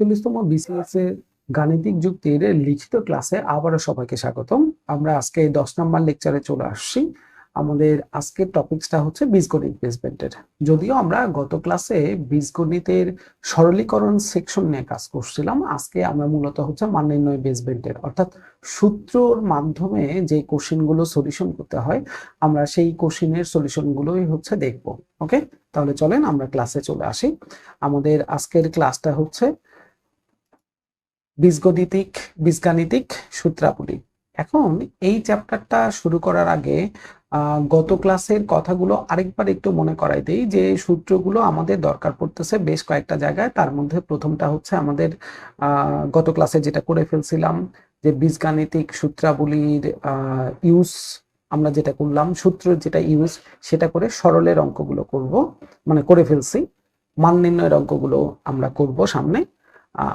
41তম BCS এর গাণিতিক যুক্তির লিখিত ক্লাসে আবারও সবাইকে স্বাগতম। আমরা আজকে 10 নম্বর লেকচারে চলে আসছি। আমাদের আজকের টপিকসটা হচ্ছে বীজগণিত বেসমেন্টের। যদিও আমরা গত ক্লাসে বীজগণিতের সরলীকরণ সেকশন নিয়ে কাজ করছিলাম, আজকে আমরা মূলত হচ্ছে মান নির্ণয় বেসমেন্টের অর্থাৎ সূত্রর মাধ্যমে যে কোশ্চেনগুলো সলিউশন করতে হয়, আমরা সেই কোশ্চেনের সলিউশনগুলোই হচ্ছে দেখব। ওকে, তাহলে চলেন আমরা ক্লাসে চলে আসি। আমাদের আজকের ক্লাসটা হচ্ছে বীজগাণিতিক সূত্রাবলী। এখন এই চ্যাপ্টারটা শুরু করার আগে গত ক্লাসের কথাগুলো আরেকবার একটু মনে করাই দেই, যে সূত্রগুলো আমাদের দরকার পড়তেছে বেশ কয়েকটা জায়গায়। তার মধ্যে প্রথমটা হচ্ছে আমাদের গত ক্লাসে যেটা করে ফেলছিলাম, যে বীজগাণিতিক সূত্রাবলীর ইউজ আমরা যেটা করলাম, সূত্র যেটা ইউজ সেটা করে সরলের অঙ্কগুলো করব, মানে করে ফেলছি। মান নির্ণয়ের অঙ্কগুলো আমরা করব সামনে,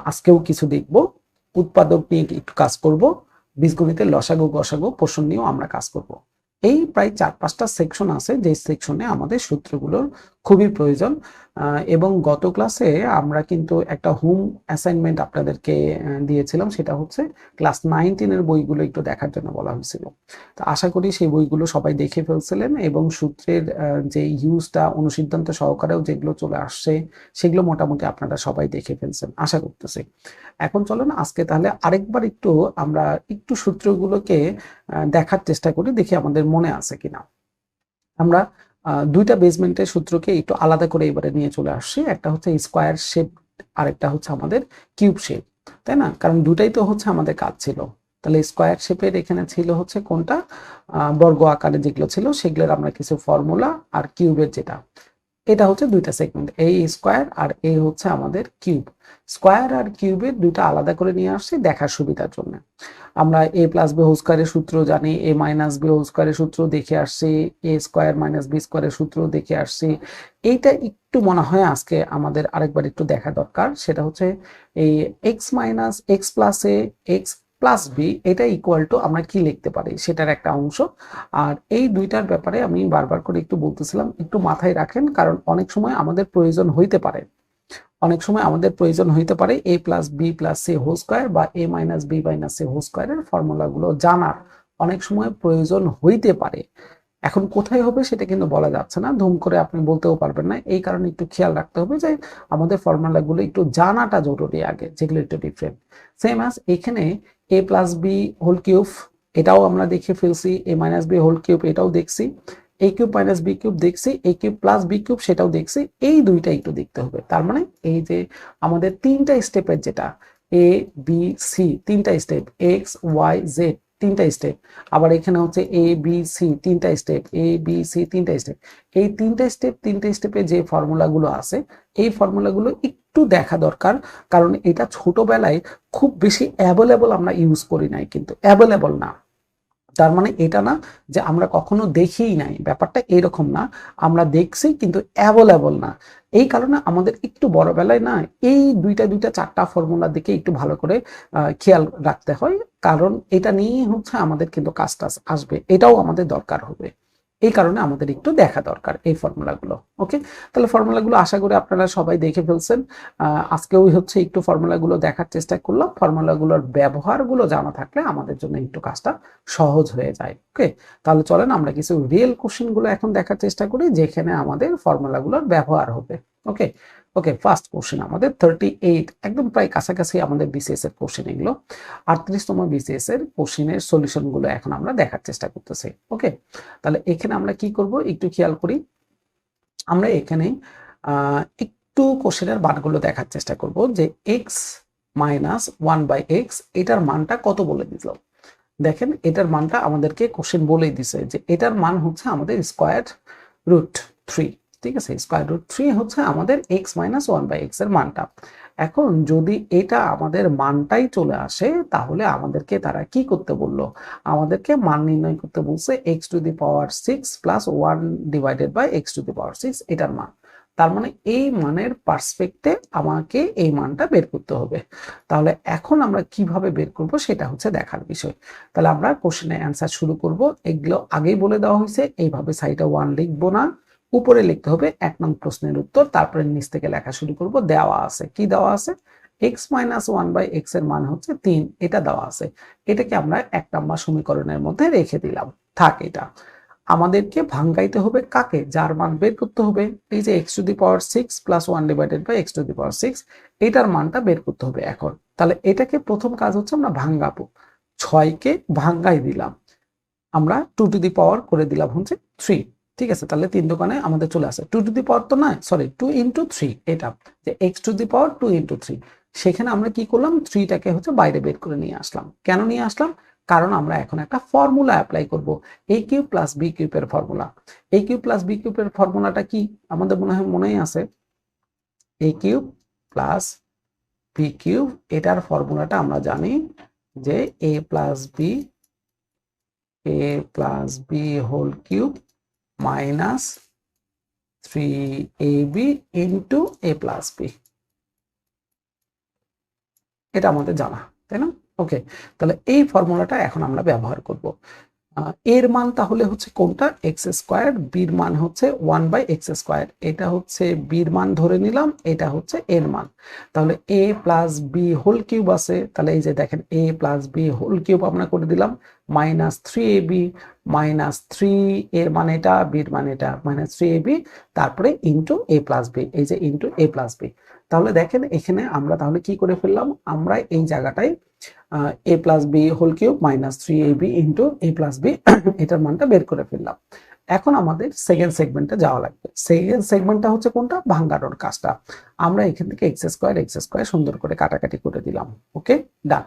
আজকেও কিছু দেখব। উৎপাদক নিয়ে একটু কাজ করব, বীজগণিতের লসাগু গসাগু পোষণ নিয়েও আমরা কাজ করব। এই প্রায় 4-5টা সেকশন আছে, যে সেকশনে আমাদের সূত্রগুলোর খুবই প্রয়োজন। এবং গত ক্লাসে আমরা কিন্তু একটা হোম অ্যাসাইনমেন্ট আপনাদেরকে দিয়েছিলাম, সেটা হচ্ছে ক্লাস 19-এর বইগুলো একটু দেখার জন্য বলা হয়েছিল। তো আশা করি সেই বইগুলো সবাই দেখে ফেলছিলেন, এবং সূত্রের যে ইউজটা অনুসিদ্ধান্ত সহকারেও যেগুলো চলে আসছে সেগুলো মোটামুটি আপনারা সবাই দেখে ফেলছেন আশা করতেছি। এখন চলেন আজকে তাহলে আরেকবার একটু আমরা একটু সূত্রগুলোকে দেখার চেষ্টা করি, দেখি আমাদের মনে আছে কিনা। আমরা দুইটা বেসমেন্টের সূত্রকে একটু আলাদা করে এবারে নিয়ে চলে আসছি। একটা হচ্ছে স্কোয়ার শেপ, আরেকটা হচ্ছে আমাদের কিউব শেপ, তাই না? কারণ দুটাই তো হচ্ছে আমাদের কাজ ছিল। তাহলে স্কোয়ার শেপের এখানে ছিল হচ্ছে কোনটা, বর্গ আকারে যেগুলো ছিল সেগুলোর আমরা কিছু ফর্মুলা, আর কিউবের যেটা, এটা হচ্ছে দুইটা সেগমেন্ট, এই স্কোয়ার আর এই হচ্ছে আমাদের কিউব। স্কোয়ার আর কিউবের দুইটা আলাদা করে নিয়ে আসছি দেখার সুবিধার জন্য। আমরা এ প্লাস বি হোল স্কোয়ারের সূত্র জানি, এ মাইনাস বি হোল স্কোয়ারের সূত্র দেখে আসছি, এ স্কোয়ার মাইনাস বি স্কোয়ারের সূত্র দেখে আসছি। এইটা একটু মনে হয় আজকে আমাদের আরেকবার একটু দেখা দরকার, সেটা হচ্ছে এই এক্স মাইনাস এক্স প্লাস এ এক্স প্লাস বি, এটা ইকুয়াল টু আমরা কি লিখতে পারি সেটার একটা অংশ। আর এই দুইটার ব্যাপারে আমি বারবার করে একটু বলতেছিলাম, একটু মাথায় রাখেন, কারণ অনেক সময় আমাদের প্রয়োজন হইতে পারে, A plus B plus C whole square বা A minus B minus C whole স্কোয়ারের ফর্মুলাগুলো জানার অনেক সময় প্রয়োজন হইতে পারে। এখন কোথায় হবে সেটা কিন্তু বলা যাচ্ছে না, ধুম করে আপনি বলতেও পারবেন না। এই কারণে একটু খেয়াল রাখতে হবে যে আমাদের ফর্মুলাগুলো একটু জানাটা জরুরি আগে, যেগুলো একটু ডিফারেন্ট। সেম আস এখানে এ প্লাস বি হোল কিউব, এটাও আমরা দেখে ফেলছি, এ মাইনাস বি হোল কিউব এটাও দেখছি, এ কিউব মাইনাস বি কিউব দেখছি, এ কিউব প্লাস বি কিউব সেটাও দেখছি। এই দুইটা একটু দেখতে হবে। তার মানে এই যে আমাদের তিনটা স্টেপের যেটা এ বি সি, তিনটা স্টেপ, এক্স ওয়াই জেড তিনটা স্টেপ, আবার এখানে হচ্ছে এ বি সি তিনটা স্টেপ, এ বি সি তিনটা স্টেপ, এই তিনটা স্টেপে যে ফর্মুলাগুলো আছে এই ফর্মুলাগুলো একটু দেখা দরকার। কারণ এটা ছোটবেলায় খুব বেশি অ্যাভেলেবল আমরা ইউজ করি নাই, কিন্তু অ্যাভেলেবল না। তার মানে এটা না যে আমরা কখনো দেখিই নাই, ব্যাপারটা এরকম না, আমরা দেখছি কিন্তু অ্যাভেলেবল না। এই কারণে আমাদের একটু বড়বেলায় না এই দুইটা চারটা ফর্মুলার দিকে একটু ভালো করে খেয়াল রাখতে হয়, কারণ এটা নিয়েই হচ্ছে আমাদের কিন্তু কাজটা আসবে, এটাও আমাদের দরকার হবে। এই কারণে আমাদের একটু দেখা দরকার এই ফর্মুলাগুলো। ওকে, তাহলে ফর্মুলাগুলো আশা করি আপনারা সবাই দেখে ফেলছেন। আজকেও হচ্ছে একটু ফর্মুলাগুলো দেখার চেষ্টা করলাম, ফর্মুলাগুলোর ব্যবহারগুলো জানা থাকলে আমাদের জন্য একটু কাজটা সহজ হয়ে যায়। ওকে, তাহলে চলেন আমরা কিছু রিয়েল কোশ্চেনগুলো এখন দেখার চেষ্টা করি, যেখানে আমাদের ফর্মুলাগুলোর ব্যবহার হবে। ওকে ওকে, ফার্স্ট কোশ্চেন আমাদের 38, একদম প্রায় কাছাকাছি আমাদের বিসিএস এর কোশ্চেন এগুলো। 38তম বিসিএস এর কোশ্চেনের সলিউশন গুলো এখন আমরা দেখার চেষ্টা করতেছি। ওকে, তাহলে এখানে আমরা কি করব একটু খেয়াল করি। আমরা এখানে একটু কোশ্চেনের মানগুলো দেখার চেষ্টা করব, যে এক্স মাইনাস 1/x এটার মানটা কত বলে দিল। দেখেন এটার মানটা আমাদেরকে কোশ্চেন বলেই দিছে, যে এটার মান হচ্ছে আমাদের স্কোয়ার রুট 3। ঠিক আছে, স্কোয়ার রুট 3 হচ্ছে আমাদের x মাইনাস 1/x এর মানটা। এখন যদি এটা আমাদের মানটাই চলে আসে, তাহলে আমাদেরকে তারা কি করতে বললো, আমাদেরকে মান নির্ণয় করতে বলছে x⁶ plus 1 divided by x⁶ এটার মান। তার মানে এই মানের পার্সপেক্টে আমাকে এই মানটা বের করতে হবে। তাহলে এখন আমরা কিভাবে বের করব সেটা হচ্ছে দেখার বিষয়। তাহলে আমরা কোশ্চেনের অ্যান্সার শুরু করব। এগুলো আগেই বলে দেওয়া হয়েছে, এইভাবে সাইডে 1 লিখবো না, উপরে লিখতে হবে 1 নং প্রশ্নের উত্তর, তারপরে নিচ থেকে লেখা শুরু করব। দেওয়া আছে, কি দেওয়া আছে, x minus one by x এর মান হচ্ছে 3, এটা দেওয়া আছে। এটাকে আমরা 1 নম্বর সমীকরণের মধ্যে রেখে দিলাম। থাক এটা। আমাদেরকে ভাঙাইতে হবে কাকে? যার মান বের করতে হবে। এই যে x to the power 6 plus 1 divided by x to the power 6, এটার মানটা বের করতে হবে এখন। তাহলে এটাকে প্রথম কাজ হচ্ছে আমরা ভাঙাবো। 6কে ভাঙাই দিলাম, আমরা 2 টু দি পাওয়ার করে দিলাম হচ্ছে 3। ঠিক আছে, তাহলে 3 দোকানে আমাদের চলে আসে। 2 টু দি পাওয়ার তো নয়, সরি 2 ইন্টু 3, এটা যে x to the power 2 into 3। সেখানে আমরা কি করলাম, 3টাকে হচ্ছে বাইরে বের করে নিয়ে আসলাম। কেন নিয়ে আসলাম? কারণ আমরা এখন একটা ফর্মুলা অ্যাপ্লাই করব, এ কিউব প্লাস বি কিউবের ফর্মুলা। এ কিউব প্লাস বি কিউবের ফর্মুলাটা কি আমাদের মনেই আছে, A cube plus B cube, এটার ফর্মুলাটা আমরা জানি যে A plus B, A plus B whole cube minus 3ab into A plus B. এটা আমাদের জানা, তাই না? ওকে, তাহলে এই ফর্মুলাটা এখন আমরা ব্যবহার করব। এর মান তাহলে হচ্ছে কোনটা? এক্স স্কোয়ার, বির মান হচ্ছে 1 বাই এক্স স্কোয়ার। এটা হচ্ছে বির মান ধরে নিলাম, এটা হচ্ছে এর মান। তাহলে এ প্লাস বি হোল কিউব আছে, তাহলে এই যে দেখেন এ প্লাস বি হোল কিউব আমরা করে দিলাম মাইনাস 3ab মাইনাস 3, এর মান এটা, বির মান এটা, মাইনাস 3ab, তারপরে ইন্টু এ প্লাস বি, এই যে ইন্টু এ প্লাস বি। তাহলে দেখেন এখানে আমরা তাহলে কি করে ফেললাম, আমরা এই জায়গাটায় A plus B whole cube minus 3ab into A plus B এটার মানটা বের করে ফেললাম। এখন আমাদের সেকেন্ড সেগমেন্টে যাওয়া লাগবে। সেকেন্ড সেগমেন্টটা হচ্ছে কোনটা? ভাঙানোর কাজটা। আমরা এখান থেকে এক্স স্কোয়ার সুন্দর করে কাটাকাটি করে দিলাম। ওকে, ডান।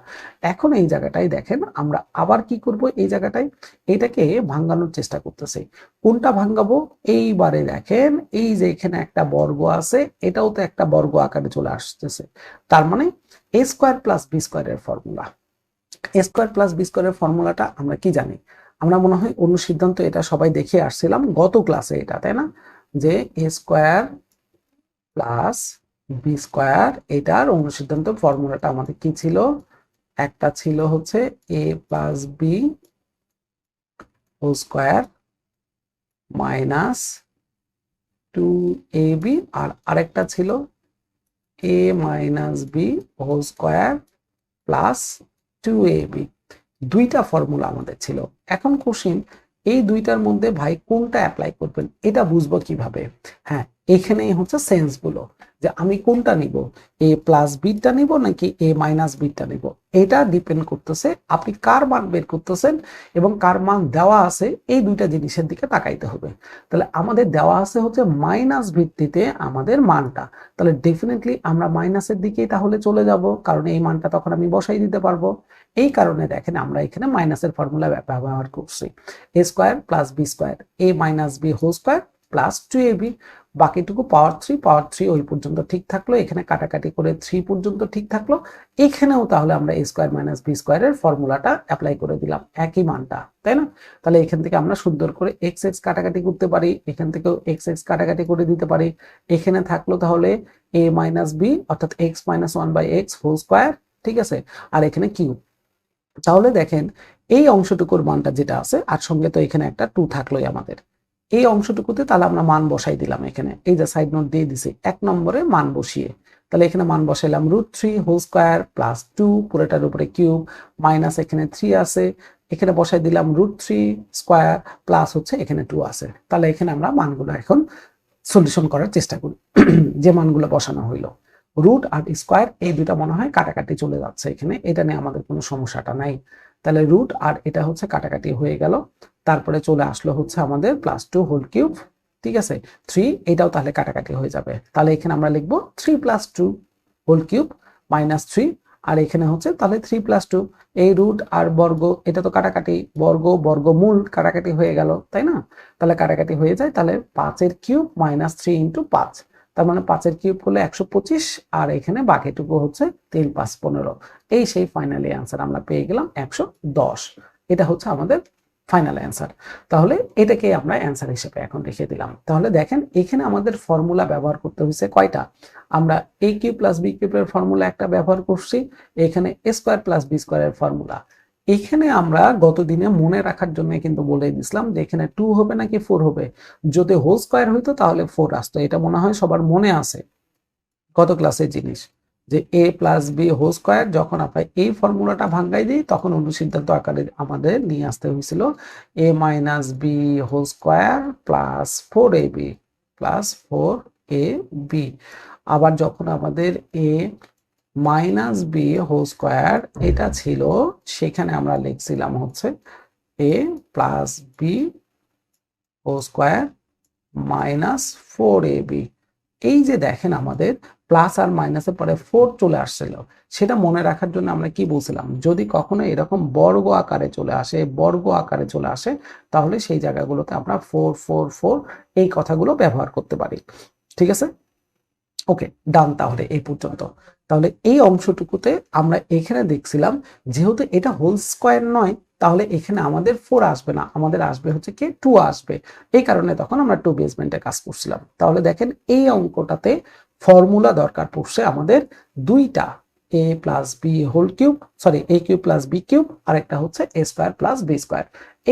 এখন এই জায়গাটায় দেখেন আমরা আবার কি করব, এই জায়গাটায় এটাকে ভাঙানোর চেষ্টা করতেছি। কোনটা ভাঙাবো? এইবারে দেখেন এই যে এখানে একটা বর্গ আছে, এটাও তো একটা বর্গ আকারে চলে আসতেছে। তার মানে এ স্কোয়ার প্লাস বি স্কোয়ারের ফর্মুলা। এ স্কোয়ার প্লাস বি স্কোয়ারের ফর্মুলাটা আমরা কি জানি? আমরা মনে হয় অনুসিদ্ধান্ত এটা সবাই দেখে আসছিলাম গত ক্লাসে, এটা তাই না? যে A square plus B square, এটার অনুসিদ্ধান্ত ফর্মুলাটা আমাদের কি ছিল? একটা ছিল হচ্ছে A plus B whole square minus 2ab, আর আরেকটা ছিল A minus B whole square plus 2ab। দুইটা ফর্মুলা আমাদের ছিল। এখন কোশ্চেন, এই দুইটার মধ্যে ভাই কোনটা অ্যাপ্লাই করবেন এটা বুঝবো কিভাবে? হ্যাঁ, এখানেই হচ্ছে সেন্স গুলো, যে আমি কোনটা নিব, এ প্লাস বিটা নিব নাকি এ মাইনাস বিটা নিব। এটা ডিপেন্ড করতেছে আপনি কার মান বের করতেছেন এবং কার মান দেওয়া আছে, এই দুইটা জিনিসের দিকে তাকাইতে হবে। তাহলে আমাদের দেওয়া আছে হচ্ছে মাইনাস ভিত্তিতে আমাদের মানটা, তাহলে ডেফিনেটলি আমরা মাইনাসের দিকেই তাহলে চলে যাব, কারণ এই মানটা তখন আমি বসাই দিতে পারবো। এই কারণে দেখেন আমরা এখানে মাইনাসের ফর্মুলা ব্যবহার করছি, A square plus B square, A minus B whole square plus 2ab। বাকিটুকু পাওয়ার থ্রি ওই পর্যন্ত ঠিক থাকলো, এখানে কাটাকাটি করে 3 পর্যন্ত ঠিক থাকলো। এখানেও তাহলে আমরা এ স্কোয়ার মাইনাস বি স্কোয়ারের ফর্মুলাটা অ্যাপ্লাই করে দিলাম, একই মানটা, তাই না? তাহলে এখান থেকে আমরা সুন্দর করে এক্স এক্স কাটাকাটি করতে পারি, এখান থেকেও এক্স এক্স কাটাকাটি করে দিতে পারি। এখানে থাকলো তাহলে এ মাইনাস বি অর্থাৎ x minus 1 by x whole square, ঠিক আছে, আর এখানে কিউব। তাহলে দেখেন এই অংশটুকুর মানটা যেটা আছে, আর সঙ্গে তো এখানে একটা 2 থাকলোই আমাদের, এই অংশটুকুতে তাহলে আমরা মান বসাই দিলাম এখানে, এই যে সাইড নোট দিয়ে দিছি 1 নম্বরে মান বসিয়ে। তাহলে এখানে মান বসাইলাম √3 হোল স্কোয়ার প্লাস 2 পুরোটার উপরে কিউব মাইনাস এখানে 3 আছে, এখানে বসাই দিলাম √3 স্কোয়ার প্লাস হচ্ছে এখানে 2 আছে। তাহলে এখানে আমরা মানগুলো এখন সলিউশন করার চেষ্টা করি। যে মানগুলো বসানো হইলো, রুট আর স্কোয়ার এই দুটা মনে হয় কাটাকাটি চলে যাচ্ছে এখানে, এটা নিয়ে আমাদের কোনো সমস্যাটা নাই। তাহলে রুট আর এটা হচ্ছে কাটাকাটি হয়ে গেল, তারপরে চলে আসলো হচ্ছে আমাদের +2 হোল কিউব, ঠিক আছে, 3 এটাও তাহলে কাটাকাটি হয়ে যাবে। তাহলে এখানে আমরা লিখবো 3 + 2 হোল কিউব মাইনাস 3, আর এখানে হচ্ছে তাহলে 3 + 2, এই রুট আর বর্গ এটা তো কাটাকাটি, বর্গমূল কাটাকাটি হয়ে গেল, তাই না? তাহলে কাটাকাটি হয়ে যায়, তাহলে 5 কিউব মাইনাস 3 × 5, তার মানে 5 কিউব হলো 125, আর এখানে বাকিটুকু হচ্ছে 3 × 5 = 15। এই সেই ফাইনালি অ্যান্সার আমরা পেয়ে গেলাম 110। এটা হচ্ছে আমাদের ফাইনাল অ্যান্সার। তাহলে এটাকে আমরা অ্যান্সার হিসেবে এখন রেখে দিলাম। তাহলে দেখেন এখানে আমাদের ফর্মুলা ব্যবহার করতে হয়েছে কয়টা? আমরা a কিউব প্লাস b কিউবের ফর্মুলা একটা ব্যবহার করছি, এখানে a স্কয়ার প্লাস b স্কয়ারের ফর্মুলা। এখানে আমরা গত দিনে মনে রাখার জন্য কিন্তু বলে দিছিলাম যে এখানে 2 হবে নাকি 4 হবে। যদি হোল স্কয়ার হইতো তাহলে 4 আসতো, এটা মনে হয় সবার মনে আছে গত ক্লাসের জিনিস। যে A plus B whole square, যখন আমরা এই ফর্মুলাটা ভাঙ্গাই দিই তখন অনুসিদ্ধান্ত আকারে আমাদের নিয়ে আসতে হয়েছিল A minus B whole square plus 4ab plus 4ab। আবার যখন আমাদের A minus B whole square এটা ছিল, সেখানে আমরা লিখছিলাম হচ্ছে A plus B whole square minus 4ab। এই যে দেখেন আমাদের প্লাস আর মাইনাসের পরে 4 চলে আসছিল, সেটা মনে রাখার জন্য আমরা কি বলছিলাম, যদি কখনো এরকম বর্গ আকারে চলে আসে, বর্গ আকারে চলে আসে, তাহলে সেই জায়গাগুলোতে আমরা 4 4 4 এই কথাগুলো ব্যবহার করতে পারি। ঠিক আছে, ওকে ডান। তাহলে এই পর্যন্ত। তাহলে এই অংশটুকুতে আমরা এখানে দেখছিলাম যেহেতু এটা হোল স্কোয়ার নয়, তাহলে এখানে আমাদের 4 আসবে না, আমাদের আসবে হচ্ছে কি 2 আসবে। এই কারণে তখন আমরা 2 বেসমেন্টে কাজ করছিলাম। তাহলে দেখেন এই অঙ্কটাতে ফর্মুলা দরকার পড়ছে আমাদের দুইটা, A plus B whole cube, sorry A cube plus B cube, আর একটা হচ্ছে A square plus B square.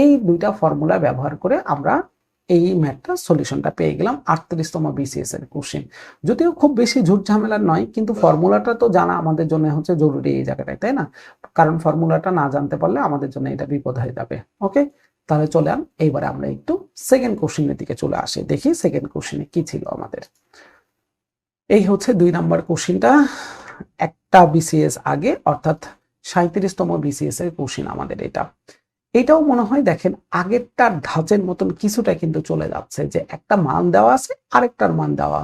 এই দুইটা ফর্মুলা ব্যবহার করে আমরা এই ম্যাথটা সলিউশনটা পেয়ে গেলাম 38তম বিসিএস এর কোশ্চেন। যদিও খুব বেশি ঝুট ঝামেলার নয়, কিন্তু ফর্মুলাটা তো জানা আমাদের জন্য হচ্ছে জরুরি এই জায়গাটায়, তাই না? কারণ ফর্মুলাটা না জানতে পারলে আমাদের জন্য এটা বিপদ হয়ে যাবে। ওকে, তাহলে চলে এইবারে আমরা একটু সেকেন্ড কোশ্চেনের দিকে চলে আসি, দেখি সেকেন্ড কোশ্চেনে কি ছিল আমাদের। এই হচ্ছে 2 নাম্বার কোশ্চেনটা, একটা বিসিএস আগে, অর্থাৎ 37তম বিসিএস এর কোশ্চেন আমাদের এটা। এটাও মনে হয় দেখেন আগেরটার ধাঁচের মতন কিছুটা কিন্তু চলে যাচ্ছে, যে একটা মান দেওয়া আছে, আরেকটার মান দেওয়া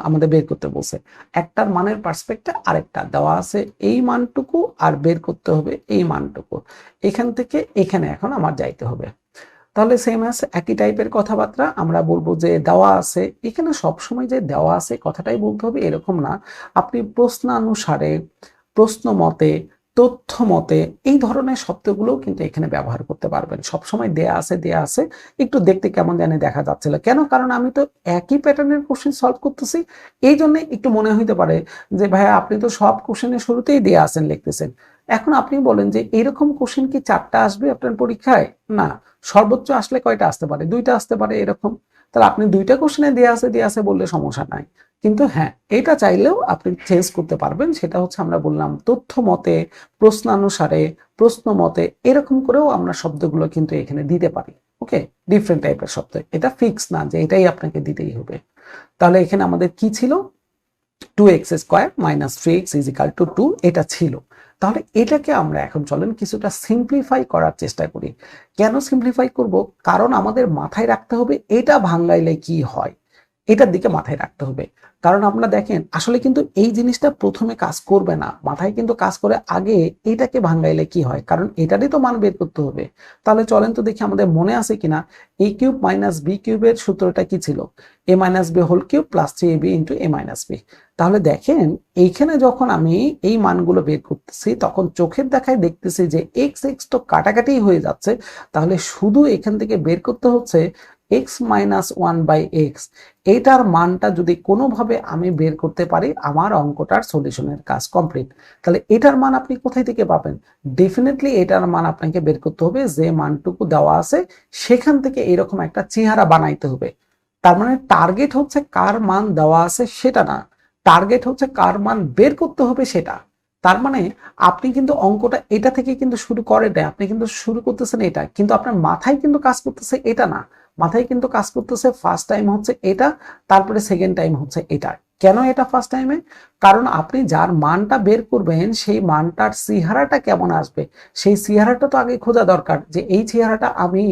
আমাদের বের করতে বলছে, একটার মানের পার্সপেক্টে আরেকটা দেওয়া আছে এই মানটুকু, আর বের করতে হবে এই মানটুকু। এখান থেকে এখানে এখন আমার যাইতে হবে। তাহলে সেম আছে, একই টাইপের কথাবার্তা। আমরা বলবো যে দেওয়া আছে, এখানে সবসময় যে দেওয়া আছে কথাটাই বলতে হবে এরকম না। আপনি প্রশ্নানুসারে, প্রশ্ন মতে, তথ্য মতে, এই ধরনের শব্দগুলো কিন্তু এখানে ব্যবহার করতে পারবেন। সবসময় দেয়া আছে দেয়া আছে একটু দেখতে কেমন জানি দেখা যাচ্ছিল, কেন? কারণ আমি তো একই প্যাটার্নের কোশ্চেন সলভ করতেছি, এই জন্য একটু মনে হইতে পারে যে ভাইয়া আপনি তো সব কোশ্চেনের শুরুতেই দেয়া আছেন লিখতেছেন। এখন আপনি বলেন যে এরকম কোশ্চেন কি 4টা আসবে আপনার পরীক্ষায়? না, সর্বোচ্চ আসলে কয়টা আসতে পারে? 2টা আসতে পারে এরকম। তাহলে আপনি 2টা কোশ্চেনে দেয়া আছে বললে সমস্যা নাই, কিন্তু হ্যাঁ এটা চাইলেও আপনি চেঞ্জ করতে পারবেন। সেটা হচ্ছে আমরা বললাম তথ্য মতে, প্রশ্নানুসারে, প্রশ্ন মতে, এরকম করেও আমরা শব্দগুলো কিন্তু এখানে দিতে পারি। ওকে, ডিফারেন্ট টাইপের শব্দ, এটা ফিক্স না যে এটাই আপনাকে দিতেই হবে। তাহলে এখানে আমাদের কি ছিল, 2x square minus 3x is equal two 2, এটা ছিল। তাহলে এটাকে আমরা এখন চলেন কিছুটা সিম্পলিফাই করার চেষ্টা করি। কেন সিম্পলিফাই করব? কারণ আমাদের মাথায় রাখতে হবে এটা ভাঙাইলে কি হয়, এটার দিকে মাথায় রাখতে হবে। কারণ আপনারা দেখেন আসলে কিন্তু এই জিনিসটা প্রথমে কাজ করবে না, মাথায় কিন্তু কাজ করে আগে এটাকে ভাঙাইলে কি হয়, কারণ এটারই তো মান বের করতে হবে। তাহলে চলেন তো দেখি আমাদের মনে আছে কিনা, এ কিউব মাইনাস বি কিউবের সূত্রটা কি ছিল, A minus B whole cube plus 3ab into A minus B. তাহলে দেখেন এইখানে যখন আমি এই মানগুলো বের করতেছি তখন চোখের দেখায় দেখতেছি যে এক্স এক্স তো কাটাকাটি হয়ে যাচ্ছে, তাহলে শুধু এখান থেকে বের করতে হচ্ছে x মাইনাস 1/x। এটার মানটা যদি কোনোভাবে আমি বের করতে পারি, আমার অঙ্কটার সলিউশনের কাজ কমপ্লিট। তাহলে এটার মান আপনি কোথায় থেকে পাবেন? ডেফিনেটলি এটার মান আপনাকে বের করতে হবে যে মানটুকু দেওয়া আছে সেখান থেকে এরকম একটা চেহারা বানাইতে হবে। তার মানে টার্গেট হচ্ছে কার মান দেওয়া আছে সেটা না, টার্গেট হচ্ছে কার মান বের করতে হবে সেটা। তার মানে আপনি কিন্তু অঙ্কটা এটা থেকে কিন্তু শুরু করেন না, আপনি কিন্তু শুরু করতেছেন এটা, কিন্তু আপনার মাথায় কিন্তু কাজ করতেছে এটা না, মাথায় কিন্তু কাজ করতেছে ফার্স্ট টাইম হচ্ছে এটা, তারপরে সেকেন্ড টাইম হচ্ছে এটা। কেন এটা ফার্স্ট টাইমে? কারণ আপনি যার মানটা বের করবেন সেই মানটার চেহারাটা কেমন আসবে, সেই চেহারাটা তো আগে খোঁজা দরকার, যে এই চেহারাটা আমি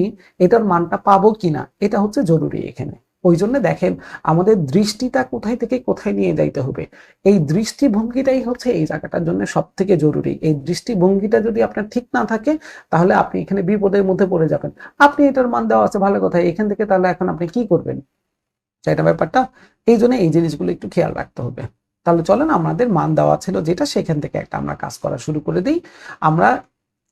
এটার মানটা পাবো কিনা, এটা হচ্ছে জরুরি এখানে। ওই জন্য দেখেন আমাদের দৃষ্টিটা কোথায় থেকে কোথায় নিয়ে যাইতে হবে, এই দৃষ্টিভঙ্গিটাই হচ্ছে এই জায়গাটার জন্য সব থেকে জরুরি। এই দৃষ্টিভঙ্গিটা যদি আপনার ঠিক না থাকে তাহলে আপনি এখানে বিপদের মধ্যে পড়ে যাবেন। আপনি এটার মান দেওয়া আছে ভালো কথা, এখান থেকে তাহলে এখন আপনি কি করবেন, এটা ব্যাপারটা। এই জন্য এই জিনিসগুলো একটু খেয়াল রাখতে হবে। তাহলে চলেন আমাদের মান দেওয়া ছিল যেটা, সেখান থেকে একটা আমরা কাজ করা শুরু করে দিই। আমরা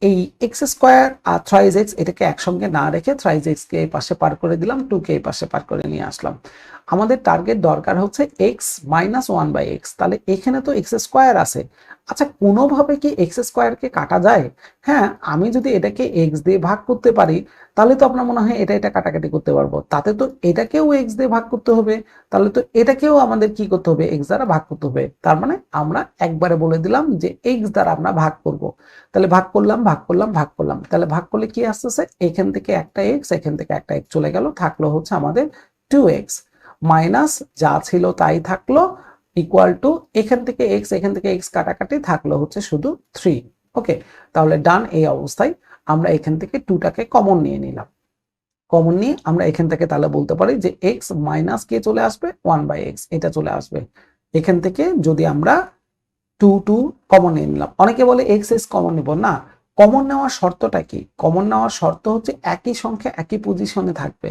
এই এক্স স্কোয়ার আর থ্রাইজ এক্স এটাকে একসঙ্গে না রেখে থ্রাইজ এক্স কে এই পাশে পার করে দিলাম, 2 কে এই পাশে পার করে নিয়ে আসলাম। আমাদের টার্গেট দরকার হচ্ছে x minus one by x, তাহলে এখানে তো এক্স স্কোয়ার আছে। আচ্ছা, কোনোভাবে কি এক্স স্কোয়ারকে কাটা যায়? হ্যাঁ, আমি যদি এটাকে এক্স দিয়ে ভাগ করতে পারি তাহলে তো আপনার মনে হয় এটা এটা কাটাকাটি করতে পারবো, তাতে তো এটাকেও এক্স দিয়ে ভাগ করতে হবে, তাহলে তো এটাকেও আমাদের কি করতে হবে, এক্স দ্বারা ভাগ করতে হবে। তার মানে আমরা একবারে বলে দিলাম যে এক্স দ্বারা আমরা ভাগ করব। তাহলে ভাগ করলাম ভাগ করলাম ভাগ করলাম, তাহলে ভাগ করলে কি আসতেছে, এখান থেকে একটা এক্স এখান থেকে একটা এক্স চলে গেল, থাকলো হচ্ছে আমাদের 2x মাইনাস যা ছিল তাই থাকলো ইকুয়াল টু এখান থেকে এক্স কাটাকাটি থাকলো হচ্ছে শুধু 3। ওকে, তাহলে ডান। এই অবস্থায় আমরা এখান থেকে 2টাকে কমন নিয়ে নিলাম। কমন নিয়ে আমরা এখান থেকে তাহলে বলতে পারি যে এক্স মাইনাস কে চলে আসবে, 1/x এটা চলে আসবে। এখান থেকে যদি আমরা 2 কমন নিয়ে নিলাম, অনেকে বলে এক্স কমন নিব না, কমন নেওয়ার শর্তটা কি? কমন নেওয়ার শর্ত হচ্ছে একই সংখ্যা একই পজিশনে থাকবে।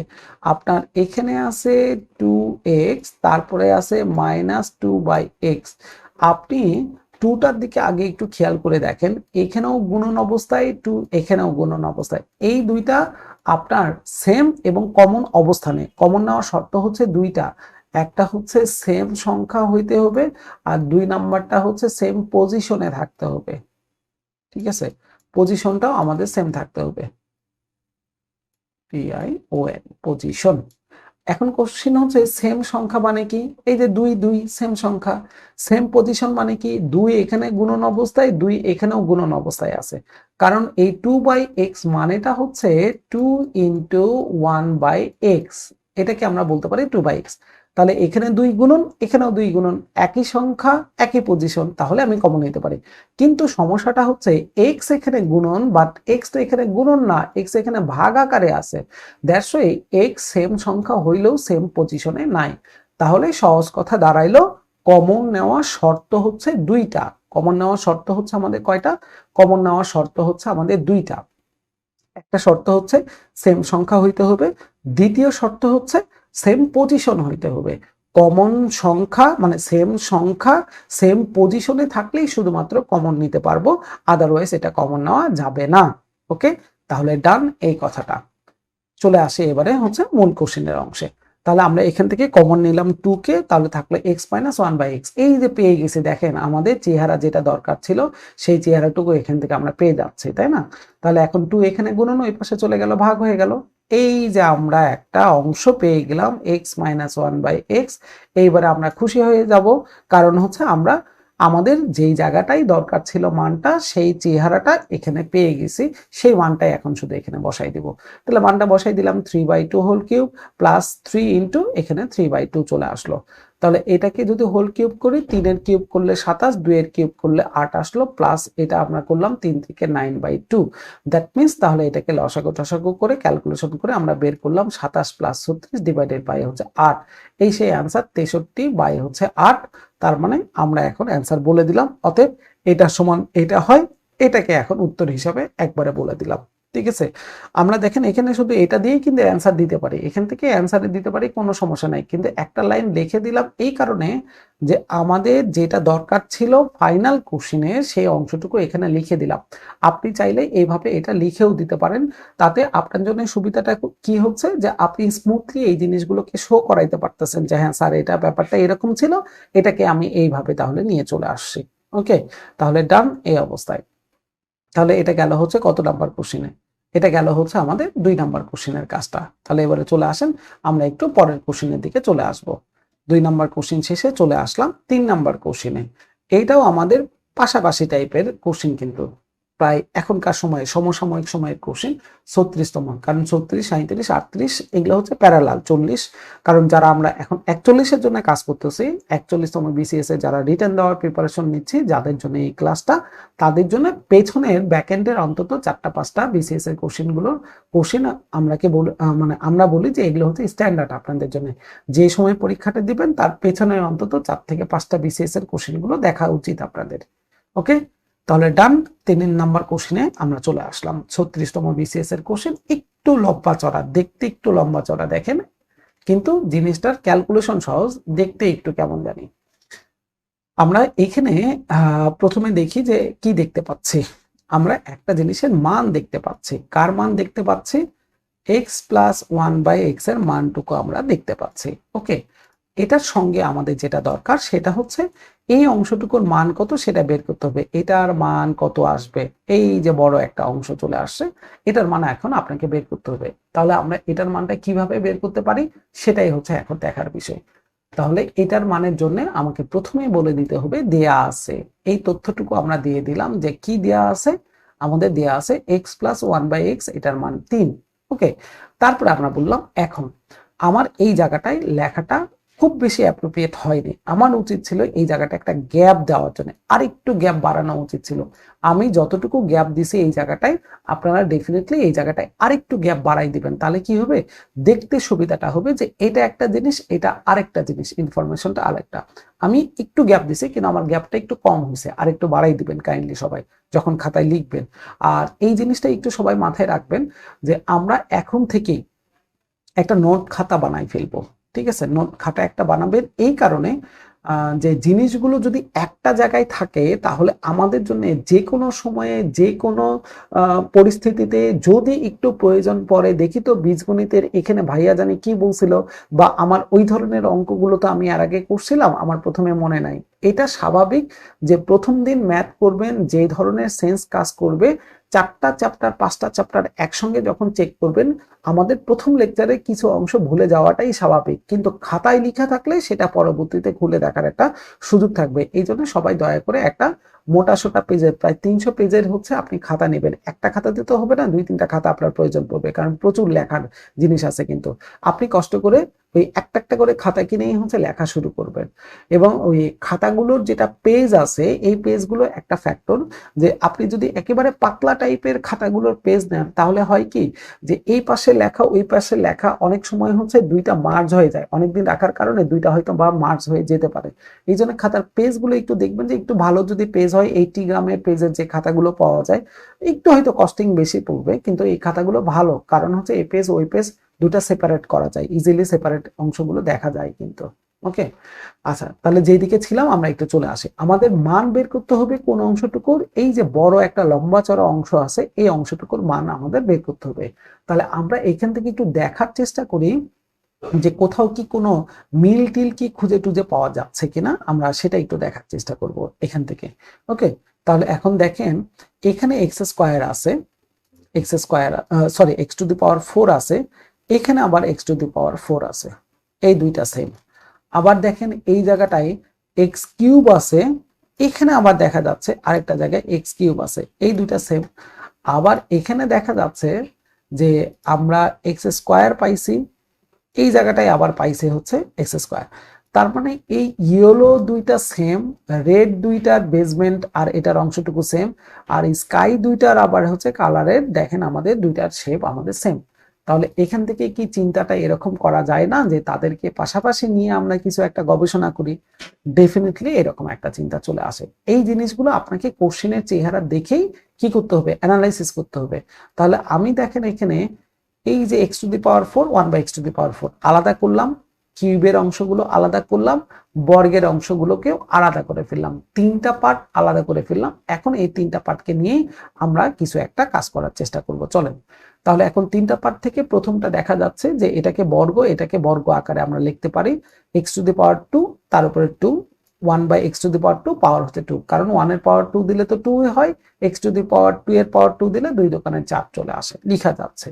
আপনার এখানে আছে 2x, তারপরে আছে -2/x। আপনি 2টার দিকে আগে একটু খেয়াল করে দেখেন, এখানেও গুণন অবস্থায় 2, এখানেও গুণন অবস্থায়, এই দুইটা আপনার সেম এবং কমন অবস্থানে। কমন নেওয়ার শর্ত হচ্ছে দুইটা, একটা হচ্ছে সেম সংখ্যা হইতে হবে আর 2 নাম্বারটা হচ্ছে সেম পজিশনে থাকতে হবে। ঠিক আছে, পজিশনটাও আমাদের সেম থাকতে হবে, PION পজিশন। এখন কোশ্চেন হচ্ছে সেম সংখ্যা মানে কি? এই যে 2 2 সেম সংখ্যা। সেম পজিশন মানে কি? 2 এখানে গুণন অবস্থায়, 2 এখানেও গুণন অবস্থায় আছে, কারণ এই 2/x মানেটা হচ্ছে 2 ইন্টু 1/x, এটাকে আমরা বলতে পারি 2/x। তাহলে এখানে 2 গুণন এখানেও 2 গুণন, একই সংখ্যা একই পজিশন, তাহলে আমি কমন নিতে পারি। কিন্তু সমস্যাটা হচ্ছে x এখানে গুণন, বাট x তো এখানে গুণন না, x এখানে ভাগ আকারে আছে। দ্যাটস ওয়াই x সেম সংখ্যা হইলেও সেম পজিশনে নাই। তাহলে সহজ কথা দাঁড়াইলো কমন নেওয়ার শর্ত হচ্ছে দুইটা। কমন নেওয়ার শর্ত হচ্ছে আমাদের কয়টা? কমন নেওয়ার শর্ত হচ্ছে আমাদের দুইটা। একটা শর্ত হচ্ছে সেম সংখ্যা হইতে হবে, দ্বিতীয় শর্ত হচ্ছে সেম পজিশন হইতে হবে। কমন সংখ্যা মানে সেম সংখ্যা সেম পজিশনে থাকলেই শুধুমাত্র কমন নিতে পারবো, আদারওয়াইজ এটা কমন নেওয়া যাবে না। ওকে, তাহলে ডান এই কথাটা। চলে আসে এবারে হচ্ছে মূল কোশ্চেনের অংশে। তাহলে আমরা এখান থেকে কমন নিলাম 2 কে, তাহলে থাকলো x মাইনাস 1/x। এই যে পেয়ে গেছি, দেখেন আমাদের চেহারা যেটা দরকার ছিল সেই চেহারাটুকু এখান থেকে আমরা পেয়ে যাচ্ছি, তাই না? তাহলে এখন 2 এখানে গুণন, ওই পাশে চলে গেল, ভাগ হয়ে গেল। এই যে আমরা একটা অংশ পেয়ে গেলাম x মাইনাস 1/x। এইবারে আমরা খুশি হয়ে যাব, কারণ হচ্ছে আমরা আমাদের যেই জায়গাটাই দরকার ছিল মানটা, সেই চেহারাটা এখানে পেয়ে গেছি, সেই মানটাই এখন শুধু এখানে বসাই দিব। তাহলে মানটা বসাই দিলাম 3/2 হোল কিউব প্লাস 3 ইন্টু এখানে 3/2 চলে আসলো। তাহলে এটাকে যদি হোল কিউব করি, 3 এর কিউব করলে 27, 2 এর কিউব করলে 8 আসলো, প্লাস এটা আমরা করলাম 3 থেকে 9/2। দ্যাট মিনস তাহলে এটাকে লসাগু টসাগু করে ক্যালকুলেশন করে আমরা বের করলাম 27 প্লাস 36 ডিভাইডেড বাই হচ্ছে 8। এই সেই অ্যান্সার 63 বাই হচ্ছে 8। তার মানে আমরা এখন অ্যান্সার বলে দিলাম, অতএব এটা সমান এটা হয়, এটাকে এখন উত্তর হিসাবে একবারে বলে দিলাম। ঠিক আছে, আমরা দেখেন এখানে শুধু এটা দিয়েই কিন্তু অ্যান্সার দিতে পারি, এখান থেকে অ্যান্সার দিতে পারি, কোনো সমস্যা নাই। কিন্তু একটা লাইন লিখে দিলাম এই কারণে যে আমাদের যেটা দরকার ছিল ফাইনাল কোশ্চেনে সেই অংশটুকু এখানে লিখে দিলাম। আপনি চাইলে এইভাবে এটা লিখেও দিতে পারেন, তাতে আপনার জন্য সুবিধাটা কি হচ্ছে যে আপনি স্মুথলি এই জিনিসগুলোকে শো করাইতে পারতেছেন যে হ্যাঁ স্যার এটা ব্যাপারটা এরকম ছিল, এটাকে আমি এইভাবে তাহলে নিয়ে চলে আসছি। ওকে, তাহলে ডান এই অবস্থায়। তাহলে এটা গেল হচ্ছে কত নাম্বার কোশ্চেনে? এটা গেল হচ্ছে আমাদের 2 নাম্বার কোশ্চেনের কাজটা। তাহলে এবারে চলে আসেন আমরা একটু পরের কোশ্চেনের দিকে চলে আসব। 2 নাম্বার কোশ্চেন শেষে চলে আসলাম 3 নাম্বার কোশ্চেনে। এইটাও আমাদের পাশাপাশি টাইপের কোশ্চেন, কিন্তু প্রায় এখনকার সময়ে সমসাময়িক সময়ের কোশ্চেন। 36তম, কারণ 36, 37, 38 এগুলো হচ্ছে প্যারালাল 40। কারণ যারা আমরা এখন 41 এর জন্য কাজ করতেছি, 41তম বিসিএস এ যারা রিটেন দেওয়ার প্রিপারেশন নিচ্ছি, যাদের জন্য এই ক্লাসটা, তাদের জন্য পেছনের ব্যাকএন্ডের অন্তত 4টা-5টা বিসিএস এর কোশ্চেন আমরা বলি যে এগুলো হচ্ছে স্ট্যান্ডার্ড আপনাদের জন্য। যে সময় পরীক্ষাটা দিবেন তার পেছনে অন্তত 4 থেকে 5টা বিসিএস এর কোশ্চেনগুলো দেখা উচিত আপনাদের। ওকে, তাহলে ডান। 3 নাম্বার কোশ্চেনে আমরা চলে আসলাম। 36তম বিসিএস এর কোশ্চেন, একটু লম্বা চড়া, দেখতে একটু লম্বা চড়া দেখেন, কিন্তু জিনিসটার ক্যালকুলেশন সহজ, দেখতে একটু কেমন জানি। আমরা এখানে প্রথমে দেখি যে কি দেখতে পাচ্ছি। আমরা একটা জিনিসের মান দেখতে পাচ্ছি। কার মান দেখতে পাচ্ছি? x প্লাস 1/x এর মানটুকু আমরা দেখতে পাচ্ছি। ওকে, এটার সঙ্গে আমাদের যেটা দরকার সেটা হচ্ছে এই অংশটুকুর মান কত সেটা বের করতে হবে। এটার মান কত আসবে, এই যে বড় একটা অংশ চলে আসছে, এটার মান এখন আপনাকে বের করতে হবে। তাহলে আমরা এটার মানটা কিভাবে বের করতে পারি সেটাই হচ্ছে এখন দেখার বিষয়। তাহলে এটার মানের জন্য আমাকে প্রথমেই বলে দিতে হবে দেয়া আছে, এই তথ্যটুকু আমরা দিয়ে দিলাম যে কি দেয়া আছে, আমাদের দেয়া আছে x plus one by x, এটার মান 3। ওকে, তারপরে আমরা বললাম এখন আমার এই জায়গাটায় লেখাটা খুব বেশি অ্যাপ্রোপ্রিয়েট হয়নি, আমার উচিত ছিল এই জায়গাটা একটা গ্যাপ দেওয়ার জন্য আরেকটু গ্যাপ বাড়ানো উচিত ছিল। আমি যতটুকু গ্যাপ দিছি এই জায়গাটায় আপনারা ডেফিনেটলি এই জায়গাটায় আরেকটু গ্যাপ বাড়াই দিবেন, তাহলে কি হবে, দেখতে সুবিধাটা হবে যে এটা একটা জিনিস এটা আরেকটা জিনিস, ইনফরমেশনটা আরেকটা। আমি একটু গ্যাপ দিছি কিন্তু আমার গ্যাপটা একটু কম হয়েছে, আর একটু বাড়াই দিবেন কাইন্ডলি সবাই যখন খাতায় লিখবেন। আর এই জিনিসটা একটু সবাই মাথায় রাখবেন যে আমরা এখন থেকেই একটা নোট খাতা বানাই ফেলবো। ঠিক আছে, নোট খাতা একটা বানাবেন এই কারণে যে জিনিসগুলো যদি একটা জায়গায় থাকে তাহলে আমাদের জন্য যে কোনো সময়ে যে কোনো পরিস্থিতিতে যদি একটু প্রয়োজন পড়ে, দেখি তো বীজগণিতের এখানে ভাইয়া জানি কি বলছিল, বা আমার ওই ধরনের অঙ্কগুলো তো আমি আর আগে করছিলাম আমার প্রথমে মনে নাই। এটা স্বাভাবিক যে প্রথম দিন ম্যাথ করবেন যে ধরনের সেন্স কাজ করবে, 4টা চ্যাপ্টার 5টা চ্যাপ্টার একসঙ্গে যখন চেক করবেন আমাদের প্রথম লেকচারে কিছু অংশ ভুলে যাওয়াটাই স্বাভাবিক, কিন্তু খাতায় লেখা থাকলে সেটা পরবর্তীতে খুলে দেখার একটা সুযোগ থাকবে। এই জন্য সবাই দয়া করে একটা মোটা সোটা পেজের প্রায় 300 পেজের হচ্ছে আপনি খাতা নেবেন। একটা খাতাতে তো হবে না, 2-3টা খাতা আপনার প্রয়োজন পড়বে, কারণ প্রচুর লেখার জিনিস আছে। কিন্তু আপনি কষ্ট করে ওই একটা একটা করে খাতা কিনেই হচ্ছে লেখা শুরু করবেন। এবং ওই খাতাগুলোর যেটা পেজ আছে এই পেজগুলো একটা ফ্যাক্টর, যে আপনি যদি একেবারে পাতলা টাইপের খাতাগুলোর পেজ নেন তাহলে হয় কি যে এই পাশে লেখা ওই পাশে লেখা অনেক সময় হচ্ছে দুইটা মার্জ হয়ে যায়, অনেকদিন রাখার কারণে দুইটা হয়তো বা মার্জ হয়ে যেতে পারে। এই জন্য খাতার পেজগুলো একটু দেখবেন যে একটু ভালো যদি পেজ হয়, 80 গ্রামের পেজের যে খাতাগুলো পাওয়া যায়, একটু হয়তো কস্টিং বেশি পড়বে কিন্তু এই খাতাগুলো ভালো, কারণ হচ্ছে এই পেজ ওই পেজ দুটা সেপারেট করা যায়, ইজিলি সেপারেট অংশগুলো দেখা যায় কিন্তু। ওকে, আচ্ছা তাহলে যেদিকে ছিলাম আমরা একটু চলে আসি, আমাদের মান বের করতে হবে কোন অংশটুকুর, এই যে বড় একটা লম্বা চড়া অংশ আছে এই অংশটুকুর মান আমাদের বের করতে হবে। তাহলে আমরা এখান থেকে একটু দেখার চেষ্টা করি যে কোথাও কি কোনো মিল টিল কি খুঁজে টুজে পাওয়া যাচ্ছে কিনা, আমরা সেটা একটু দেখার চেষ্টা করব এখান থেকে। ওকে, তাহলে এখন দেখেন এখানে এক্স স্কোয়ার আছে, x square sorry x to the power 4 আছে, এখানে আবার এক্স টু দি পাওয়ার 4 আছে, এই দুইটা সেম। আবার দেখেন এই জায়গাটায় এক্স কিউব আছে, এখানে আবার দেখা যাচ্ছে আরেকটা জায়গায় এক্স কিউব আছে, এই দুইটা সেম। আবার এখানে দেখা যাচ্ছে যে আমরা এক্স স্কোয়ার পাইছি, এই জায়গাটায় আবার পাইছে হচ্ছে এক্স স্কোয়ার। তার মানে এই ইয়েলো দুইটা সেম, রেড দুইটার বেসমেন্ট আর এটার অংশটুকু সেম, আর স্কাই দুইটার আবার হচ্ছে কালারের দেখেন আমাদের দুইটার শেপ আমাদের সেম। তাহলে এখান থেকে কি চিন্তাটা এরকম করা যায় না যে তাদেরকে পাশাপাশি নিয়ে আমরা কিছু একটা গবেষণা করি? ডেফিনেটলি এরকম একটা চিন্তা চলে আসে। এই জিনিসগুলো আপনাকে কোশ্চেনের চেহারা দেখেই কি করতে হবে, অ্যানালাইসিস করতে হবে। তাহলে আমি দেখেন এখানে এই যে x to the power 4 1 by x to the power 4 আলাদা করলাম, কিউবের অংশগুলো আলাদা করলাম, বর্গের অংশগুলোকেও আলাদা করে ফেললাম, 3টা পার্ট আলাদা করে ফেললাম। এখন এই 3টা পার্টকে নিয়েই আমরা কিছু একটা কাজ করার চেষ্টা করব, চলেন। তাহলে এখন 3টা পার্ট থেকে প্রথমটা দেখা যাচ্ছে যে এটাকে বর্গ, এটাকে বর্গ আকারে আমরা লিখতে পারি এক্স টু দি পাওয়ার 2 তার উপরে 2, 1 বাই এক্স টু দি পাওয়ার 2 পাওয়ার হচ্ছে 2, কারণ 1 এর পাওয়ার 2 দিলে তো 2 হয়, এক্স টু দি পাওয়ার 2 এর পাওয়ার 2 দিলে 2 দোকানে 4 চলে আসে, লেখা যাচ্ছে।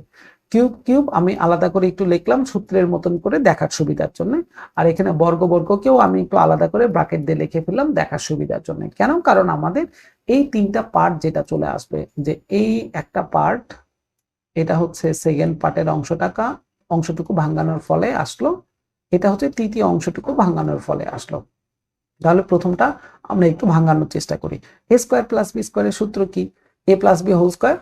কিউব কিউব আমি আলাদা করে একটু লিখলাম সূত্রের মতন করে দেখার সুবিধার জন্য, আর এখানে বর্গ বর্গকেও আমি একটু আলাদা করে ব্র্যাকেট দিয়ে লিখে ফেললাম দেখার সুবিধার জন্য। কেন? কারণ আমাদের এই 3টা পার্ট যেটা চলে আসবে, যে এই একটা পার্ট এটা হচ্ছে সেকেন্ড পার্টের অংশটুকু ভাঙানোর ফলে আসলো, এটা হচ্ছে তৃতীয় অংশটুকু ভাঙানোর ফলে আসলো। তাহলে প্রথমটা আমরা একটু ভাঙানোর চেষ্টা করি। এ স্কোয়ার প্লাস বি স্কোয়ারের সূত্র কি? এ প্লাস বি হোল স্কোয়ার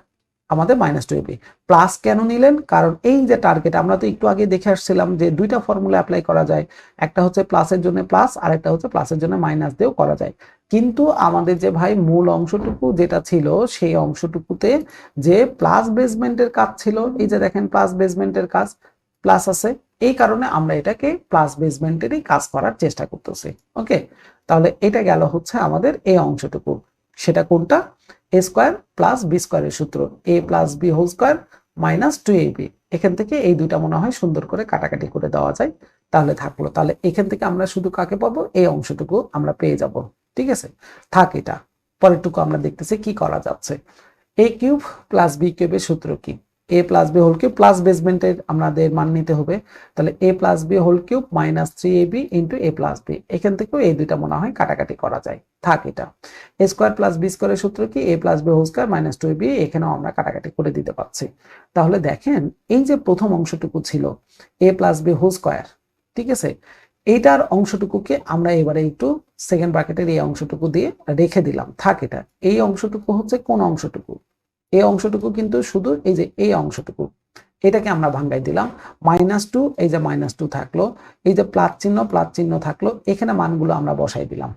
আমাদের -2ab। প্লাস কেন নিলেন? কারণ এই যে টার্গেট, আমরা তো একটু আগে দেখে আসছিলাম যে দুইটা ফর্মুলা অ্যাপ্লাই করা যায়, একটা হচ্ছে প্লাসের জন্য প্লাস আর একটা হচ্ছে প্লাসের জন্য মাইনাস দিয়েও করা যায়। কিন্তু আমাদের যে ভাই মূল অংশটুকু যেটা ছিল সেই অংশটুকুতে যে প্লাস বেসমেন্টের কাজ ছিল, এই যে দেখেন প্লাস বেসমেন্টের কাজ প্লাস আছে, এই কারণে আমরা এটাকে প্লাস বেসমেন্টেরই কাজ করার চেষ্টা করতেছি। ওকে, তাহলে এটা গেল হচ্ছে আমাদের এই অংশটুকু, সেটা কোনটা? এ স্কোয়ার প্লাস বি স্কোয়ারের সূত্র, A plus B whole square minus 2ab। এখান থেকে এই দুইটা মনে হয় সুন্দর করে কাটাকাটি করে দেওয়া যায়, তাহলে থাকলো। তাহলে এখান থেকে আমরা শুধু কাকে পাবো, এই অংশটুকু আমরা পেয়ে যাব। ঠিক আছে, থাক এটা। পরেরটুকু আমরা দেখতেছি কি করা যাচ্ছে। a কিউব প্লাস b কিউবের সূত্র কি? a plus b whole cube plus বেসমেন্টের আমাদের মান নিতে হবে। তাহলে a plus b whole cube minus 3ab into a plus b। এখান থেকেও এই দুইটা মনে হয় কাটাকাটি করা যায়, থাক এটা। a স্কোয়ার প্লাস b স্কোয়ারের সূত্র কি? a plus b whole square minus 2ab। এখানেও আমরা কাটাকাটি করে দিতে পারছি। তাহলে দেখেন, এই যে প্রথম অংশটুকু ছিল a plus b whole square, ঠিক আছে, এইটার অংশটুকুকে আমরা এবারে একটু সেকেন্ড ব্র্যাকেটের এই অংশটুকু দিয়ে রেখে দিলাম, থাক এটা। এই অংশটুকু হচ্ছে কোন অংশটুকু? এই অংশটুকু কিন্তু শুধু এই যে এই অংশটুকু, এটাকে আমরা ভাঙ্গাই দিলাম। -2, এই যে -2 থাকলো, এই যে প্লাস চিহ্ন থাকলো, এখানে মানগুলো আমরা বসাই দিলাম।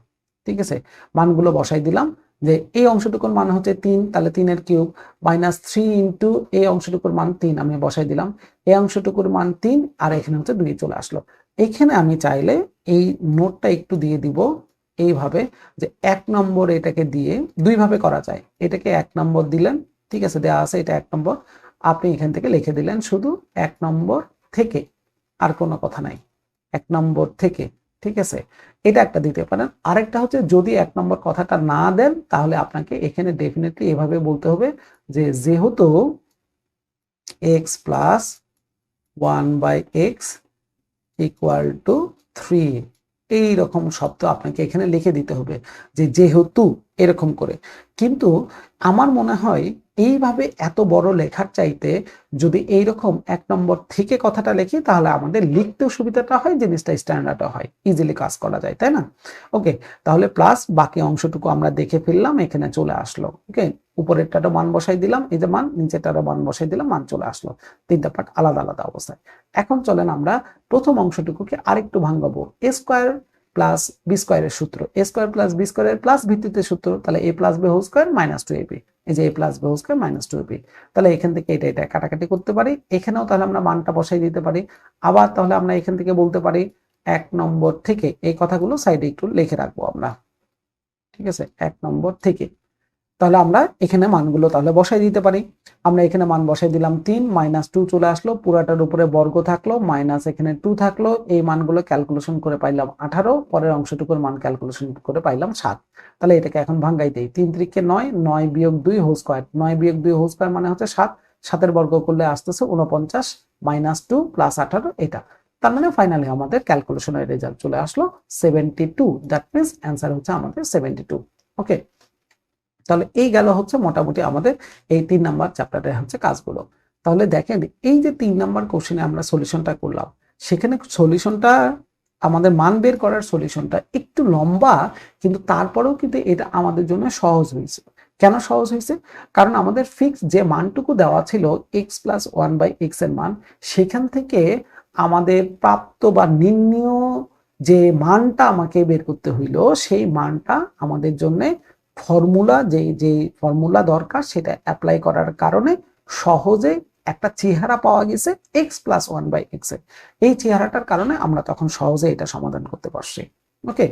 ঠিক আছে, মানগুলো বসাই দিলাম। যে এই অংশটুকুর মান হচ্ছে 3, তাহলে 3 এর কিউব -3 ইন্টু এই অংশটুকুর মান 3 আমি বসাই দিলাম। এই অংশটুকুর মান 3 আর এখানে হচ্ছে 2 চলে আসলো। এইখানে আমি চাইলে এই নোটটা একটু দিয়ে দিব এইভাবে, যে 1 নম্বর এটাকে দিয়ে দুই ভাবে করা যায়। এটাকে 1 নম্বর দিলেন, ঠিক আছে, দেওয়া আছে এটা 1 নম্বর, আপনি এখান থেকে লিখে দিলেন শুধু 1 নম্বর থেকে, আর কোনো কথা নাই, 1 নম্বর থেকে। ঠিক আছে, এটা একটা দিতে পারেন। আরেকটা হচ্ছে, যদি 1 নম্বর কথাটা না দেন, তাহলে আপনাকে এখানে ডেফিনেটলি এভাবে বলতে হবে যে যেহেতু x plus 1/x equal to 3, এইরকম শব্দ আপনাকে এখানে লিখে দিতে হবে, যে যেহেতু এরকম করে। কিন্তু আমার মনে হয় এইভাবে এত বড় লেখার চাইতে যদি এইরকম 1 নম্বর থেকে কথাটা লিখি, তাহলে আমাদের লিখতেও সুবিধাটা হয়, জিনিসটা স্ট্যান্ডার্ডও হয়, ইজিলি কাজ করা যায়, তাই না? ওকে, তাহলে প্লাস বাকি অংশটুকু আমরা দেখে ফেললাম, এখানে চলে আসলো। ওকে, উপরেরটারও মান বসাই দিলাম, এই যে মান, নিচেরটারও মান বসাই দিলাম, মান চলে আসলো। তিনটা পার্ট আলাদা আলাদা অবস্থায়। এখন চলেন আমরা প্রথম অংশটুকুকে আরেকটু ভাঙাবো। a স্কোয়ার প্লাস b স্কোয়ারের সূত্র, a স্কোয়ার প্লাস b স্কোয়ারের প্লাস ভিত্তিতে সূত্র, তাহলে a plus b whole square minus 2ab। এই যে a plus b whole square minus 2ab, তাহলে এখান থেকে এটা কাটাকাটি করতে পারি। এখানেও তাহলে আমরা মানটা বসাই দিতে পারি। আবার তাহলে আমরা এখান থেকে বলতে পারি 1 নম্বর থেকে, এই কথাগুলো সাইডে একটু লিখে রাখবো আমরা। ঠিক আছে, 1 নম্বর থেকে, তাহলে আমরা এখানে মানগুলো তাহলে বসাই দিতে পারি। আমরা এখানে মান বসাই দিলাম 3, -2 চলে আসলো, পুরাটার উপরে বর্গ থাকলো, মাইনাস এখানে 2 থাকলো, এই মানগুলো ক্যালকুলেশন করে পাইলাম 18, পরের অংশটুকুর মান ক্যালকুলেশন করে পাইলাম 7। তাহলে এটাকে এখন ভাঙ্গাই দেই, 3 3 9, 9 বিয়োগ 2 হোল স্কয়ার, 9 বিয়োগ 2 হোল স্কয়ার মানে হচ্ছে 7, 7 এর বর্গ করলে আসতেছে 49, -2 প্লাস 18, এটা। তার মানে ফাইনালি আমাদের ক্যালকুলেশনের রেজাল্ট চলে আসলো 72। দ্যাট মিন্স অ্যান্সার হচ্ছে আমাদের 72। ওকে, তাহলে এই গেল হচ্ছে মোটামুটি আমাদের এই 3 নাম্বার চ্যাপ্টারের হচ্ছে কাজগুলো। তাহলে দেখেন, এই যে 3 নাম্বার কোশ্চেনে আমরা সলিউশনটা করলাম, সেখানে সলিউশনটা আমাদের মান বের করার সলিউশনটা একটু লম্বা, কিন্তু তারপরেও কিন্তু এটা আমাদের জন্য সহজ হয়েছে। কেন সহজ হয়েছে? কারণ আমাদের ফিক্স যে মানটুকু দেওয়া ছিল x প্লাস 1/x এর মান, সেখান থেকে আমাদের প্রাপ্ত বা নির্ণীয় যে মানটা আমাকে বের করতে হইলো, সেই মানটা আমাদের জন্য ফর্মুলা, যে ফর্মুলা দরকার সেটা অ্যাপ্লাই করার কারণে সহজে একটা চেহারা পাওয়া গেছে x প্লাস 1/x এর। এই চেহারাটার কারণে আমরা তখন সহজে এটা সমাধান করতে পারছি। ওকে,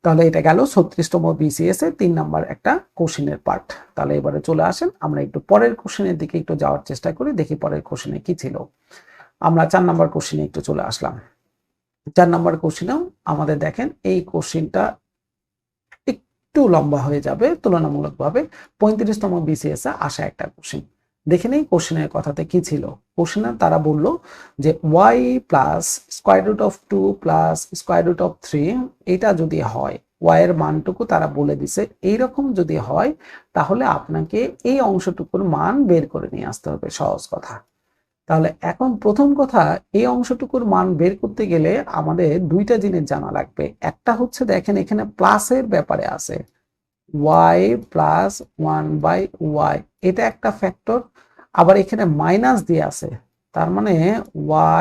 তাহলে এটা গেল 36তম বিসিএস এর 3 নাম্বার একটা কোশ্চেনের পার্ট। তাহলে এবারে চলে আসেন, আমরা একটু পরের কোশ্চেনের দিকে একটু যাওয়ার চেষ্টা করি, দেখি পরের কোশ্চেনে কি ছিল। আমরা 4 নাম্বার কোশ্চেনে একটু চলে আসলাম। 4 নাম্বার কোশ্চেনেও আমাদের দেখেন, এই কোশ্চেনটা একটু লম্বা হয়ে যাবে তুলনামূলকভাবে, 35তম বিসিএস এ আসা একটা কোশ্চেন। দেখে নেই কোশ্চেনের কথাতে কি ছিল। কোশ্চেনে তারা বলল যে y plus square root of 2 plus square root of 3, এটা যদি হয়, y এর মানটুকু তারা বলে দিছে, এইরকম যদি হয়, তাহলে আপনাকে এই অংশটুকুর মান বের করে নিয়ে আসতে হবে, সহজ কথা। তাহলে এখন প্রথম কথা, এই অংশটুকুর মান বের করতে গেলে আমাদের দুইটা জিনিস জানা লাগবে। একটা হচ্ছে দেখেন, এখানে প্লাসের ব্যাপারে আছে, y প্লাস 1/y, এটা একটা ফ্যাক্টর। আবার এখানে মাইনাস দিয়ে আছে, তার মানে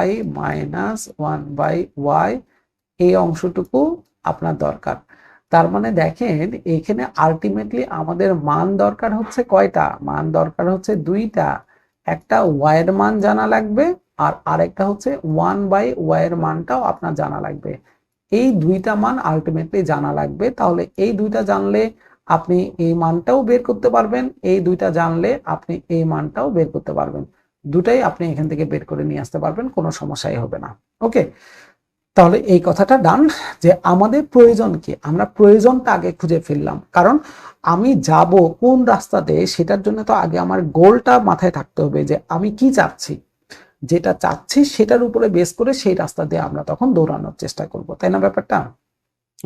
y মাইনাস 1/y, এই অংশটুকু আপনার দরকার। তার মানে দেখেন, এখানে আলটিমেটলি আমাদের মান দরকার হচ্ছে কয়টা? মান দরকার হচ্ছে দুইটা। একটা y এর মান জানা লাগবে, আর আরেকটা হচ্ছে 1/y এর মানটাও আপনার জানা লাগবে। এই দুইটা মান আলটিমেটলি জানা লাগবে। তাহলে এই দুইটা জানলে আপনি এই মানটাও বের করতে পারবেন, এই দুইটা জানলে আপনি এই মানটাও বের করতে পারবেন। দুটাই আপনি এখান থেকে বের করে নিয়ে আসতে পারবেন, কোনো সমস্যাই হবে না। ওকে, তাহলে এই কথাটা ডান যে আমাদের প্রয়োজন কি, আমরা প্রয়োজনটা আগে খুঁজে ফেললাম। কারণ আমি যাব কোন রাস্তাতে সেটার জন্য তো আগে আমার গোলটা মাথায় থাকতে হবে, যে আমি কি চাচ্ছি, যেটা চাচ্ছি সেটার উপরে বেস করে সেই রাস্তা দিয়ে আমরা তখন দৌড়ানোর চেষ্টা করব, তাই না ব্যাপারটা?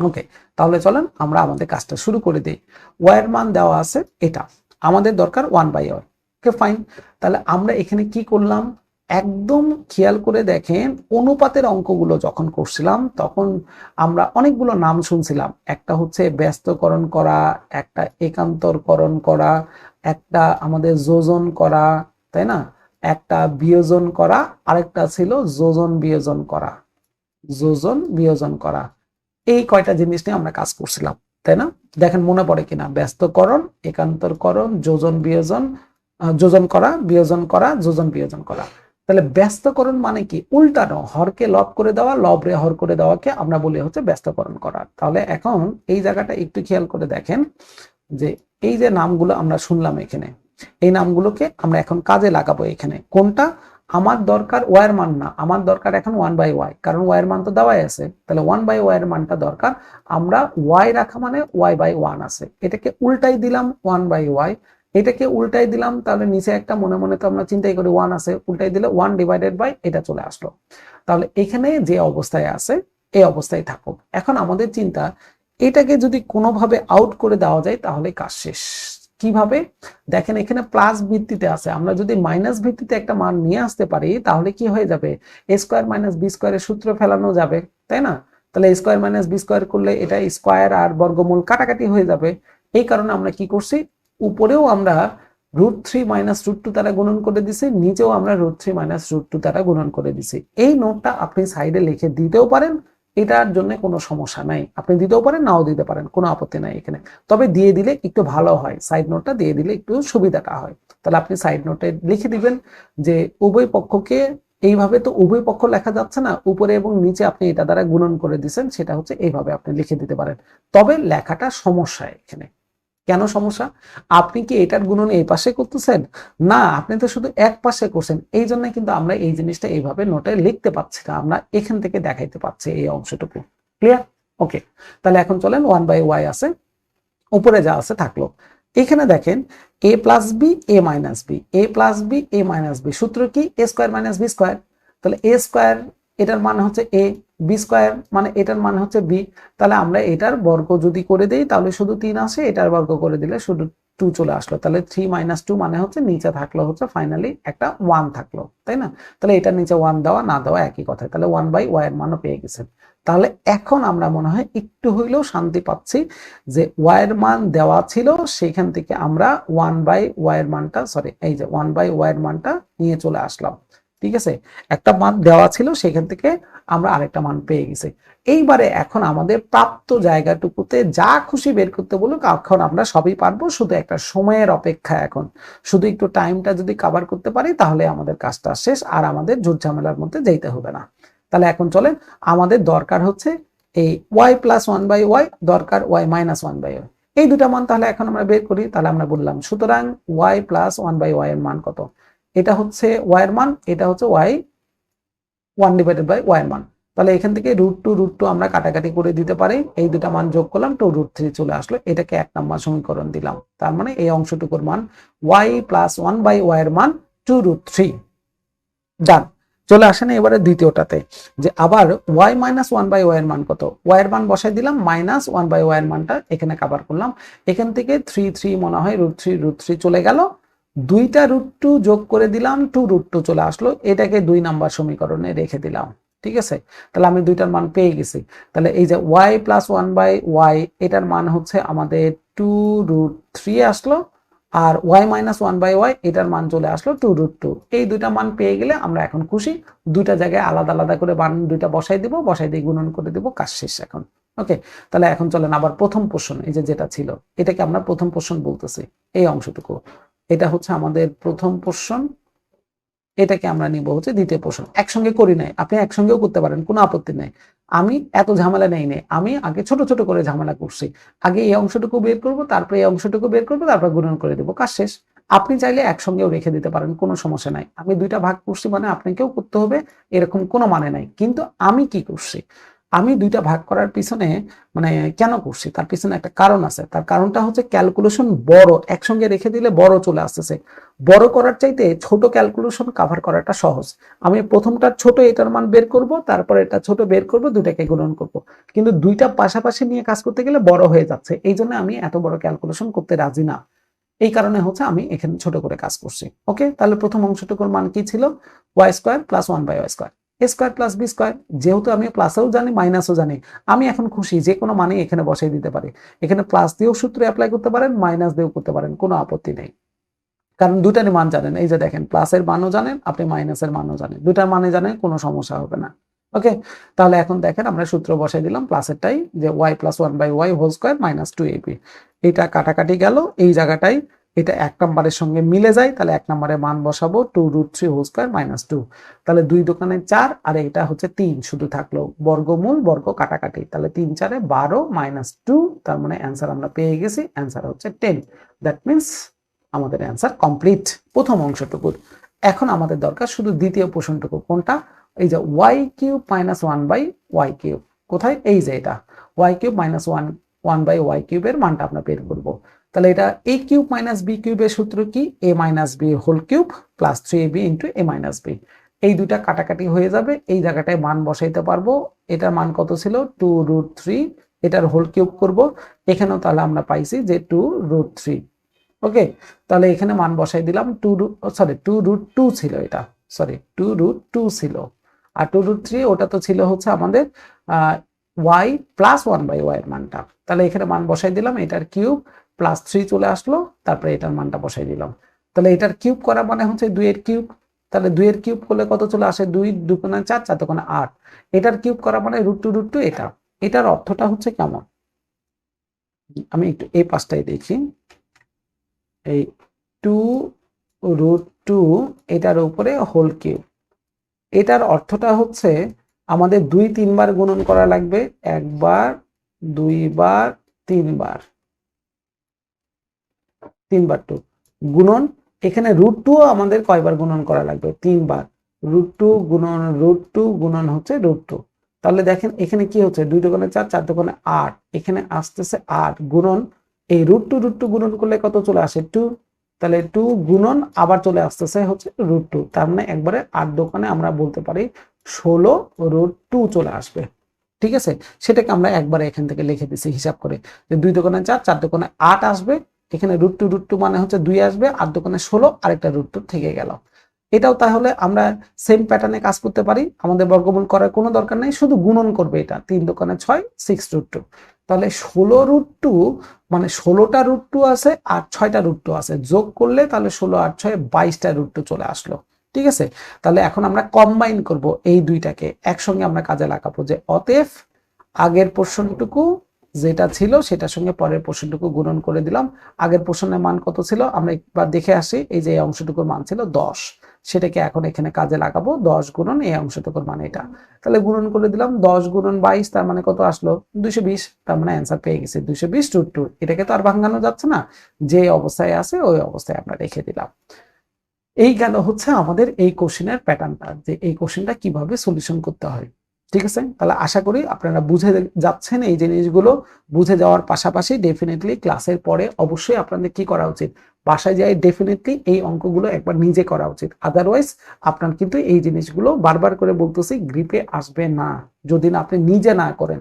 ওকে, তাহলে চলেন আমরা আমাদের কাজটা শুরু করে দিই। ওয়াই এর মান দেওয়া আছে, এটা আমাদের দরকার 1/y। ওকে ফাইন, তাহলে আমরা এখানে কি করলাম, একদম খেয়াল করে দেখেন, অনুপাতের অঙ্কগুলো যখন করছিলাম তখন আমরা অনেকগুলো নাম শুনছিলাম। একটা হচ্ছে ব্যস্তকরণ করা, একটা একান্তরকরণ করা, একটা আমাদের যোজন করা, তাই না, একটা বিয়োজন করা, আরেকটা ছিল যোজন বিয়োজন করা, যোজন বিয়োজন করা। এই কয়টা জিনিস নিয়ে আমরা কাজ করছিলাম, তাই না? দেখেন মনে পড়ে কিনা, ব্যস্তকরণ, একান্তরকরণ, যোজন বিয়োজন, যোজন করা, বিয়োজন করা, যোজন বিয়োজন করা। তাহলে ব্যস্তকরণ মানে কি, উল্টানো, হরকে লব করে দেওয়া, লবরে হর করে দেওয়াকে আমরা বলি হচ্ছে ব্যস্তকরণ করা। তাহলে এখন এই জায়গাটা একটু খেয়াল করে দেখেন, যে এই যে নামগুলো আমরা শুনলাম এখানে, এই নামগুলোকে আমরা এখন কাজে লাগাবো। এখানে কোনটা আমার দরকার, ওয়াই এর মান না, আমার দরকার এখন 1/y, কারণ ওয়াই এর মান তো দেওয়াই আছে। তাহলে 1/y এর মানটা দরকার, আমরা ওয়াই রাখা মানে y/1 আছে, এটাকে উল্টাই দিলাম 1/y, এটাকে উল্টাই দিলাম, তাহলে নিচে একটা মনে মনে তো আমরা চিন্তাই করি 1 আছে, উল্টাই দিলে 1/, এটা চলে আসলো। তাহলে এখানে যে অবস্থায় আছে এই অবস্থায় থাকুক। এখন আমাদের চিন্তা, এটাকে যদি কোনোভাবে আউট করে দেওয়া যায় তাহলে কাজ শেষ। কিভাবে, দেখেন এখানে প্লাস ভিত্তিতে আছে, আমরা যদি মাইনাস ভিত্তিতে একটা মান নিয়ে আসতে পারি তাহলে কি হয়ে যাবে, এ স্কোয়ার মাইনাস বি স্কোয়ারের সূত্র ফেলানো যাবে, তাই না? তাহলে এ স্কোয়ার মাইনাস বি স্কোয়ার করলে এটা স্কোয়ার আর বর্গমূল কাটাকাটি হয়ে যাবে। এই কারণে আমরা কি করছি, উপরেও আমরা √3 - √2 দ্বারা গুণন করে দিছি, নিচেও আমরা √3 - √2 দ্বারা গুণন করে দিছি। এই নোটটা আপনি সাইডে লিখে দিতেও পারেন, এটার জন্য কোনো সমস্যা নাই, আপনি দিতেও পারেন নাও দিতে পারেন, কোনো আপত্তি নাই এখানে। তবে দিয়ে দিলে একটু ভালো হয়, সাইড নোটটা দিয়ে দিলে একটু সুবিধাটা হয়। তাহলে আপনি সাইড নোটে লিখে দিবেন যে উভয় পক্ষকে, এইভাবে তো উভয় পক্ষ লেখা যাচ্ছে না, উপরে এবং নিচে আপনি এটা দ্বারা গুণন করে দিচ্ছেন, সেটা হচ্ছে এইভাবে আপনি লিখে দিতে পারেন। তবে লেখাটা সমস্যা এখানে, কেন সমস্যা, আপনি কি এটার গুণন এই পাশে করতেছেন না, আপনি তো শুধু এক পাশে করছেন, এই জন্য কিন্তু আমরা এই জিনিসটা এইভাবে নোটে লিখতে পাচ্ছি না, আমরা এখান থেকে দেখাইতে পাচ্ছি এই অংশটুকু। ক্লিয়ার? ওকে, তাহলে এখন চলেন 1/y আছে, উপরে যা আছে থাকলো। এখানে দেখেন a plus b, a minus b, a plus b, a minus b, সূত্র কি, a square minus b square. তাহলে a স্কোয়ার এটার মান হচ্ছে a, বি স্কোয়ার মানে এটার মান হচ্ছে b। তাহলে আমরা এটার বর্গ যদি করে দেই তাহলে শুধু 3 আসে, এটার বর্গ করে দিলে শুধু 2 চলে আসলো। তাহলে 3 - 2 মানে হচ্ছে নিচে থাকলো হচ্ছে ফাইনালি একটা 1 থাকলো, তাই না? তাহলে এটার নিচে 1 দেওয়া না দেওয়া একই কথা, তাহলে 1/y এর মানও পেয়ে গেছেন। তাহলে এখন আমরা মনে হয় একটু হইলেও শান্তি পাচ্ছি, যে ওয়াই এর মান দেওয়া ছিল সেখান থেকে আমরা 1/y এর মানটা, সরি এই যে 1/y এর মানটা নিয়ে চলে আসলাম। ঠিক আছে, একটা মান দেওয়া ছিল সেখান থেকে আমরা আরেকটা মান পেয়ে গেছি। এইবারে এখন আমাদের প্রাপ্ত জায়গাটুকুতে যা খুশি বের করতে বলুক, এখন আমরা সবই পারবো, শুধু একটা সময়ের অপেক্ষা। এখন শুধু একটু টাইমটা যদি কভার করতে পারি তাহলে আমাদের কাজটা শেষ, আর আমাদের ঝুট ঝামেলার মধ্যে যেতে হবে না। তাহলে এখন চলেন, আমাদের দরকার হচ্ছে এই y প্লাস 1/y, দরকার y মাইনাস 1/y, এই দুটা মান তাহলে এখন আমরা বের করি। তাহলে আমরা বললাম, সুতরাং y প্লাস 1/y এর মান কত, এটা হচ্ছে y এর মান, এটা হচ্ছে y 1/y এর মান। তাহলে এখান থেকে √2 আমরা কাটাকাটি করে দিতে পারি, এই দুটা মান যোগ করলাম, 2√3 চলে আসলো, এটাকে 1 নম্বর সমীকরণ দিলাম। তার মানে এই অংশটুকুর মান y প্লাস 1/y এর মান 2√3। ডান। চলে আসেন এবারে দ্বিতীয়টাতে, যে আবার y মাইনাস 1/y এর মান কত, y এর মান বসাই দিলাম, মাইনাস 1/y এর মানটা এখানে কভার করলাম। এখান থেকে 3 মনে হয় √3 চলে গেল, দুইটা √2 যোগ করে দিলাম, 2√2 চলে আসলো, এটাকে 2 নাম্বার সমীকরণে রেখে দিলাম। ঠিক আছে, তাহলে আমি দুইটার মান পেয়ে গেছি। তাহলে এই যে y প্লাস 1/y এটার মান হচ্ছে আমাদের 2√3 আসলো, আর y মাইনাস 1/y এটার মান চলে আসলো 2√2। এই দুইটা মান পেয়ে গেলে আমরা এখন খুশি, দুইটা জায়গায় আলাদা আলাদা করে মান দুইটা বসাই দিব, বসাই দিয়ে গুণন করে দিব, কাজ শেষ এখন। ওকে, তাহলে এখন চলেন আবার প্রথম পোর্শন, এই যে যেটা ছিল এটাকে আমরা প্রথম পোর্শন বলতেছি, এই অংশটুকু এটা হচ্ছে আমাদের প্রথম পোর্শন, এটাকে আমরা নিব হচ্ছে দ্বিতীয় পোর্শন। একসঙ্গে করি নাই, আপনি একসঙ্গেও করতে পারেন, কোনো আপত্তি নাই, আমি এত ঝামেলা নেই নাই, আমি আগে ছোট ছোট করে ঝামেলা করছি। আগে এই অংশটুকু বের করব, তারপরে এই অংশটুকু বের করব, তারপর গুণন করে দেবো, কাজ শেষ। আপনি চাইলে একসঙ্গেও রেখে দিতে পারেন, কোনো সমস্যা নাই। আমি দুইটা ভাগ করছি মানে আপনাকেও করতে হবে এরকম কোনো মানে নাই। কিন্তু আমি কি করছি, আমি দুইটা ভাগ করার পিছনে মানে কেন করছি তার পিছনে একটা কারণ আছে। তার কারণটা হচ্ছে ক্যালকুলেশন বড় একসঙ্গে রেখে দিলে বড় চলে আসতেছে, বড় করার চাইতে ছোট ক্যালকুলেশন কভার করাটা সহজ। আমি প্রথমটা ছোট এটার মান বের করব, তারপর এটা ছোট বের করব, দুটাকে গুণন করব। কিন্তু দুইটা পাশাপাশি নিয়ে কাজ করতে গেলে বড় হয়ে যাচ্ছে, এই জন্য আমি এত বড় ক্যালকুলেশন করতে রাজি না। এই কারণে হচ্ছে আমি এখানে ছোট করে কাজ করছি। ওকে, তাহলে প্রথম অংশটুকুর মান কি ছিল, y square plus one by y square, a square plus B square. যেহেতু আমি প্লাসেও জানি মাইনাসও জানি, আমি এখন খুশি যে কোনো মানে এখানে বসাই দিতে পারি। এখানে প্লাস দিয়েও সূত্র অ্যাপ্লাই করতে পারেন, মাইনাস দিয়েও করতে পারেন, কোনো আপত্তি নেই। কারণ দুটারই মান জানেন, এই যে দেখেন প্লাসের মানও জানেন, আপনি মাইনাসের মানও জানেন, দুটার মানে জানেন, কোনো সমস্যা হবে না। ওকে, তাহলে এখন দেখেন আমরা সূত্র বসাই দিলাম প্লাসেরটাই, যে y plus one by y whole square minus two ab. এটা কাটাকাটি গেল এই জায়গাটাই, এটা এক নম্বরের সঙ্গে মিলে যায়, তাহলে এক নম্বরে মান বসাবো two root three whole square minus two. তাহলে দুই দোকানে চার আর এটা হচ্ছে তিন, শুধু থাকলো বর্গমূল বর্গ কাটাকাটি, তাহলে তিন চারে 12 মাইনাস টু, তার মানে অ্যান্সার আমরা পেয়ে গেছি, অ্যান্সার হচ্ছে 10। দ্যাট মিনস আমাদের অ্যান্সার কমপ্লিট প্রথম অংশটুকুর। এখন আমাদের দরকার শুধু দ্বিতীয় পোর্শনটুকু, কোনটা, এই যে y cube minus one by y cube. কোথায়, এই যে এটা y cube minus one one by y কিউবের মানটা আমরা বের করবো। তাহলে এটা এ কিউব মাইনাস বি কিউবের সূত্র কি, A minus B whole cube plus three A B into A minus B. এই দুইটা কাটাকাটি হয়ে যাবে, এই জায়গাটায় মান বসাইতে পারবো। এটার মান কত ছিল, টু রুট থ্রি, এটার হোল কিউব করব, এখানেও তাহলে আমরা পাইছি যে টু রুট থ্রি। ওকে, তাহলে এখানে মান বসাই দিলাম টু রুট টু ছিল, এটা টু রুট টু ছিল, আর টু রুট থ্রি ওটা তো ছিল হচ্ছে আমাদের y plus one by y এর মানটা। তাহলে এখানে মান বসাই দিলাম, এটার কিউব প্লাস থ্রি চলে আসলো, তারপরে এটার মানটা বসাই দিলাম। তাহলে এটার কিউব করা মানে হচ্ছে দুইয়ের কিউব, তাহলে দুইয়ের কিউব করলে কত চলে আসে, দুই দুগুণে চার, চার দুগুণে আট। এটার কিউব করা মানে রুট টু এটা। এটার অর্থটা হচ্ছে কেমন, আমি একটু এই পাশটাই দেখি, এই টু রুট টু এটার উপরে হোল কিউব। এটার অর্থটা হচ্ছে আমাদের দুই তিনবার গুণন করা লাগবে, একবার দুইবার তিনবার, তিনবার টু গুণন, এখানে রুট টু আমাদের কয়বার গুণন করা লাগবে, তিনবার। রুট টু গুণন হচ্ছে রুট টু। তাহলে দেখেন এখানে কি হচ্ছে, দুই দোকানে চার, চার দোকানে আট, এখানে আসতেছে আট গুণন, এই রুট টু গুণন করলে কত চলে আসে, টু। তাহলে টু গুণন আবার চলে আসতেছে হচ্ছে রুট টু, তার মানে একবারে আট দোকানে আমরা বলতে পারি 16 রুট টু চলে আসবে। ঠিক আছে, সেটাকে আমরা একবারে এখান থেকে লিখে দিছি হিসাব করে, যে দুই দোকানে চার, চার দোকানে আট আসবে, এখানে রুট টু মানে হচ্ছে দুই আসবে, আট দোকানে 16, আরেকটা রুট টু থেকে গেল। এটাও তাহলে আমরা সেম প্যাটার্নে কাজ করতে পারি, আমাদের বর্গমূল করার কোনো দরকার নেই, শুধু গুণন করবে, এটা তিন দোকানে 6, 6 রুট টু। তাহলে 16 রুট টু মানে 16টা রুট টু আছে আর 6টা রুট টু আছে, যোগ করলে তাহলে 16 আর 6 22টা রুট টু চলে আসলো। ঠিক আছে, তাহলে এখন আমরা কম্বাইন করব এই দুইটাকে, একসঙ্গে আমরা কাজে লাগাবো, যে অতএব আগের পোর্শনটুকু যেটা ছিল সেটার সঙ্গে পরের পোর্শনটুকু গুণন করে দিলাম। আগের পোর্শনের মান কত ছিল আমরা একবার দেখে আসি, এই যে এই অংশটুকুর মান ছিল 10, সেটাকে এখন এখানে কাজে লাগাবো, 10 গুণন এই অংশটুকুর মান এটা। তাহলে গুণন করে দিলাম, 10 গুণন 22, তার মানে কত আসলো, 220, তার মানে অ্যান্সার পেয়ে গেছি 220 রুট টু। এটাকে তো আর ভাঙানো যাচ্ছে না, যে অবস্থায় আছে ওই অবস্থায় আমরা রেখে দিলাম। এই গেল হচ্ছে আমাদের এই কোশ্চেনের প্যাটার্নটা, যে এই কোশ্চেনটা কিভাবে সলিউশন করতে হয়। ঠিক আছে, তাহলে আশা করি আপনারা বুঝে যাচ্ছেন এই জিনিসগুলো। বুঝে যাওয়ার পাশাপাশি ডেফিনেটলি ক্লাসের পরে অবশ্যই আপনাদের কি করা উচিত, বাসায় যাই ডেফিনেটলি এই অঙ্কগুলো একবার নিজে করা উচিত। আদারওয়াইজ আপনার কিন্তু এই জিনিসগুলো বারবার করে বলতেছি গ্রিপে আসবে না যদি না আপনি নিজে না করেন।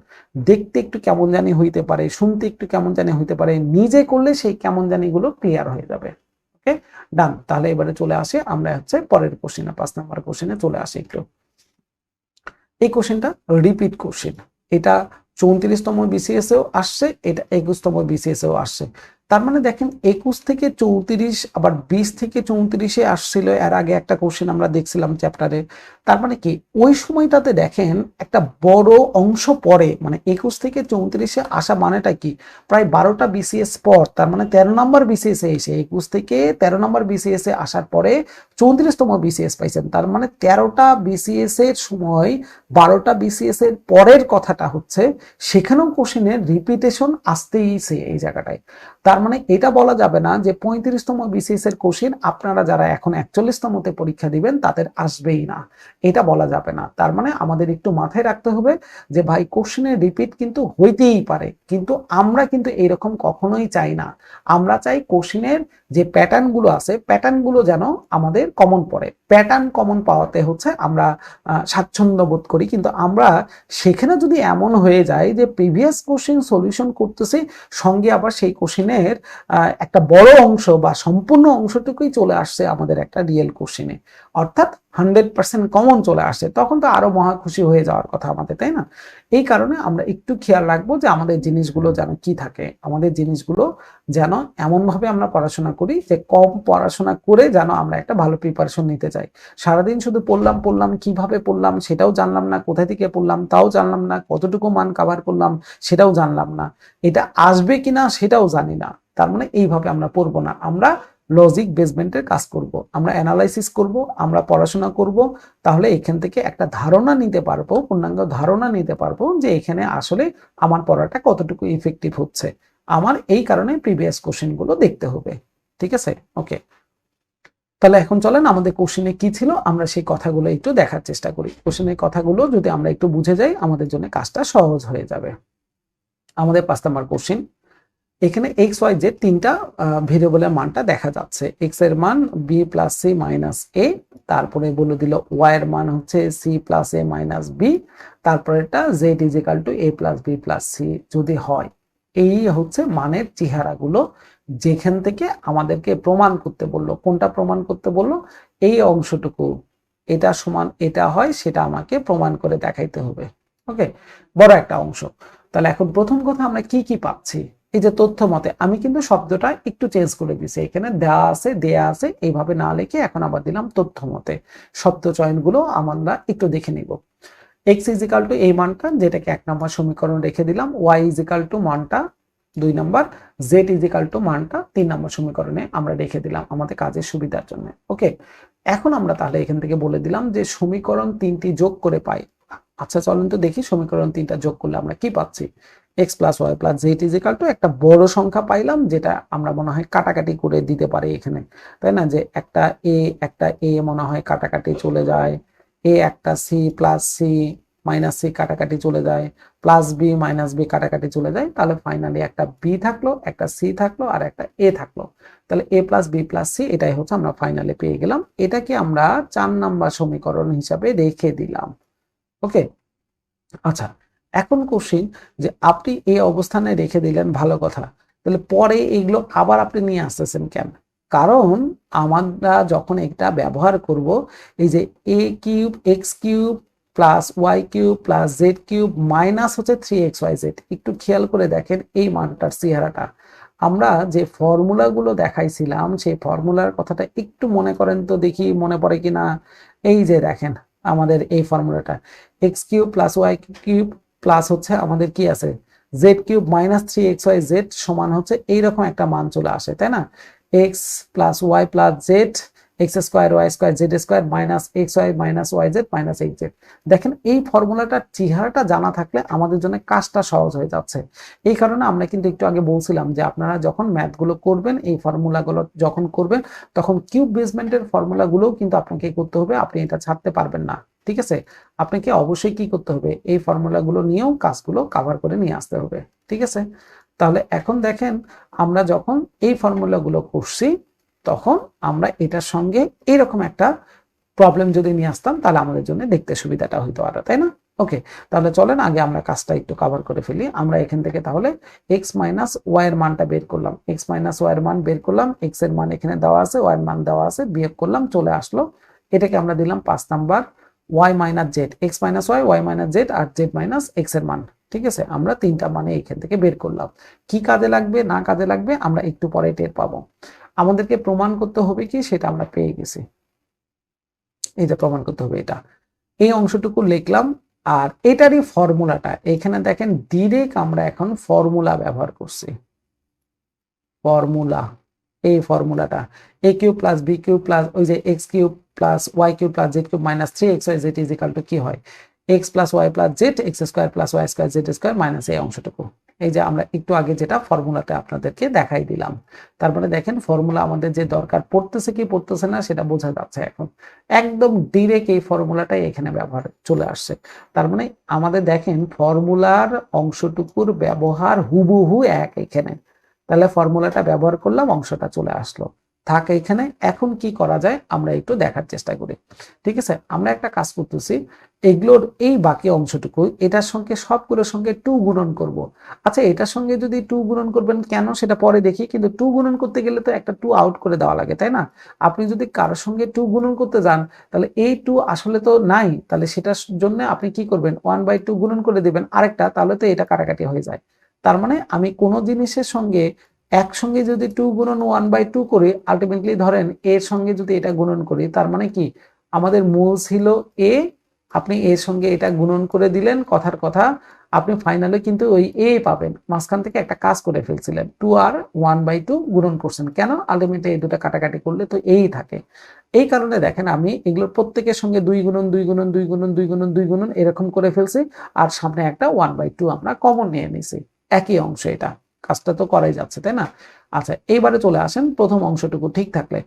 দেখতে একটু কেমন জানি হইতে পারে, শুনতে একটু কেমন জানি হইতে পারে, নিজে করলে সেই কেমন জানিগুলো ক্লিয়ার হয়ে যাবে। ওকে, ডান। তাহলে এবারে চলে আসে আমরা হচ্ছে পরের কোশ্চেনে, 5 নাম্বার কোশ্চেনে চলে আসে একটু। এই কোশ্চেনটা রিপিট কোশ্চেন, এটা 34তম বিসিএস এও আসছে, এটা 21তম বিসিএস এও আসছে। তার মানে দেখেন 21 থেকে 34 আবার 20 থেকে 34-এ আসছিল, এর আগে একটা কোশ্চেন আমরা দেখছিলাম চ্যাপ্টারে। তার মানে কি ওই সময়টাতে দেখেন একটা বড় অংশ পরে, মানে 21 থেকে 34-এ আসা মানেটা কি, প্রায় 12টা বিসিএস পর, তার মানে 13 নম্বর বিসিএস এ এসে 21 থেকে 13 নম্বর বিসিএস এ আসার পরে 34তম বিসিএস পাইছেন। তার মানে 13টা বিসিএস এর সময় 12টা বিসিএস এর পরের কথাটা হচ্ছে, সেখানেও কোশ্চেনের রিপিটেশন আসতেইছে এই জায়গাটায়। তার তার মানে এটা বলা যাবে না যে 35তম বিসিএস এর কোশ্চেন আপনারা যারা এখন 41তমতে পরীক্ষা দিবেন তাদের আসবেই না, এটা বলা যাবে না। তার মানে আমাদের একটু মাথায় রাখতে হবে যে ভাই কোশ্চেনের রিপিট কিন্তু হইতেই পারে, কিন্তু আমরা কিন্তু এরকম কখনোই চাই না। আমরা চাই কোশ্চেনের যে প্যাটার্নগুলো আছে প্যাটার্নগুলো যেন আমাদের কমন পড়ে, প্যাটার্ন কমন পাওয়াতে হচ্ছে আমরা স্বাচ্ছন্দ্য বোধ করি। কিন্তু আমরা সেখানে যদি এমন হয়ে যায় যে প্রিভিয়াস কোশ্চেন সলিউশন করতেছি, সঙ্গে আবার সেই কোশ্চেনের একটা বড় অংশ বা সম্পূর্ণ অংশটুকুই চলে আসছে আমাদের একটা রিয়েল কোশ্চেনে, অর্থাৎ 100% কমন চলে আসে, তখন তো আরো মহা খুশি হয়ে যাওয়ার কথা আমাদের, তাই না? এই কারণে আমরা একটু খেয়াল রাখবো যে আমাদের জিনিসগুলো যেন কি থাকে, আমাদের জিনিসগুলো যেন এমন ভাবে আমরা পড়াশোনা করি যে কম পড়াশোনা করে যেন আমরা একটা ভালো প্রিপারেশন নিতে চাই। সারাদিন শুধু পড়লাম পড়লাম, কিভাবে পড়লাম সেটাও জানলাম না, কোথা থেকে পড়লাম তাও জানলাম না, কতটুকু মান কভার করলাম সেটাও জানলাম না, এটা আসবে কিনা সেটাও জানি না। তার মানে এইভাবে আমরা পড়বো না, আমরা লজিক বেসমেন্টের কাজ করব, আমরা অ্যানালাইসিস করব, আমরা পড়াশোনা করব। তাহলে এখান থেকে একটা ধারণা নিতে পারবো, পূর্ণাঙ্গ ধারণা নিতে পারবো যে এখানে আসলে আমার পড়াটা কতটুকু ইফেক্টিভ হচ্ছে। আমার এই কারণে প্রিভিয়াস কোশ্চেন গুলো দেখতে হবে। ঠিক আছে, ওকে। তাহলে এখন চলেন আমাদের কোশ্চেনে কি ছিল আমরা সেই কথাগুলো একটু দেখার চেষ্টা করি। কোশ্চেনের কথাগুলো যদি আমরা একটু বুঝে যাই আমাদের জন্য কাজটা সহজ হয়ে যাবে। আমাদের 5 নাম্বার কোশ্চেন, এখানে এক্স ওয়াই জেড তিনটা ভেরিয়েবলের মানটা দেখা যাচ্ছে। এক্স এর মান b plus c minus a, তারপরে বলে দিল ওয়াই এর মান হচ্ছে c plus a minus b, তারপরে এটা z is equal to a plus B plus c যদি হয়। এই হচ্ছে মানের চেহারাগুলো, যেখান থেকে আমাদেরকে প্রমাণ করতে বললো। কোনটা প্রমাণ করতে বললো? এই অংশটুকু, এটা সমান এটা হয় সেটা আমাকে প্রমাণ করে দেখাইতে হবে। ওকে, বড় একটা অংশ। তাহলে এখন প্রথম কথা আমরা কি কি পাচ্ছি? এই যে তথ্য মতে, আমি কিন্তু শব্দটা একটু চেঞ্জ করে দিয়েছি, এখানে দেয়া আছে দেয়া আছে এইভাবে না লিখে এখন আবার দিলাম তথ্য মতে। শব্দ চয়নগুলো আমরা একটু দেখে নিব। এক্স ইজ ইকাল টু এই মানটা, যেটাকে 1 নম্বর সমীকরণ রেখে দিলাম, ওয়াই ইজ ইকাল টু মানটা 2 নম্বর, জেড ইজ ইকাল টু মানটা 3 নম্বর সমীকরণে আমরা রেখে দিলাম আমাদের কাজের সুবিধার জন্য। ওকে, এখন আমরা তাহলে এখান থেকে বলে দিলাম যে সমীকরণ 3টি যোগ করে পাই। আচ্ছা চলুন তো দেখি সমীকরণ 3টা যোগ করলে আমরা কি পাচ্ছি। X plus y plus z is equal to একটা বড় সংখ্যা পাইলাম, যেটা আমরা মনে হয় কাটাকাটি করে দিতে পারি এখানে, তাই না? যে একটা এ মনে হয় কাটাকাটি চলে যায়, এ একটা c plus c minus c কাটাকাটি চলে যায়, প্লাস বি মাইনাস বি কাটাকাটি চলে যায়, তাহলে ফাইনালি একটা বি থাকলো, একটা সি থাকলো আর একটা এ থাকলো। তাহলে এ প্লাস বি প্লাস সি এটাই হচ্ছে আমরা ফাইনালি পেয়ে গেলাম। এটাকে আমরা 4 নম্বর সমীকরণ হিসাবে রেখে দিলাম। ওকে, আচ্ছা এখন কোশ্চিন যে আপনি এই অবস্থানে রেখে দিলেন, ভালো কথা, তাহলে পরে এগুলো আবার আপনি নিয়ে আসতেছেন কেন? কারণ আমরা যখন এটা ব্যবহার করব, এই যে A cube x cube plus y cube plus z cube minus হচ্ছে 3xyz, একটু খেয়াল করে দেখেন এই মানটার চেহারাটা। আমরা যে ফর্মুলাগুলো দেখাইছিলাম সেই ফর্মুলার কথাটা একটু মনে করেন তো দেখি, মনে পড়ে কিনা। এই যে দেখেন আমাদের এই ফর্মুলাটা, x cube plus y cube plus হচ্ছে আমাদের কি আছে জেড কিউব মাইনাস 3xyz সমান হচ্ছে এইরকম একটা মান চলে আসে, তাই না? X plus y plus z x square y square z square minus x y minus y z minus x z. দেখেন এই ফর্মুলাটার চেহারাটা জানা থাকলে আমাদের জন্য কাজটা সহজ হয়ে যাচ্ছে। এই কারণে আমরা কিন্তু একটু আগে বলছিলাম যে আপনারা যখন ম্যাথগুলো করবেন, এই ফর্মুলাগুলো যখন করবেন, তখন কিউব বেসমেন্টের ফর্মুলাগুলোও কিন্তু আপনাকে করতে হবে, আপনি এটা ছাড়তে পারবেন না। ঠিক আছে, আপনাকে অবশ্যই কি করতে হবে, এই ফর্মুলাগুলো নিয়েও কাজগুলো কভার করে নিয়ে আসতে হবে। ঠিক আছে, তাহলে এখন দেখেন আমরা যখন এই ফর্মুলাগুলো করছি তখন আমরা এটার সঙ্গে এরকম একটা প্রবলেম যদি নিয়ে আসতাম তাহলে আমাদের জন্য দেখতে সুবিধাটা হইতো আরো, তাই না? ওকে, তাহলে চলেন আগে আমরা কাজটা একটু কভার করে ফেলি। আমরা এখান থেকে তাহলে এক্স মাইনাস ওয়াই এর মানটা বের করলাম, এক্স মাইনাস ওয়াই এর মান বের করলাম, এক্স এর মান এখানে দেওয়া আছে, ওয়াই এর মান দেওয়া আছে, বিয়োগ করলাম, চলে আসলো। এটাকে আমরা দিলাম 5 number, y minus z, x minus y, y minus z আর জেড মাইনাস এক্স এর মান। ঠিক আছে, আমরা 3টা মানে এখান থেকে বের করলাম। কি কাজে লাগবে না কাজে লাগবে আমরা একটু পরে টের পাবো। আমাদেরকে প্রমাণ করতে হবে কি সেটা আমরা পেয়ে গেছি, এই যে প্রমাণ করতে হবে এটা, এই অংশটুকু লিখলাম। আর এটারই ফর্মুলাটা এখানে দেখেন, ডিরেক্ট আমরা এখন ফর্মুলা ব্যবহার করছি, ফর্মুলা, এই ফর্মুলাটা A cube plus B cube plus ওই যে x cube plus y cube plus z cube minus 3xyz is equal to কি হয়, x plus y plus z x square plus y square z square minus এই অংশটুকু। এই যে আমরা একটু আগে যেটা ফর্মুলাতে আপনাদেরকে দেখাই দিলাম। তারপরে দেখেন ফর্মুলা আমাদের যে দরকার পড়তেছে কি পড়তেছে না সেটা বোঝা যাচ্ছে এখন। একদম ডিরেক্ট এই ফর্মুলাটাই এখানে ব্যবহার চলে আসছে। তার মানে আমাদের দেখেন ফর্মুলার অংশটুকুর ব্যবহার হুবহু এক এখানে। তাহলে ফর্মুলাটা ব্যবহার করলাম, অংশটা চলে আসলো, থাকে এখানে। এখন কি করা যায় আমরা একটু দেখার চেষ্টা করি। ঠিক আছে, আমরা একটা কাজ করতেছি, এগুলোর এই বাকি অংশটুকু এটার সঙ্গে সবগুলোর সঙ্গে 2 গুণন করব। আচ্ছা, এটার সঙ্গে যদি 2 গুণন করবেন কেন সেটা পরে দেখি, কিন্তু 2 গুণন করতে গেলে তো একটা 2 আউট করে দেওয়া লাগে, তাই না? আপনি যদি কারোর সঙ্গে 2 গুণন করতে যান তাহলে এই 2 আসলে তো নাই, তাহলে সেটার জন্য আপনি কি করবেন, 1/2 গুণন করে দিবেন আরেকটা, তাহলে তো এটা কাটাকাটি হয়ে যায়। তার মানে আমি কোনো জিনিসের সঙ্গে একসঙ্গে যদি 2 গুণন 1/2 করি, আলটিমেটলি ধরেন এর সঙ্গে যদি এটা গুণন করি, তার মানে কি আমাদের মূল ছিল এ, আপনি এর সঙ্গে এটা গুণন করে দিলেন, কথার কথা আপনি ফাইনালে কিন্তু ওই এ পাবেন। মাঝখান থেকে একটা কাজ করে ফেলছিলেন, 2 আর 1/2 গুণন করছেন, কেন? আলটিমেটলি এই দুটো কাটাকাটি করলে তো এই থাকে। এই কারণে দেখেন আমি এগুলোর প্রত্যেকের সঙ্গে 2 গুণন 2 গুণন 2 গুণন 2 গুণন 2 গুণন এরকম করে ফেলছি, আর সামনে একটা 1/2 আমরা কমন নিয়ে নিছি। একই অংশ, এটা কাজটা তো করাই যাচ্ছে, তাই না? আচ্ছা, এইবারে চলে আসেন প্রথম অংশটুকু ঠিক থাকলে।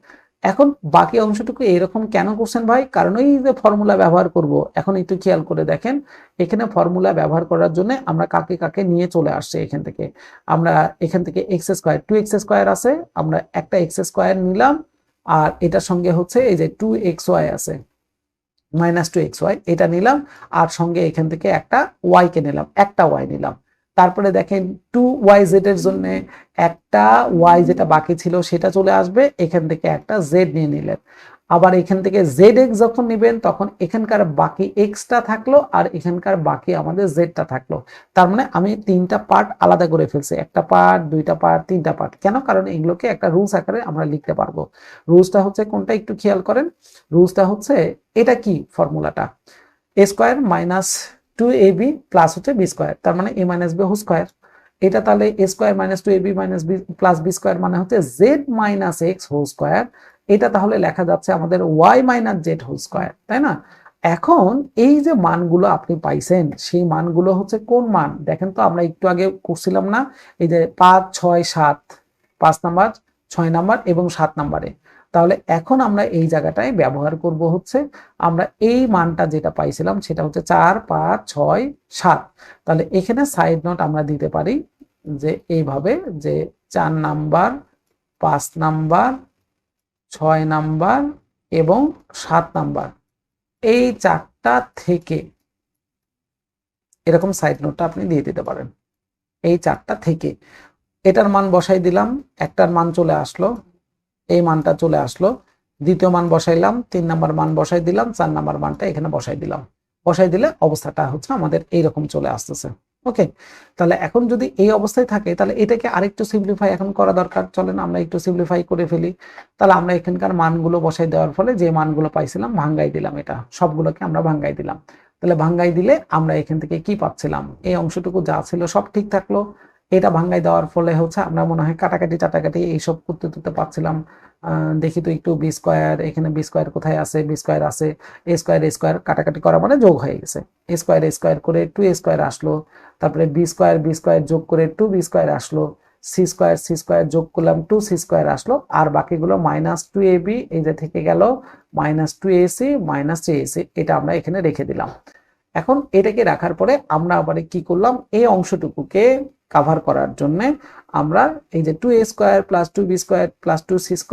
এখন বাকি অংশটুকু এরকম কেন করছেন ভাই? কারণ এই যে ফর্মুলা ব্যবহার করব, এখন একটু খেয়াল করে দেখেন এখানে ফর্মুলা ব্যবহার করার জন্য আমরা কাকে কাকে নিয়ে চলে আসছে এখান থেকে। আমরা এখান থেকে এক্স স্কোয়ার 2x² আছে, আমরা একটা x² নিলাম, আর এটার সঙ্গে হচ্ছে এই যে 2xy আছে, -2xy এটা নিলাম, আর সঙ্গে এখান থেকে একটা y কে নিলাম, একটা y নিলাম। তারপরে দেখেন 2yz এর জন্য একটা y যেটা বাকি ছিল সেটা চলে আসবে, এখান থেকে একটা z নিয়ে নিলেন। আবার এখান থেকে zx যখন নেবেন তখন এখানকার বাকি xটা থাকলো, আর এখানকার বাকি আমাদের zটা থাকলো। তার মানে আমি তিনটা পার্ট আলাদা করে ফেলছি, একটা পার্ট, দুইটা পার্ট, তিনটা পার্ট। কেন? কারণ এগুলোকে একটা রুলস আকারে আমরা লিখতে পারবো। রুলসটা হচ্ছে কোনটা একটু খেয়াল করেন। রুলসটা হচ্ছে এটা কি ফর্মুলাটা, a square minus 2ab plus হচ্ছে b স্কোয়ার, তার মানে a minus b whole square. এটা তাহলে a square minus 2ab minus b plus b square মানে হচ্ছে z minus x whole square. এটা তাহলে লেখা যাচ্ছে আমাদের y minus z whole square, তাই না? এখন এই যে মানগুলো আপনি পাইছেন সেই মানগুলো হচ্ছে কোন মান দেখেন তো, আমরা একটু আগে করছিলাম না, এই যে 5 6 7, 5 নাম্বার, 6 নাম্বার এবং 7 নাম্বারে। তাহলে এখন আমরা এই জায়গাটায় ব্যবহার করব হচ্ছে, আমরা এই মানটা যেটা পাইছিলাম সেটা হচ্ছে 4 5 6 7। তাহলে এখানে সাইড নোট আমরা দিতে পারি যে এইভাবে, যে 4 নাম্বার, 5 নাম্বার, 6 নাম্বার এবং 7 নাম্বার, এই চারটা থেকে এরকম সাইড নোটটা আপনি দিয়ে দিতে পারেন। এই চারটা থেকে এটার মান বসাই দিলাম, একটার মান চলে আসলো, এই মানটা চলে আসলো, দ্বিতীয় মান বসাইলাম, 3 নাম্বার মান বসাই দিলাম, 4 নাম্বার মানটা এখানে বসাই দিলাম। বসাই দিলে অবস্থাটা হচ্ছে আমাদের এইরকম চলে আসতেছে। ওকে, তাহলে এখন যদি এই অবস্থায় থাকে তাহলে এটাকে আরেকটু সিম্পলিফাই এখন করা দরকার। চলেন আমরা একটু সিম্পলিফাই করে ফেলি। তাহলে আমরা এখানকার মানগুলো বসাই দেওয়ার ফলে যে মানগুলো পাইছিলাম ভাঙ্গাই দিলাম, এটা সবগুলোকে আমরা ভাঙ্গাই দিলাম। তাহলে ভাঙ্গাই দিলে আমরা এখান থেকে কি পাচ্ছিলাম, এই অংশটুকু যা ছিল সব ঠিক থাকলো। এটা ভাঙ্গাই দেওয়ার ফলে হচ্ছে আমরা মনে হয় কাটাকাটি টাটাকাটি এইসব করতে করতে পাচ্ছিলাম। দেখি তো একটু বি স্কোয়ার, এখানে বি স্কোয়ার কোথায় আছে, বি স্কোয়ার আছে, এ স্কোয়ার কাটাকাটি করা মানে যোগ হয়ে গেছে, এ স্কোয়ার করে 2a² আসলো, তারপরে বি স্কোয়ার যোগ করে 2b² আসলো, সি স্কোয়ার যোগ করলাম 2c² আসলো, আর বাকিগুলো -2ab এই যে থেকে গেল, -2ac -3ac, এটা আমরা এখানে রেখে দিলাম। এখন এটাকে রাখার পরে আমরা আবার কি করলাম, এই অংশটুকুকে কভার করার জন্য আমরা এই যে 2a² plus 2b² plus 2c²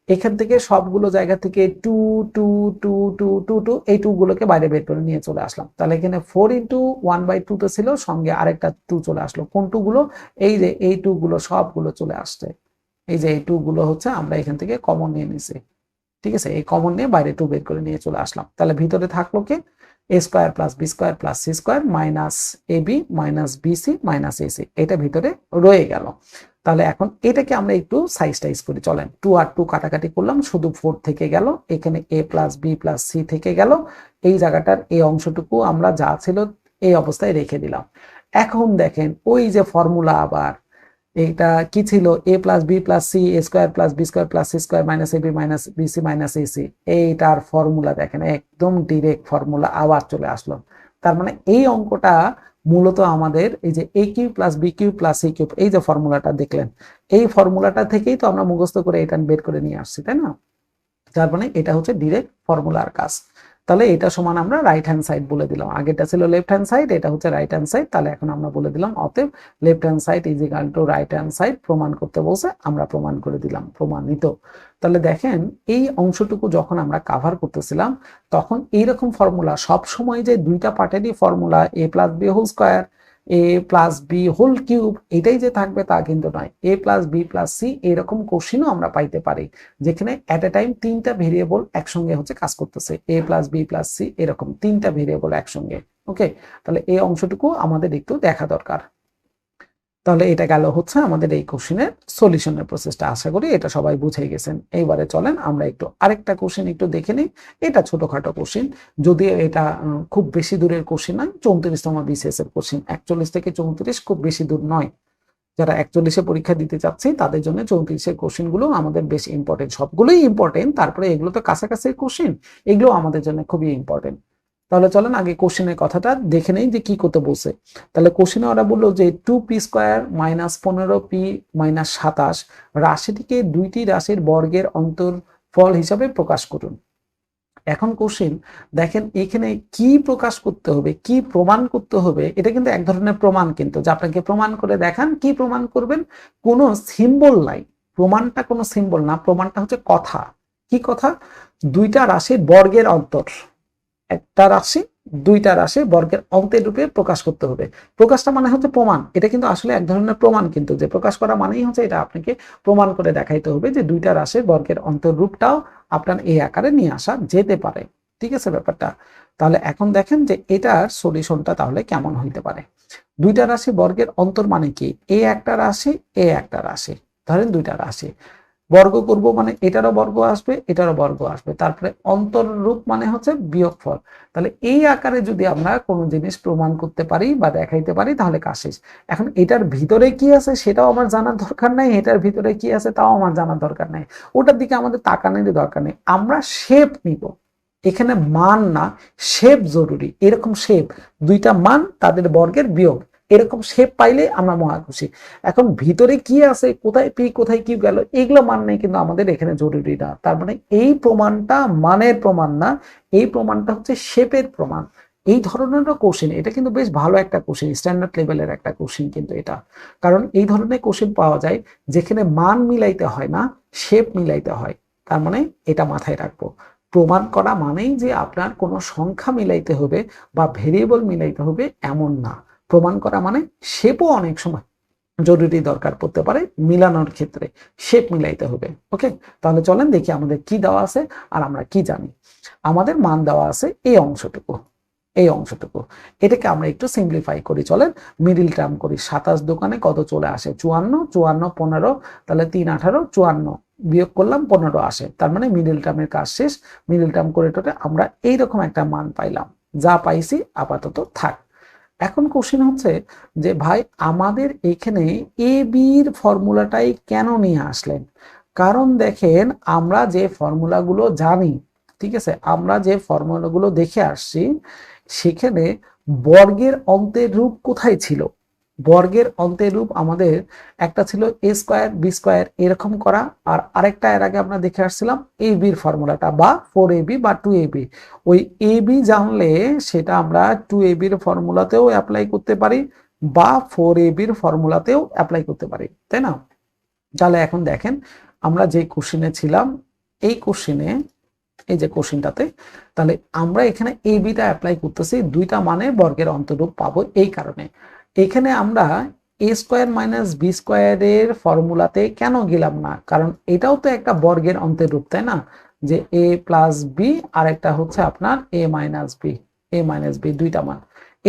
এখান থেকে সবগুলো জায়গা থেকে 2 2 2 2 2 2 এই 2 গুলোকে বাইরে বের করে নিয়ে চলে আসলাম। তাহলে এখানে 4 × 1/2 তো ছিল, সঙ্গে আরেকটা 2 চলে আসলো। কোন 2 গুলো? এই যে এই 2 গুলো সবগুলো চলে আসছে, এই যে এই 2 গুলো হচ্ছে আমরা এখান থেকে কমন নিয়ে নিছি। ঠিক আছে, এই কমন নিয়ে বাইরে 2 বের করে নিয়ে চলে আসলাম। তাহলে ভিতরে থাকলো কি, a square plus B square plus c square minus ab minus bc minus ac, এটা ভিতরে রয়ে গেল। তাহলে এখন এটাকে আমরা একটু সাইজ টাইজ করি, চলেন 2 আর 2 কাটাকাটি করলাম, শুধু 4 থেকে গেল, এখানে a plus B plus c থেকে গেল, এই জায়গাটার এই অংশটুকু আমরা যা ছিল এই অবস্থায় রেখে দিলাম। এখন দেখেন ওই যে ফর্মুলা, আবার এটা কি ছিল, a plus B plus c a square plus B square plus c square minus ab minus bc minus ac, এইটার ফর্মুলা দেখেন একদম ডিরেক্ট ফর্মুলা আবার চলে আসলো। তার মানে এই অঙ্কটা মূলত আমাদের এই যে a cube plus b cube plus c cube, এই যে ফর্মুলাটা দেখলেন, এই ফর্মুলাটা থেকেই তো আমরা মুখস্থ করে এটা বের করে নিয়ে আসছি, তাই না? যার মানে এটা হচ্ছে ডিরেক্ট ফর্মুলার কাজ। তাহলে এটা সমান আমরা রাইট হ্যান্ড সাইড বলে দিলাম, আগেটা ছিল লেফট হ্যান্ড সাইড, এটা হচ্ছে রাইট হ্যান্ড সাইড। তাহলে এখন আমরা বলে দিলাম অতএব left hand side is equal to right hand side. প্রমাণ করতে বলছে, আমরা প্রমাণ করে দিলাম, প্রমাণিত। তাহলে দেখেন এই অংশটুকু যখন আমরা কাভার করতেছিলাম তখন এইরকম ফর্মুলা সব সময় যে দুইটা পার্টেরই formula a plus B whole square, a plus B whole cube, এটাই যে থাকবে তা কিন্তু নয়। a plus B plus C এরকম কোশ্চেনও আমরা পাইতে পারি যেখানে এট এ টাইম তিনটা ভেরিয়েবল একসঙ্গে হচ্ছে কাজ করতেছে, a plus B plus C, এরকম তিনটা ভেরিয়েবল একসঙ্গে। ওকে, তাহলে এই অংশটুকু আমাদের একটু দেখা দরকার। তাহলে এটা গেল হচ্ছে আমাদের এই কোশ্চেনের সলিউশনের প্রসেসটা। আশা করি এটা সবাই বুঝে গেছেন। এইবারে চলেন আমরা একটু আরেকটা কোশ্চেন একটু দেখে নিই। এটা ছোটখাটো কোশ্চেন, যদিও এটা খুব বেশি দূরের কোশ্চেন নয়, 34তম বিসিএস এর কোশ্চেন। 41 থেকে 34 খুব বেশি দূর নয়। যারা 41-এ পরীক্ষা দিতে চাচ্ছে তাদের জন্য 34-এর কোশ্চেন গুলো আমাদের বেশ ইম্পর্টেন্ট, সবগুলোই ইম্পর্টেন্ট, তারপরে এগুলো তো কাছাকাছি কোশ্চেন, এগুলো আমাদের জন্য খুবই ইম্পর্টেন্ট। তাহলে চলেন আগে কোশ্চেনের কথাটা দেখে নেই যে কি করতে বলছে। তাহলে কোশ্চেনে ওরা বললো যে 2p square minus 15p minus 27 রাশিটিকে দুইটি রাশির বর্গের অন্তরফল হিসাবে প্রকাশ করুন। এখন কোশ্চেন দেখেন এখানে কি প্রকাশ করতে হবে, কি প্রমাণ করতে হবে, এটা কিন্তু এক ধরনের প্রমাণ, কিন্তু যে আপনাকে প্রমাণ করে দেখান। কি প্রমাণ করবেন? কোনো সিম্বল নাই, প্রমাণটা কোনো সিম্বল না, প্রমাণটা হচ্ছে কথা। কি কথা? দুইটা রাশির বর্গের অন্তর, একটা রাশি দুইটা রাশি বর্গের অন্তের রূপে প্রকাশ করতে হবে। প্রকাশটা মানে হচ্ছে প্রমাণ, এটা কিন্তু আসলে এক ধরনের প্রমাণ, কিন্তু যে প্রকাশ করা মানেই হচ্ছে এটা আপনাকে প্রমাণ করে দেখাইতে হবে যে দুইটা রাশির বর্গের অন্তর রূপটাও আপনার এই আকারে নিয়ে আসা যেতে পারে। ঠিক আছে ব্যাপারটা? তাহলে এখন দেখেন যে এটার সলিউশনটা তাহলে কেমন হইতে পারে। দুইটা রাশি বর্গের অন্তর মানে কি? এ একটা রাশি, এ একটা রাশি, ধরেন দুইটা রাশি বর্গ করব মানে এটারও বর্গ আসবে, এটারও বর্গ আসবে, তারপরে অন্তররূপ মানে হচ্ছে বিয়োগফল। তাহলে এই আকারে যদি আমরা কোনো জিনিস প্রমাণ করতে পারি বা দেখাইতে পারি তাহলে কাজ শেষ। এখন এটার ভিতরে কি আছে সেটাও আমার জানার দরকার নাই, এটার ভিতরে কি আছে তাও আমার জানার দরকার নাই, ওটার দিকে আমাদের তাকানোর দরকার নেই। আমরা শেপ নিব, এখানে মান না শেপ জরুরি। এরকম শেপ, দুইটা মান তাদের বর্গের বিয়োগ, এরকম শেপ পাইলে আমরা মহা খুশি। এখন ভিতরে কি আছে, কোথায় পি কোথায় কি গেল, এগুলো মান নেই কিন্তু আমাদের এখানে জরুরি না। তার মানে এই প্রমাণটা মানের প্রমাণ না, এই প্রমাণটা হচ্ছে শেপের প্রমাণ। এই ধরনের কোশ্চেন, এটা কিন্তু বেশ ভালো একটা কোশ্চেন, স্ট্যান্ডার্ড লেভেলের একটা কোশ্চেন কিন্তু এটা। কারণ এই ধরনের কোশ্চেন পাওয়া যায় যেখানে মান মিলাইতে হয় না, শেপ মিলাইতে হয়। তার মানে এটা মাথায় রাখবো, প্রমাণ করা মানেই যে আপনার কোনো সংখ্যা মিলাইতে হবে বা ভেরিয়েবল মিলাইতে হবে এমন না। প্রমাণ করা মানে শেপও অনেক সময় জরুরি দরকার পড়তে পারে, মিলানোর ক্ষেত্রে শেপ মিলাইতে হবে। ওকে, তাহলে চলেন দেখি আমাদের কি দেওয়া আছে আর আমরা কি জানি। আমাদের মান দেওয়া আছে এই অংশটুকু, এই অংশটুকু, এটাকে আমরা একটু সিম্পলিফাই করি। চলেন মিডিল টার্ম করি। 27 দোকানে কত চলে আসে? 54, 54 15, তাহলে 3 18 54, বিয়োগ করলাম 15 আসে। তার মানে মিডিল টার্মের কাজ শেষ। মিডিল টার্ম করে টোটে আমরা এইরকম একটা মান পাইলাম, যা পাইছি আপাতত থাক। এখন কোশ্চেন হচ্ছে যে ভাই আমাদের এখানে এ বির ফর্মুলাটাই কেন নিয়ে আসলেন? কারণ দেখেন আমরা যে ফর্মুলাগুলো জানি, ঠিক আছে, আমরা যে ফর্মুলাগুলো দেখে আসছি সেখানে বর্গের অন্তের রূপ কোথায় ছিল? বর্গের অন্তের রূপ আমাদের একটা ছিল এ স্কোয়ার বি স্কোয়ার এরকম করা, আর আরেকটা এর আগে আমরা দেখে আসছিলাম এ বির ফর্মুলাটা, বা 4ab বা 2ab। ওই এ বি জানলে সেটা আমরা 2ab এর ফর্মুলাতেও অ্যাপ্লাই করতে পারি বা 4ab এর ফর্মুলাতেও অ্যাপ্লাই করতে পারি, তাই না? তাহলে এখন দেখেন আমরা যে কোশ্চেনে ছিলাম, এই কোশ্চেনে, এই যে কোশ্চেনটাতে, তাহলে আমরা এখানে এ বিটা অ্যাপ্লাই করতেছি, দুইটা মানে বর্গের অন্তরূপ পাবো। এই কারণে এখানে আমরা এ স্কোয়ার মাইনাস বি স্কোয়ারের ফর্মুলাতে কেন গেলাম না? কারণ এটাও তো একটা বর্গের অন্তের রূপ, তাই না? যে এ প্লাস বি আর একটা হচ্ছে আপনার এ মাইনাস বি, এ মাইনাস বি দুইটা মান,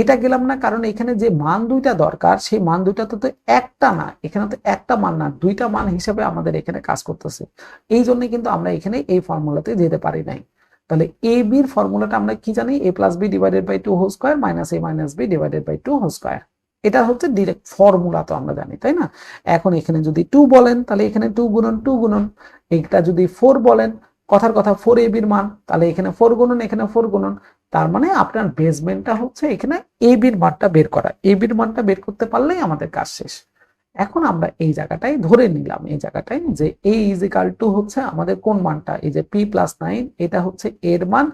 এটা গেলাম না কারণ এখানে যে মান দুইটা দরকার সেই মান দুইটা তো একটা না, এখানে তো একটা মান না, দুইটা মান হিসাবে আমাদের এখানে কাজ করতেছে। এই জন্য কিন্তু আমরা এখানে এই ফর্মুলাতে যেতে পারি নাই। তাহলে এ বির ফর্মুলাটা আমরা কি জানি? A plus B divided by 2 whole square minus A minus B divided by 2 whole square. এটা হচ্ছে ডিরেক্ট ফর্মুলা, তো আমরা জানি, তাই না? এখন এখানে যদি 2 বলেন তাহলে এখানে 2 গুণন 2 গুণন, এটা যদি 4 বলেন কথার কথা 4ab এর মান, তাহলে এখানে 4 গুণন এখানে 4 গুণন, তার মানে আপনার বেসমেন্টটা হচ্ছে এখানে ab এর মানটা বের করা। ab এর মানটা বের করতে পারলেই আমাদের কাজ শেষ। এখন আমরা এই জায়গাটাই ধরে নিলাম, এই জায়গাটাই যে a ইজ ইকাল টু হচ্ছে আমাদের কোন মানটা, এই যে p প্লাস 9 এটা হচ্ছে এর মান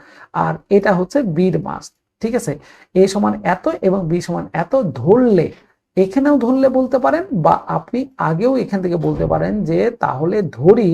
আর এটা হচ্ছে b এর মান। ঠিক আছে, a সমান এত এবং b সমান এত ধরলে, এখানেও ধরলে বলতে পারেন বা আপনি আগেও এখান থেকে বলতে পারেন যে তাহলে ধরি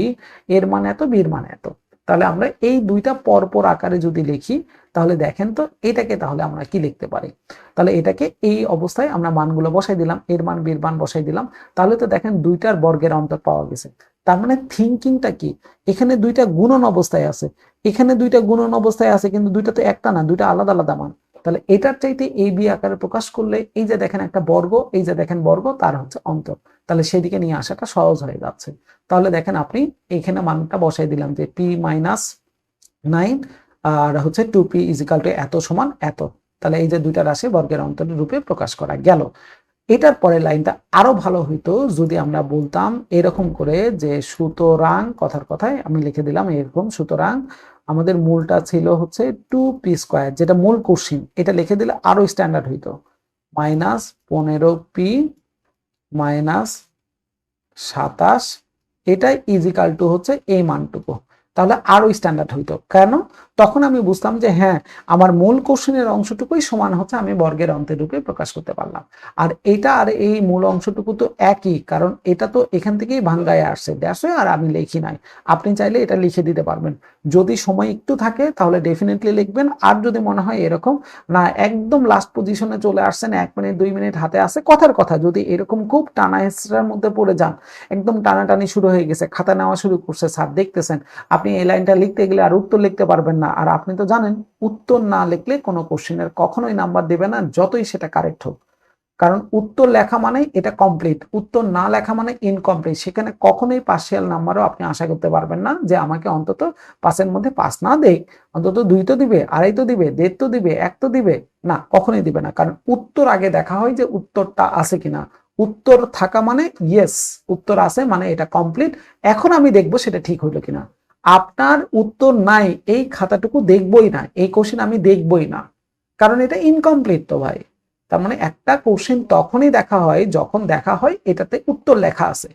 এর মান এত b এর মান এত। তাহলে আমরা এই দুইটা পরপর আকারে যদি লিখি তাহলে দেখেন তো এটাকে তাহলে আমরা কি লিখতে পারি। তাহলে এটাকে এই অবস্থায় আমরা মানগুলো বসাই দিলাম, এর মান বীর মান বসাই দিলাম, তাহলে তো দেখেন দুইটার বর্গের অন্তর পাওয়া গেছে। তার মানে থিঙ্কিংটা কি, এখানে দুইটা গুণন অবস্থায় আছে, এখানে দুইটা গুণন অবস্থায় আছে, কিন্তু দুইটা তো একটা না, দুইটা আলাদা আলাদা মান। তাহলে এটার চাইতে এই বি আকারে প্রকাশ করলে এই যে দেখেন একটা বর্গ, এই যে দেখেন বর্গ, তার হচ্ছে অন্তর, তাহলে সেদিকে নিয়ে আসাটা সহজ হয়ে যাচ্ছে। তাহলে দেখেন আপনি এখানে মানটা বসাই দিলাম যে পি মাইনাস 9 আর হচ্ছে 2p ইজ ইকাল টু এত সমান এত। তাহলে এই যে দুইটা রাশি বর্গের অন্তরের রূপে প্রকাশ করা গেল। এটার পরের লাইনটা আরো ভালো হইতো যদি আমরা বলতাম এরকম করে যে সুতরাং, কথার কথায় আমি লিখে দিলাম এরকম, সুতরাং আমাদের মূলটা ছিল হচ্ছে 2p², যেটা মূল কোশ্চিন, এটা লিখে দিলে আরো স্ট্যান্ডার্ড হইতো, মাইনাস 15p মাইনাস 27, এটাই ইজ ইকাল টু হচ্ছে এই মানটুকু। তাহলে আরো স্ট্যান্ডার্ড হইতো, কেন? তখন আমি বুঝতাম যে হ্যাঁ, আমার মূল কোশ্চেনের অংশটুকুই সমান হচ্ছে আমি বর্গের অন্তের রূপে প্রকাশ করতে পারলাম। আর এটা আর এই মূল অংশটুকু তো একই, কারণ এটা তো এখান থেকেই ভাঙ্গায় আসছে, ড্যাশ হয়ে, আর আমি লিখি নাই। আপনি চাইলে এটা লিখে দিতে পারবেন, যদি সময় একটু থাকে তাহলে ডেফিনেটলি লিখবেন। আর যদি মনে হয় এরকম না একদম লাস্ট পজিশনে চলে আসছেন, 1 মিনিট 2 মিনিট হাতে আছে, কথার কথা যদি এরকম খুব টানা হেঁচড়ার মধ্যে পড়ে যান, একদম টানাটানি শুরু হয়ে গেছে, খাতা নেওয়া শুরু করছে, স্যার দেখতেছেন, আপনি এই লাইনটা লিখতে গেলে আর উত্তর লিখতে পারবেন না। আর আপনি তো জানেন উত্তর না লিখলে কোনো কোশ্চেনের কখনোই নাম্বার দেবে না, যতই সেটা কারেক্ট হোক। কারণ উত্তর লেখা মানে এটা কমপ্লিট, উত্তর না লেখা মানে ইনকমপ্লিট। সেখানে কখনোই পার্শিয়াল নাম্বারও আপনি আশা করতে পারবেন না যে আমাকে অন্তত 5-এর মধ্যে 5 না দেখ, অন্তত 2 তো দিবে, 2.5 তো দিবে, 1.5 তো দিবে, 1 তো দিবে না, কখনোই দিবে না। কারণ উত্তর আগে দেখা হয় যে উত্তরটা আছে কিনা। উত্তর থাকা মানে ইয়েস, উত্তর আছে মানে এটা কমপ্লিট, এখন আমি দেখবো সেটা ঠিক হইলো কিনা। আপনার উত্তর নাই এই খাতাটুকু দেখবই না, এই কোশ্চেন আমি দেখবই না, কারণ এটা ইনকমপ্লিট তো ভাই। তার মানে একটা কোশ্চেন তখনই দেখা হয় যখন দেখা হয় এটাতে উত্তর লেখা আছে।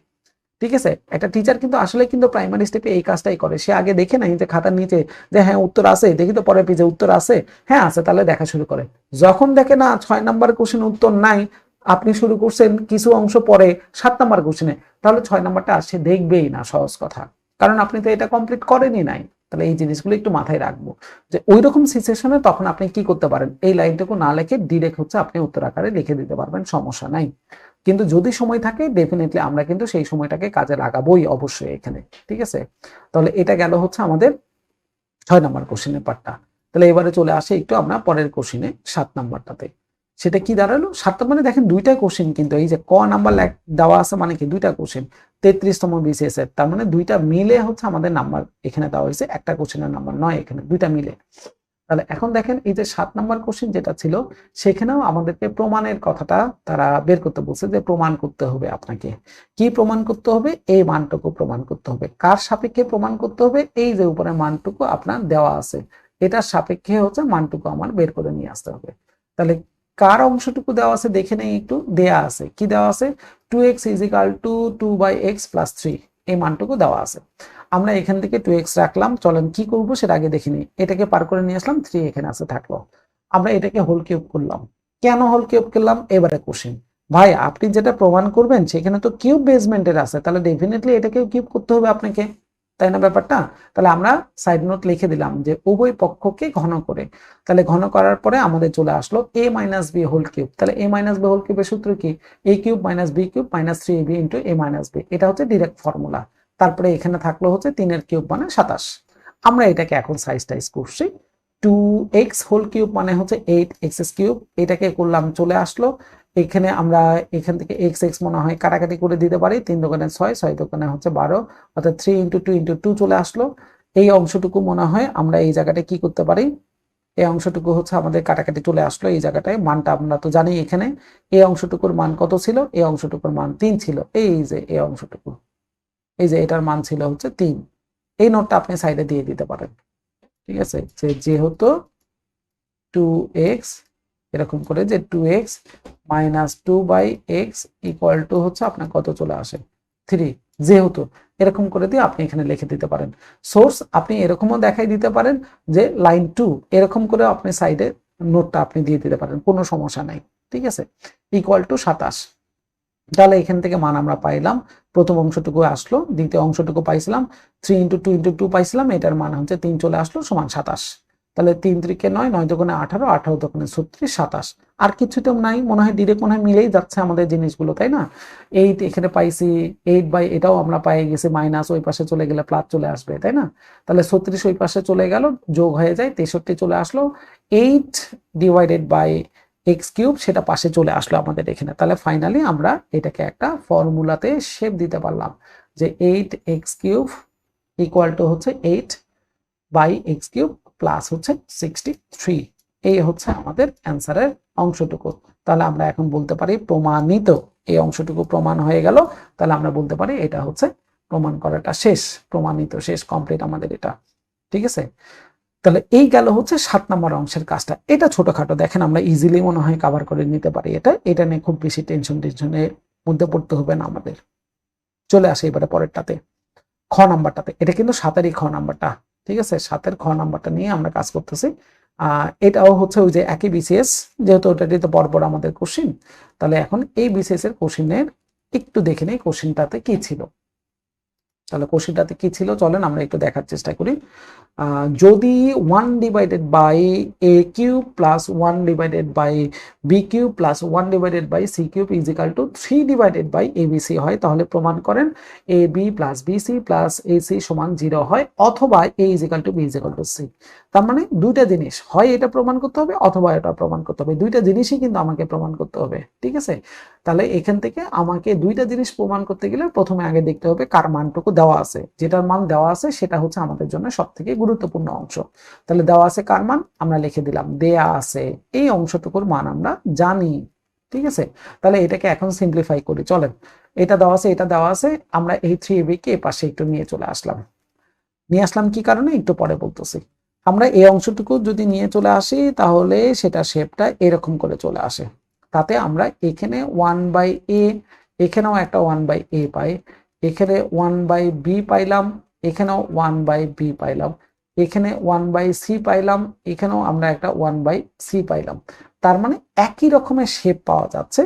ঠিক আছে, একটা টিচার কিন্তু আসলে কিন্তু প্রাইমারি স্টেপে এই কাজটাই করে, সে আগে দেখে নাই যে খাতার নিচে যে হ্যাঁ উত্তর আছে, দেখি তো পরের পেজে উত্তর আছে, হ্যাঁ আছে, তাহলে দেখা শুরু করে। যখন দেখে না 6 নাম্বার কোশ্চেন উত্তর নাই, আপনি শুরু করছেন কিছু অংশ পরে 7 নাম্বার কোশ্চেনে, তাহলে 6 নাম্বারটা আসে দেখবেই না, সহজ কথা, কারণ আপনি তো এটা কমপ্লিট করেনই নাই। তাহলে এই জিনিসগুলো একটু মাথায় রাখবো যে ওই রকম সিচুয়েশনে তখন আপনি কি করতে পারেন, এই লাইনটুকু না লিখে ডিরেক্ট হচ্ছে আপনি উত্তর আকারে লিখে দিতে পারবেন, সমস্যা নাই। কিন্তু যদি সময় থাকে ডেফিনেটলি আমরা কিন্তু সেই সময়টাকে কাজে লাগাবোই অবশ্যই এখানে। ঠিক আছে, তাহলে এটা গেল হচ্ছে আমাদের 6 নাম্বার কোশ্চেনের পার্টটা। তাহলে এবারে চলে আসে একটু আমরা পরের কোশ্চেনে 7 নাম্বারটাতে। সেটা কি দাঁড়ালো, 7 মানে দেখেন দুইটা কোশ্চেন, কিন্তু এই যে ক নাম্বার দেওয়া আছে মানে কি দুইটা কোশ্চেন, 33তম বিসিএস এর, তার মানে দুইটা মিলে হচ্ছে আমাদের নাম্বার এখানে দেওয়া হয়েছে, একটা কোশ্চেনের নাম্বার নয়, এখানে দুইটা মিলে। তাহলে এখন দেখেন এই যে 7 নাম্বার কোশ্চেন যেটা ছিল, সেখানেও আমাদেরকে প্রমাণের কথাটা তারা বের করতে বলছে, যে প্রমাণ করতে হবে আপনাকে। কি প্রমাণ করতে হবে? এই মানটুকু প্রমাণ করতে হবে। কার সাপেক্ষে প্রমাণ করতে হবে? এই যে উপরে মানটুকু আপনার দেওয়া আছে, এটার সাপেক্ষে হচ্ছে মানটুকু আমার বের করে নিয়ে আসতে হবে। তাহলে কার অংশটুকু দেওয়া আছে দেখে নেই একটু, দেয়া আছে, কি দেওয়া আছে, 2x is equal two 2/x plus 3, এই মানটুকু দেওয়া আছে। আমরা এখান থেকে 2x রাখলাম, চলেন কি করব সেটা আগে দেখে নিই। এটাকে পার করে নিয়ে আসলাম, 3 এখানে আছে থাকলো। আমরা এটাকে হোল কিউব করলাম। কেন হোল কিউব করলাম? এবারে কোশ্চেন, ভাই আপনি যেটা প্রমাণ করবেন সেখানে তো কিউব বেসমেন্টের আছে, তাহলে ডেফিনেটলি এটাকে কিউব করতে হবে আপনাকে, তাই না ব্যাপারটা? তাহলে আমরা সাইড নোট লিখে দিলাম যে উভয় পক্ষকে ঘন করে। তাহলে ঘন করার পরে আমাদের চলে আসলো a minus B whole cube. তাহলে a মাইনাস বি হোল কিউবের সূত্র কি? a cube minus b cube minus 3ab into a minus b, এটা হচ্ছে ডিরেক্ট ফর্মুলা। তারপরে এখানে থাকলো হচ্ছে 3 এর কিউব মানে 27। আমরা এটাকে এখন সাইজ টাইজ করছি, 2x হোল কিউব মানে হচ্ছে 8x কিউব, এটাকে করলাম চলে আসলো। এখানে আমরা এখান থেকে x x মনে হয় কাটাকাটি করে দিতে পারি, 3 দোকানে 6, 6 দোকানে হচ্ছে 12, অর্থাৎ 3 ইন্টু 2 ইন্টু 2 চলে আসলো। এই অংশটুকু মনে হয় আমরা এই জায়গাটা কি করতে পারি, এই অংশটুকু হচ্ছে আমাদের কাটাকাটি চলে আসলো এই জায়গাটায়, মানটা আমরা তো জানি এখানে এই অংশটুকুর মান কত ছিল, এই অংশটুকুর মান 3 ছিল, এই যে এই অংশটুকু, এই যে এটার মান ছিল হচ্ছে 3, এই নোটটা আপনি সাইডে দিয়ে দিতে পারেন, ঠিক আছে, যে যেহেতু 2x এরকম করে যে 2x minus 2/x equal to হচ্ছে আপনার কত চলে আসে 3, যেহেতু এরকম করে দিয়ে আপনি এখানে লিখে দিতে পারেন। সোর্স আপনি এরকমও দেখাই দিতে পারেন যে লাইন 2 এরকম করে আপনি সাইডে নোটটা আপনি দিয়ে দিতে পারেন, কোনো সমস্যা নাই, ঠিক আছে, ইকুয়াল টু 27। তাহলে এখান থেকে মান আমরা পাইলাম, প্রথম অংশটুকু আসলো, দ্বিতীয় অংশটুকু পাইছিলাম 3 × 2 × 2 পাইছিলাম, এটার মান হচ্ছে 3 চলে আসলো সমান 27। তাহলে 3 × 3 = 9, 9 × 2 = 18, 18 × 2 = 36, 27। আর কিছু তো নাই মনে হয়, ডিরেক্ট মনে হয় মিলেই যাচ্ছে আমাদের জিনিসগুলো, তাই না? 8 এখানে পাইছি, 8 এটাও আমরা পাই গেছি, মাইনাস ওই পাশে চলে গেলে প্লাস চলে আসবে, তাই না? তাহলে 36 ওই পাশে চলে গেল, যোগ হয়ে যায় 63 চলে আসলো, 8 / x³ সেটা পাশে চলে আসলো আমাদের এখানে। তাহলে ফাইনালি আমরা এটাকে একটা ফর্মুলাতে শেপ দিতে পারলাম যে 8x³ ইকুয়াল টু হচ্ছে 8/x³ প্লাস হচ্ছে 63। এই হচ্ছে আমাদের অ্যান্সারের অংশটুকু। তাহলে আমরা এখন বলতে পারি প্রমাণিত, এই অংশটুকু প্রমাণ হয়ে গেল। তাহলে আমরা বলতে পারি এটা হচ্ছে প্রমাণ করাটা শেষ, প্রমাণিত, শেষ, কমপ্লিট আমাদের এটা, ঠিক আছে। তাহলে এই গেল হচ্ছে 7 নম্বর অংশের কাজটা। এটা ছোটখাটো, দেখেন আমরা ইজিলি মনে হয় কভার করে নিতে পারি এটা নিয়ে খুব বেশি টেনশনের মধ্যে পড়তে হবে না আমাদের। চলে আসে এবারে পরেরটাতে, খ নাম্বারটাতে। এটা কিন্তু 7-এরই খ নাম্বারটা, ঠিক আছে, 7-এর খ নাম্বারটা নিয়ে আমরা কাজ করতেছি। এটাও হচ্ছে ওই যে একই বিসিএস, যেহেতু ওটাতে তো পরপর আমাদের কোশ্চিন। তাহলে এখন এই বিসিএস এর কোশ্চিনের একটু দেখে নেই কোশ্চিনটাতে কি ছিল। তাহলে কোশ্চিনটাতে কি ছিল চলেন আমরা একটু দেখার চেষ্টা করি। যদি 1/a³ plus 1/b³ plus 1/c³ is equal two 3/abc হয়, তাহলে প্রমাণ করেন ab plus bc plus ac সমান 0 হয়, অথবা a is equal two b is equal two c। তার মানে দুইটা জিনিস, হয় এটা প্রমাণ করতে হবে অথবা এটা প্রমাণ করতে হবে, দুইটা জিনিসই কিন্তু আমাকে প্রমাণ করতে হবে, ঠিক আছে। তাহলে এখান থেকে আমাকে দুইটা জিনিস প্রমাণ করতে গেলে প্রথমে আগে দেখতে হবে কার মানটুকু দেওয়া আছে, যেটার মান দেওয়া আছে সেটা হচ্ছে আমাদের জন্য সবথেকে গুরুত্বপূর্ণ অংশ। তাহলে দেওয়া আছে কার মান, আমরা লিখে দিলাম দেয়া আছে এই অংশটুকুর মান আমরা জানি, ঠিক আছে। তাহলে এটাকে এখন সিম্পলিফাই করি, চলেন। এটা দেওয়া আছে, এটা দেওয়া আছে, আমরা এই 3ab কে পাশে একটু নিয়ে চলে আসলাম। নিয়ে আসলাম কি কারণে একটু পরে বলতেছি। আমরা এই অংশটুকু যদি নিয়ে চলে আসি তাহলে সেটা শেপটা এরকম করে চলে আসে। তাতে আমরা এখানে 1/a, এখানেও একটা 1/a পাই, এখানে 1/b পাইলাম, এখানেও 1/b পাইলাম, এখানে 1/c পাইলাম, এখানেও আমরা একটা 1/c পাইলাম। তার মানে একই রকমের শেপ পাওয়া যাচ্ছে।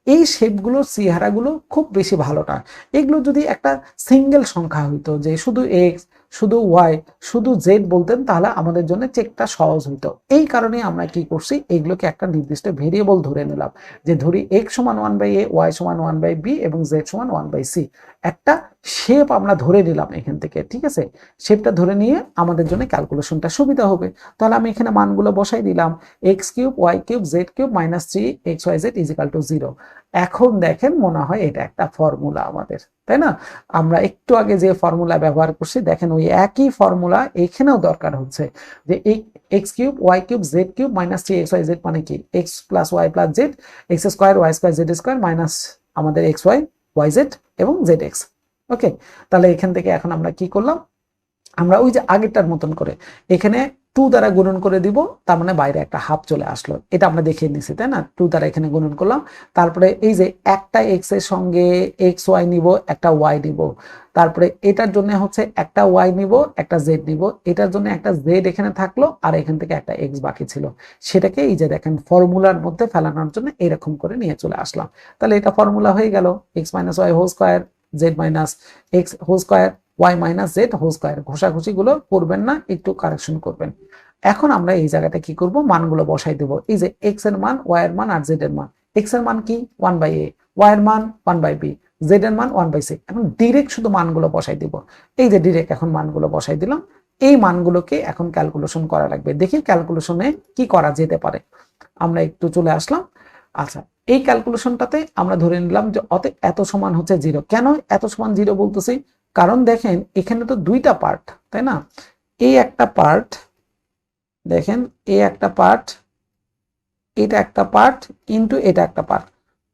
এই শেপগুলোর চেহারাগুলো খুব বেশি ভালো না। এগুলো যদি একটা সিঙ্গেল সংখ্যা হইতো, যে শুধু x, শুধু y, শুধু z বলতেন, তাহলে আমাদের জন্য চেকটা সহজ হইতো। এই কারণে আমরা কি করছি, এগুলোকে একটা নির্দিষ্ট ভেরিয়েবল ধরে নিলাম, যে ধরি x সমান 1/a, y সমান 1/b এবং z সমান 1/c। একটা শেপ আমরা ধরে নিলাম এখান থেকে, ঠিক আছে। শেপটা ধরে নিয়ে আমাদের জন্য ক্যালকুলেশনটা সুবিধা হবে। তাহলে আমি এখানে মানগুলো বসাই দিলাম, x³ y³ z³ - 3xyz = 0। এখন দেখেন মনে হয় এটা একটা ফর্মুলা আমাদের, তাই না? আমরা একটু আগে যে ফর্মুলা ব্যবহার করছি, দেখেন ওই একই ফর্মুলা এখানেও দরকার হচ্ছে, যে এই x³ y³ z³ - 3xyz মানে কি, x + y + z, x² y² z² minus আমাদের xy yz এবং zx। ওকে, তাহলে এখান থেকে এখন আমরা কি করলাম, আমরা ওই যে আগেরটার মতন করে এখানে 2 দ্বারা গুণন করে দিব, তার মানে বাইরে একটা হাফ চলে আসলো, এটা আমরা দেখিয়ে নিছি, তাই না? 2 দ্বারা এখানে গুণন করলাম, তারপরে এই যে একটা x এর সঙ্গে xy নিব, একটা y নিব, তারপরে এটার জন্য হচ্ছে একটা y নিব, একটা z নিব, এটার জন্য একটা z এখানে থাকলো, আর এখান থেকে একটা x বাকি ছিল, সেটাকে এই যে দেখেন ফর্মুলার মধ্যে ফেলানোর জন্য এরকম করে নিয়ে চলে আসলাম। তাহলে এটা ফর্মুলা হয়ে গেল, x - y whole square, z - x whole square, y - z whole square. ঘষাঘষি গুলো করবেন না, একটু কারেকশন করবেন। এখন আমরা এই জায়গাটা কি করব, মানগুলো বসাই দেব। এই যে x এর মান, y এর মান আর z এর মান। x এর মান কি 1/a, y এর মান 1/b, z এর মান 1/c। এখন ডাইরেক্ট শুধু মানগুলো বসাই দিব। এই যে ডাইরেক্ট এখন মানগুলো বসাই দিলাম। এই মানগুলোকে এখন ক্যালকুলেশন করা লাগবে, দেখি ক্যালকুলেশনে কি করা যেতে পারে। আমরা একটু চলে আসলাম। আচ্ছা, এই ক্যালকুলেশনটাতে আমরা ধরে নিলাম যে এত সমান হচ্ছে 0। কেন এত সমান 0 বলতেছি, কারণ দেখেন এখানে তো দুইটা পার্ট, তাই না? এই একটা পার্ট, দেখেন এই একটা পার্ট, এটা একটা পার্ট ইনটু এটা একটা পার্ট।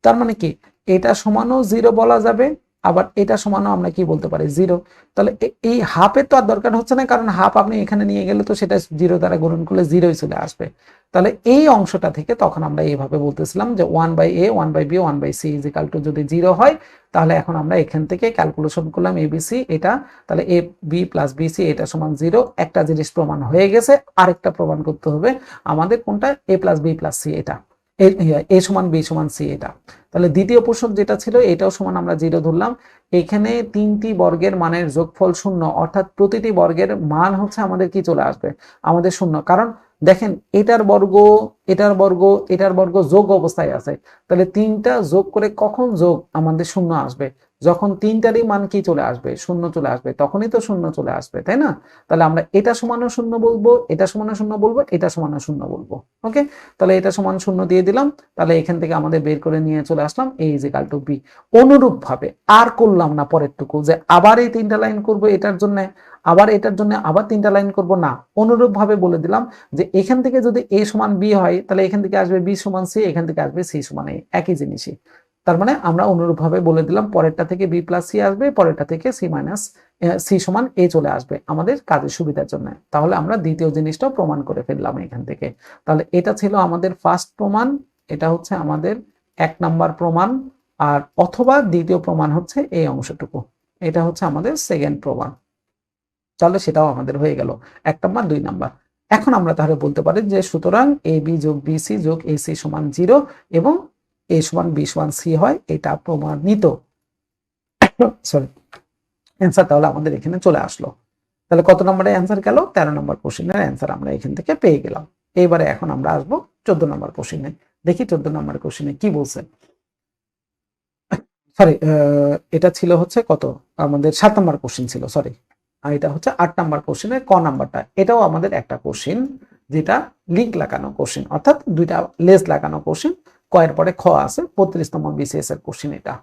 তার মানে কি, এটা সমানও 0 বলা যাবে, আবার এটা সমানও আমরা কি বলতে পারি 0। তাহলে এই হাফের তো আর দরকার হচ্ছে না, কারণ হাফ আপনি এখানে নিয়ে গেলে তো সেটা 0 দ্বারা গুণন করলে 0ই চলে আসবে। তাহলে এই অংশটা থেকে তখন আমরা এইভাবে বলতেছিলাম যে 1/a 1/b 1/c = যদি 0 হয়, তাহলে এখন আমরা এখান থেকে ক্যালকুলেশন করলাম abc এটা, তাহলে ab + bc এটা সমান 0। একটা জিনিস প্রমাণ হয়ে গেছে, আরেকটা প্রমাণ করতে হবে আমাদের, কোনটা? a + b + c এটা, a সমান b সমান c এটা। তাহলে দ্বিতীয় প্রশ্ন যেটা ছিল এটাও সমান আমরা 0 ধরলাম। এখানে তিনটি বর্গের মানের যোগফল 0, অর্থাৎ প্রতিটি বর্গের মান হচ্ছে আমাদের কি চলে আসবে? আমাদের 0। কারণ দেখেন এটার বর্গ, এটার বর্গ, এটার বর্গ যোগ অবস্থায় আছে, তাহলে তিনটা যোগ করে কখন যোগ আমাদের 0 আসবে? যখন তিনটারই মান কি চলে আসবে? 0 চলে আসবে, তখনই তো 0 চলে আসবে, তাই না? তাহলে আমরা এটা সমানও 0 বলবো, এটা সমানও 0 বলবো, এটা সমানও 0 বলবো। ওকে, তাহলে এটা সমান 0 দিয়ে দিলাম। তাহলে এখান থেকে আমাদের বের করে নিয়ে চলে আসলাম a = b। অনুরূপ ভাবে আর করলাম না পরেরটুকু যে আবার এই তিনটা লাইন করব এটার জন্য, আবার এটার জন্য আবার তিনটা লাইন করব না। অনুরূপ ভাবে বলে দিলাম যে এখান থেকে যদি a সমান b হয়, তাহলে এখান থেকে আসবে b সমান c, এখান থেকে আসবে c সমান a, একই জিনিসই। তার মানে আমরা অনুরূপ ভাবে বলে দিলাম পরেরটা থেকে b + c আসবে, পরেরটা থেকে c সমান a চলে আসবে আমাদের কাজের সুবিধার জন্য। তাহলে আমরা দ্বিতীয় জিনিসটাও প্রমাণ করে ফেললাম এখান থেকে। তাহলে এটা ছিল আমাদের ফার্স্ট প্রমাণ, এটা হচ্ছে আমাদের 1 নাম্বার প্রমাণ, আর অথবা দ্বিতীয় প্রমাণ হচ্ছে এই অংশটুকু, এটা হচ্ছে আমাদের সেকেন্ড প্রমাণ। তাহলে সেটাও আমাদের হয়ে গেল 1 নাম্বার 2 নাম্বার। এখন আমরা তাহলে বলতে পারি যে সুতরাং ab + bc + ac = 0 এবং a = b = c হয়, এটা প্রমাণিত। সরি, অ্যান্সার তাহলে আমাদের এখানে চলে আসলো। তাহলে কত নম্বরে অ্যান্সার গেল? 13 নম্বর কোশ্চেনের অ্যান্সার আমরা এখান থেকে পেয়ে গেলাম। এইবারে এখন আমরা আসবো 14 নম্বর কোশ্চেনে। দেখি 14 নম্বর কোশ্চেনে কি বলছে। সরি, এটা ছিল হচ্ছে কত, আমাদের 7 নম্বর কোশ্চেন ছিল, সরি। আর এটা হচ্ছে 8 নম্বর কোশ্চেনের ক নাম্বারটা। এটাও আমাদের একটা কোশ্চেন যেটা লিঙ্ক লাগানো কোশ্চেন, অর্থাৎ দুইটা লেস লাগানো কোশ্চেন। ক এর পরে খ আছে, 35তম বিসিএস এর কোশ্চেন এটা।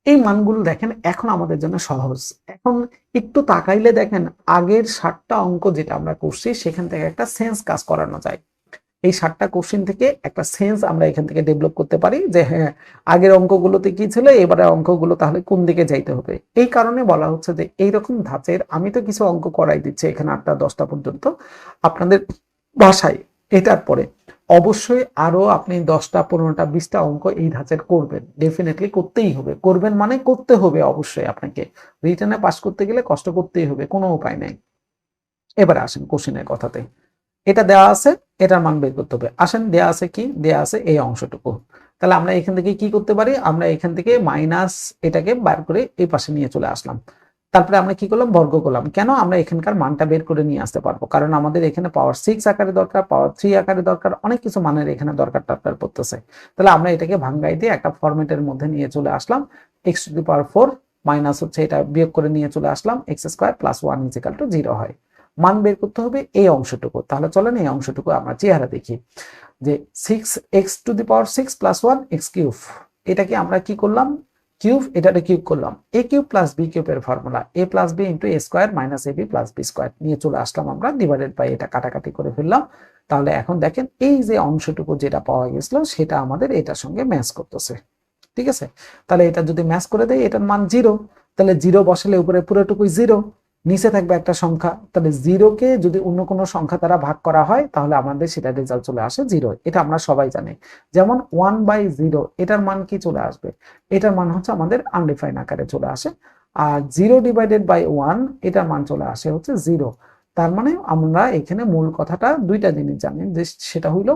এই মানগুলো দেখেন এখন আমাদের জন্য সহজ। এখন একটু তাকাইলে দেখেন আগের 7টা অঙ্ক যেটা আমরা করছি সেখান থেকে একটা সেন্স কাজ করানো যায়। এই 7টা কোশ্চেন থেকে একটা সেন্স আমরা এখান থেকে ডেভেলপ করতে পারি যে হ্যাঁ, আগের অঙ্কগুলোতে কি ছিল, এবারে অঙ্কগুলো তাহলে কোন দিকে যাইতে হবে। এই কারণে বলা হচ্ছে যে এইরকম ধাঁচের আমি তো কিছু অঙ্ক করাই দিচ্ছি এখানে 8টা 10টা পর্যন্ত, আপনাদের ভাষায় এটার পরে অবশ্যই আরো আপনি 10টা 15টা 20টা অঙ্ক এই ধাঁচের করবেন, ডেফিনেটলি করতেই হবে। করবেন মানে করতে হবে অবশ্যই, আপনাকে রিটেনে পাস করতে গেলে কষ্ট করতেই হবে, কোনো উপায় নাই। এবারে আসেন কোশ্চেনের কথাতে। এটা দেওয়া আছে, এটার মান বের করতে হবে। আসেন, দেওয়া আছে কি? দেওয়া আছে এই অংশটুকু। তাহলে আমরা এখান থেকে কি করতে পারি? আমরা এখান থেকে মাইনাস এটাকে বার করে এই পাশে নিয়ে চলে আসলাম। তারপরে আমরা কি করলাম? বর্গ করলাম। কেন? আমরা এখানকার মানটা বের করে নিয়ে আসতে পারবো, কারণ আমাদের এখানে পাওয়ার 6 আকারে দরকার, পাওয়ার 3 আকারে দরকার, অনেক কিছু মানের এখানে দরকার পড়তেছে। তাহলে আমরা এটাকে ভাঙ্গাই দিয়ে একটা ফরম্যাটের মধ্যে নিয়ে চলে আসলাম। x⁴ মাইনাস হচ্ছে এটা বিয়োগ করে নিয়ে চলে আসলাম x² + 1 = 0 হয়। মান বের করতে হবে এই অংশটুকু। তাহলে চলেন এই অংশটুকু আমরা চেহারা দেখি যে 6x⁴ + 1 x³ এটাকে আমরা কি করলাম? কিউব, এটাকে কিউব করলাম। a³ + b³ এর formula a + b * a² - ab + b² নিয়ে চলে আসলাম আমরা, ডিভাইডেড বাই এটা কাটাকাটি করে ফেললাম। তাহলে এখন দেখেন এই যে অংশটুকু যেটা পাওয়া গেছিল সেটা আমাদের এটার সঙ্গে ম্যাচ করতেছে, ঠিক আছে? তাহলে এটা যদি ম্যাচ করে দেয় এটার মান 0, তাহলে 0 বসালে উপরে পুরোটুকুই 0, নিচে থাকবে একটা সংখ্যা। তাহলে 0কে যদি অন্য কোনো সংখ্যা দ্বারা ভাগ করা হয় তাহলে আমাদের সেটা রেজাল্ট চলে আসে 0। এটা আমরা সবাই জানি। যেমন 1/0 এটার মান কি চলে আসবে? এটার মান হচ্ছে আমাদের আনডিফাইন আকারে চলে আসে। আর 0/1 এটার মান চলে আসে হচ্ছে 0। তার মানে আমরা এখানে মূল কথাটা দুইটা জিনিস জানি, যে সেটা হইলো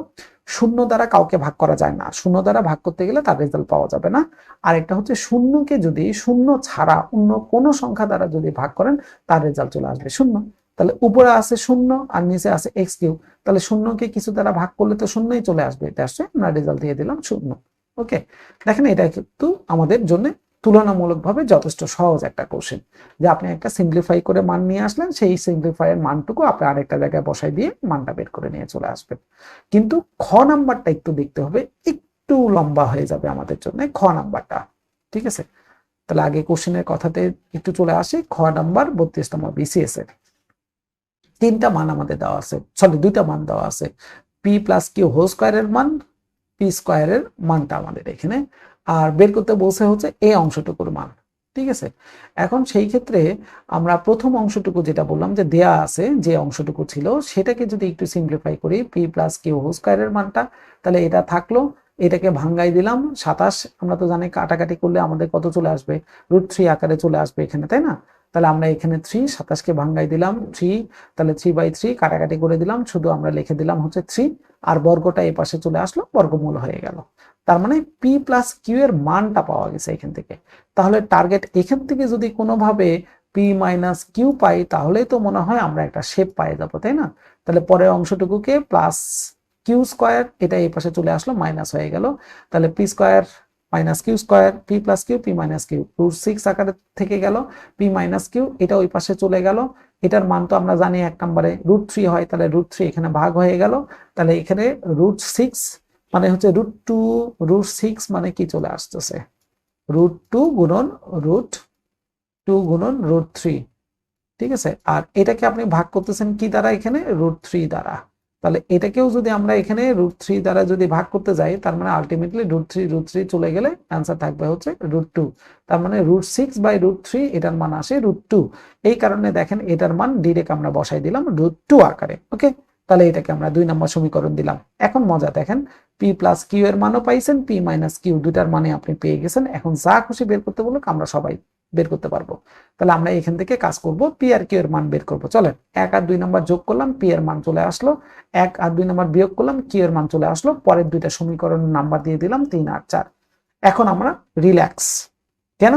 0 দ্বারা কাউকে ভাগ করা যায় না, 0 দ্বারা ভাগ করতে গেলে তার রেজাল্ট পাওয়া যাবে না। আর একটা হচ্ছে 0কে যদি 0 ছাড়া অন্য কোনো সংখ্যা দ্বারা যদি ভাগ করেন তার রেজাল্ট চলে আসবে 0। তাহলে উপরে আছে 0 আর নিচে আছে x³, তাহলে 0কে কিছু দ্বারা ভাগ করলে তো 0ই চলে আসবে, এটা আসছে আমরা রেজাল্ট দিয়ে দিলাম 0। ওকে, দেখেন এটা কিন্তু আমাদের জন্য তুলনামূলকভাবে যথেষ্ট সহজ একটা কোশ্চেন, যে আপনি একটা সিম্পলিফাই করে মান নিয়ে আসলেন, সেই সিম্পলিফাইয়ের মানটুকু আপনি আরেকটা জায়গায় বসাই দিয়ে মানটা বের করে নিয়ে চলে আসবেন। কিন্তু খ নাম্বারটা একটু দেখতে হবে, একটু লম্বা হয়ে যাবে আমাদের জন্য খ নাম্বারটা, ঠিক আছে? তাহলে আগে কোশ্চেনের কথাতে একটু চলে আসি। খ নাম্বার 32তম বিসিএস এর 3টা মান আমাদের দেওয়া আছে, সরি 2টা মান দেওয়া আছে। p + q² এর মান, p² এর মানটা আমাদের এখানে, আর বের করতে বলছে হচ্ছে এই অংশটুকুর মান। ঠিক আছে। এখন সেই ক্ষেত্রে আমরা প্রথম অংশটুকু যেটা বললাম যে দেয়া আছে, যে অংশটুকু ছিল সেটাকে যদি একটু সিম্পলিফাই করি, পি প্লাস কিউ হোল স্কয়ারের মানটা, তাহলে এটা থাকলো। এটাকে ভাঙ্গাই দিলাম 27, আমরা তো জানি কাটাকাটি করলে আমাদের কত চলে আসবে, √3 আকারে চলে আসবে এখানে, তাই না? তাহলে আমরা এখানে 3, 27কে ভাঙ্গাই দিলাম 3, তাহলে 3/3 কাটাকাটি করে দিলাম, শুধু আমরা লিখে দিলাম হচ্ছে 3, আর বর্গটা এই পাশে চলে আসলো, বর্গমূল হয়ে গেল। তার মানে পি প্লাস কিউ এর মানটা পাওয়া গেছে এখান থেকে। তাহলে টার্গেট এখান থেকে যদি কোনোভাবে পি মাইনাস কিউ পাই, তাহলেই তো মনে হয় আমরা একটা শেপ পাই যাবো, তাই না? তাহলে পরের অংশটুকুকে প্লাস কিউ স্কোয়ার, এটা এই পাশে চলে আসলো, মাইনাস হয়ে গেল। তাহলে p square minus q square, p plus q, p minus q, √6 আকারে থেকে গেল, পি মাইনাস কিউ, এটা ওই পাশে চলে গেল। এটার মান তো আমরা জানি এক নম্বরে √3 হয়, তাহলে √3 এখানে ভাগ হয়ে গেল। তাহলে এখানে √6 মানে হচ্ছে √2, √6 মানে কি চলে আসতেছে, √2 গুণন √2 গুণন √3, ঠিক আছে। আর এটাকে আপনি ভাগ করতেছেন কি দ্বারা, এখানে √3 দ্বারা। তাহলে এটাকেও যদি আমরা এখানে √3 দ্বারা যদি ভাগ করতে যাই, তার মানে আলটিমেটলি √3 চলে গেলে অ্যান্সার থাকবে হচ্ছে √2। তার মানে √6/√3 এটার মান আসে √2। এই কারণে দেখেন এটার মান ডিরেক্ট আমরা বসাই দিলাম √2 আকারে। ওকে, তাহলে এটাকে আমরা 2 নম্বর সমীকরণ দিলাম। এখন মজা দেখেন, পি প্লাস কিউ এর মানও পাইছেন, পি মাইনাস কিউ দুটার মানে আপনি পেয়ে গেছেন। এখন যা খুশি বের করতে বলুক আমরা সবাই বের করতে পারবো। তাহলে আমরা এখান থেকে কাজ করব, পি আর কিউ এর মান বের করবো। চলেন 1 আর 2 নাম্বার যোগ করলাম, পি এর মান চলে আসলো। 1 আর 2 নাম্বার বিয়োগ করলাম, কিউ এর মান চলে আসলো। পরের দুইটা সমীকরণ নাম্বার দিয়ে দিলাম 3 আর 4। এখন আমরা রিল্যাক্স। কেন?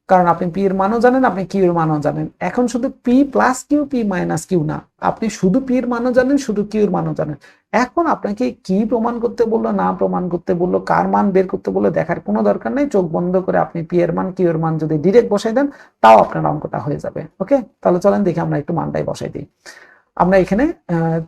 কারণ আপনি পি এর মানও জানেন, আপনি কিউ এর মানও জানেন। এখন শুধু p plus q, p minus q না, আপনি শুধু পি এর মানও জানেন, শুধু কিউ এর মানও জানেন। এখন আপনাকে কি প্রমাণ করতে বললো, না প্রমাণ করতে বললো, কার মান বের করতে বললো, দেখার কোনো দরকার নেই। চোখ বন্ধ করে আপনি পি এর মান, কিউ এর মান যদি ডিরেক্ট বসাই দেন, তাও আপনার অঙ্কটা হয়ে যাবে। ওকে, তাহলে চলেন দেখি আমরা একটু মানটাই বসাই দিই। আমরা এখানে